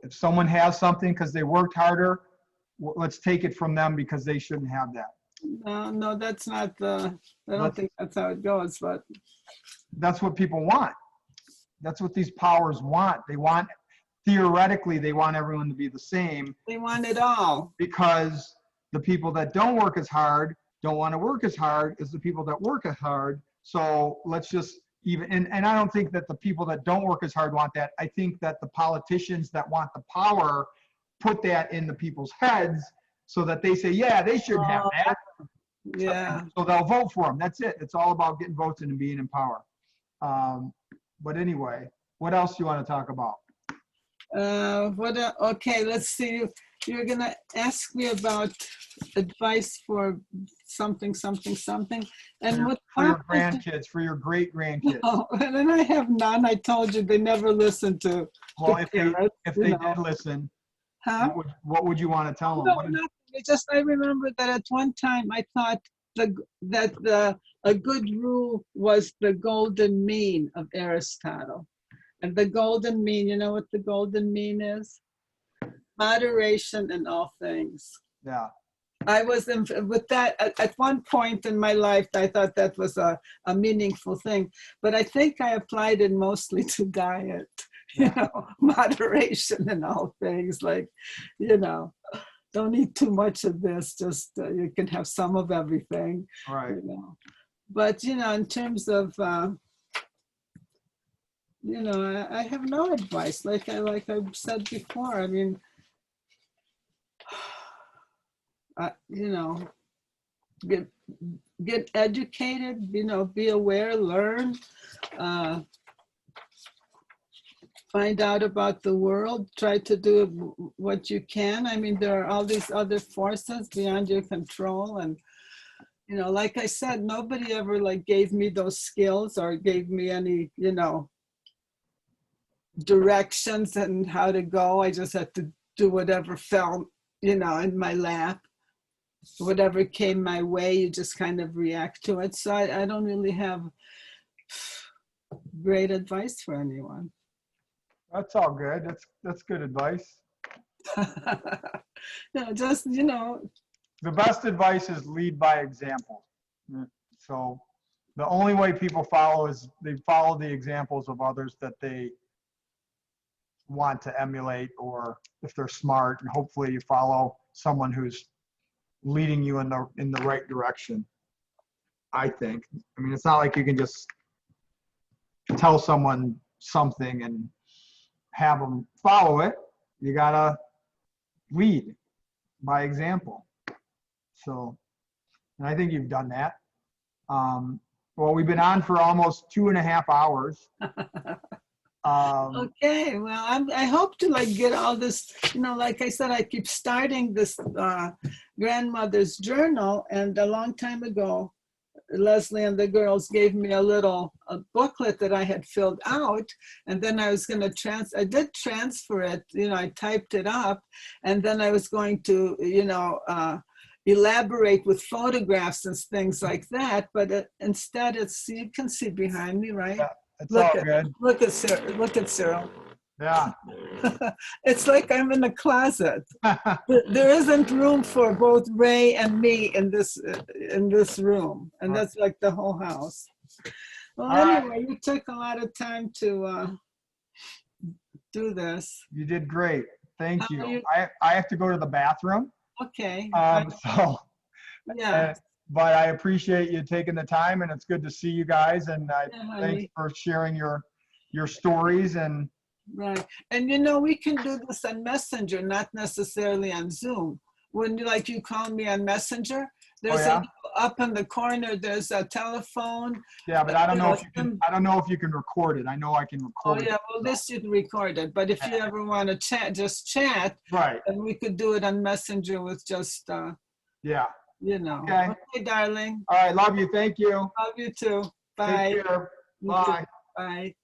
B: If someone has something because they worked harder, let's take it from them because they shouldn't have that.
A: No, that's not the, I don't think that's how it goes, but.
B: That's what people want. That's what these powers want. They want, theoretically, they want everyone to be the same.
A: They want it all.
B: Because the people that don't work as hard don't want to work as hard as the people that work as hard. So let's just even, and I don't think that the people that don't work as hard want that. I think that the politicians that want the power put that in the people's heads so that they say, yeah, they should have that.
A: Yeah.
B: So they'll vote for them. That's it. It's all about getting votes and being in power. But anyway, what else do you want to talk about?
A: Okay, let's see. You're going to ask me about advice for something. And what
B: for your grandkids, for your great grandkids.
A: Oh, and then I have none. I told you they never listen to.
B: Well, if they did listen,
A: huh?
B: what would you want to tell them?
A: No, nothing. It's just I remember that at one time I thought a good rule was the golden mean of Aristotle. And the golden mean, you know what the golden mean is? Moderation in all things.
B: Yeah.
A: I was with that at one point in my life. I thought that was a meaningful thing, but I think I applied it mostly to diet. You know, moderation in all things. Like, you know, don't eat too much of this. Just you can have some of everything.
B: Right.
A: You know, but you know, in terms of you know, I have no advice. Like I said before. I mean. You know, get educated, you know, be aware, learn, find out about the world, try to do what you can. I mean, there are all these other forces beyond your control. And, you know, like I said, nobody ever like gave me those skills or gave me any, you know, directions and how to go. I just had to do whatever fell, you know, in my lap. Whatever came my way, you just kind of react to it. So I don't really have great advice for anyone.
B: That's all good. That's good advice.
A: No, just, you know.
B: The best advice is lead by example. So the only way people follow is they follow the examples of others that they want to emulate, or if they're smart, and hopefully you follow someone who's leading you in the right direction. I think. I mean, it's not like you can just tell someone something and have them follow it. You gotta lead by example. So, and I think you've done that. Well, we've been on for almost 2.5 hours.
A: Okay, well, I hope to like get all this, you know, like I said, I keep starting this grandmother's journal, and a long time ago, Leslie and the girls gave me a booklet that I had filled out, and then I was going to I did transfer it, you know, I typed it up, and then I was going to, you know, elaborate with photographs and things like that, but instead it's, you can see behind me, right?
B: Yeah. It's all good.
A: Look at Cyril. Look at Cyril.
B: Yeah.
A: It's like I'm in a closet. There isn't room for both Ray and me in this room, and that's like the whole house. Well, anyway, you took a lot of time to do this.
B: You did great. Thank you. I have to go to the bathroom.
A: Okay.
B: So.
A: Yeah.
B: But I appreciate you taking the time, and it's good to see you guys. And thanks for sharing your stories. And
A: right, and you know, we can do this on Messenger, not necessarily on Zoom. When you call me on Messenger, There's
B: yeah?
A: up in the corner, there's a telephone.
B: Yeah, but I don't know if you
A: Yeah.
B: can, I don't know if you can record it. I know I can
A: Oh,
B: record it.
A: yeah, well, this you can record it, but if you ever want to chat, just chat,
B: Right,
A: and we could do it on Messenger with just,
B: yeah.
A: you know.
B: Okay.
A: Okay, darling.
B: All right, love you. Thank you.
A: Love you too.
B: Take
A: Bye.
B: care.
A: You too.
B: Bye.
A: Bye.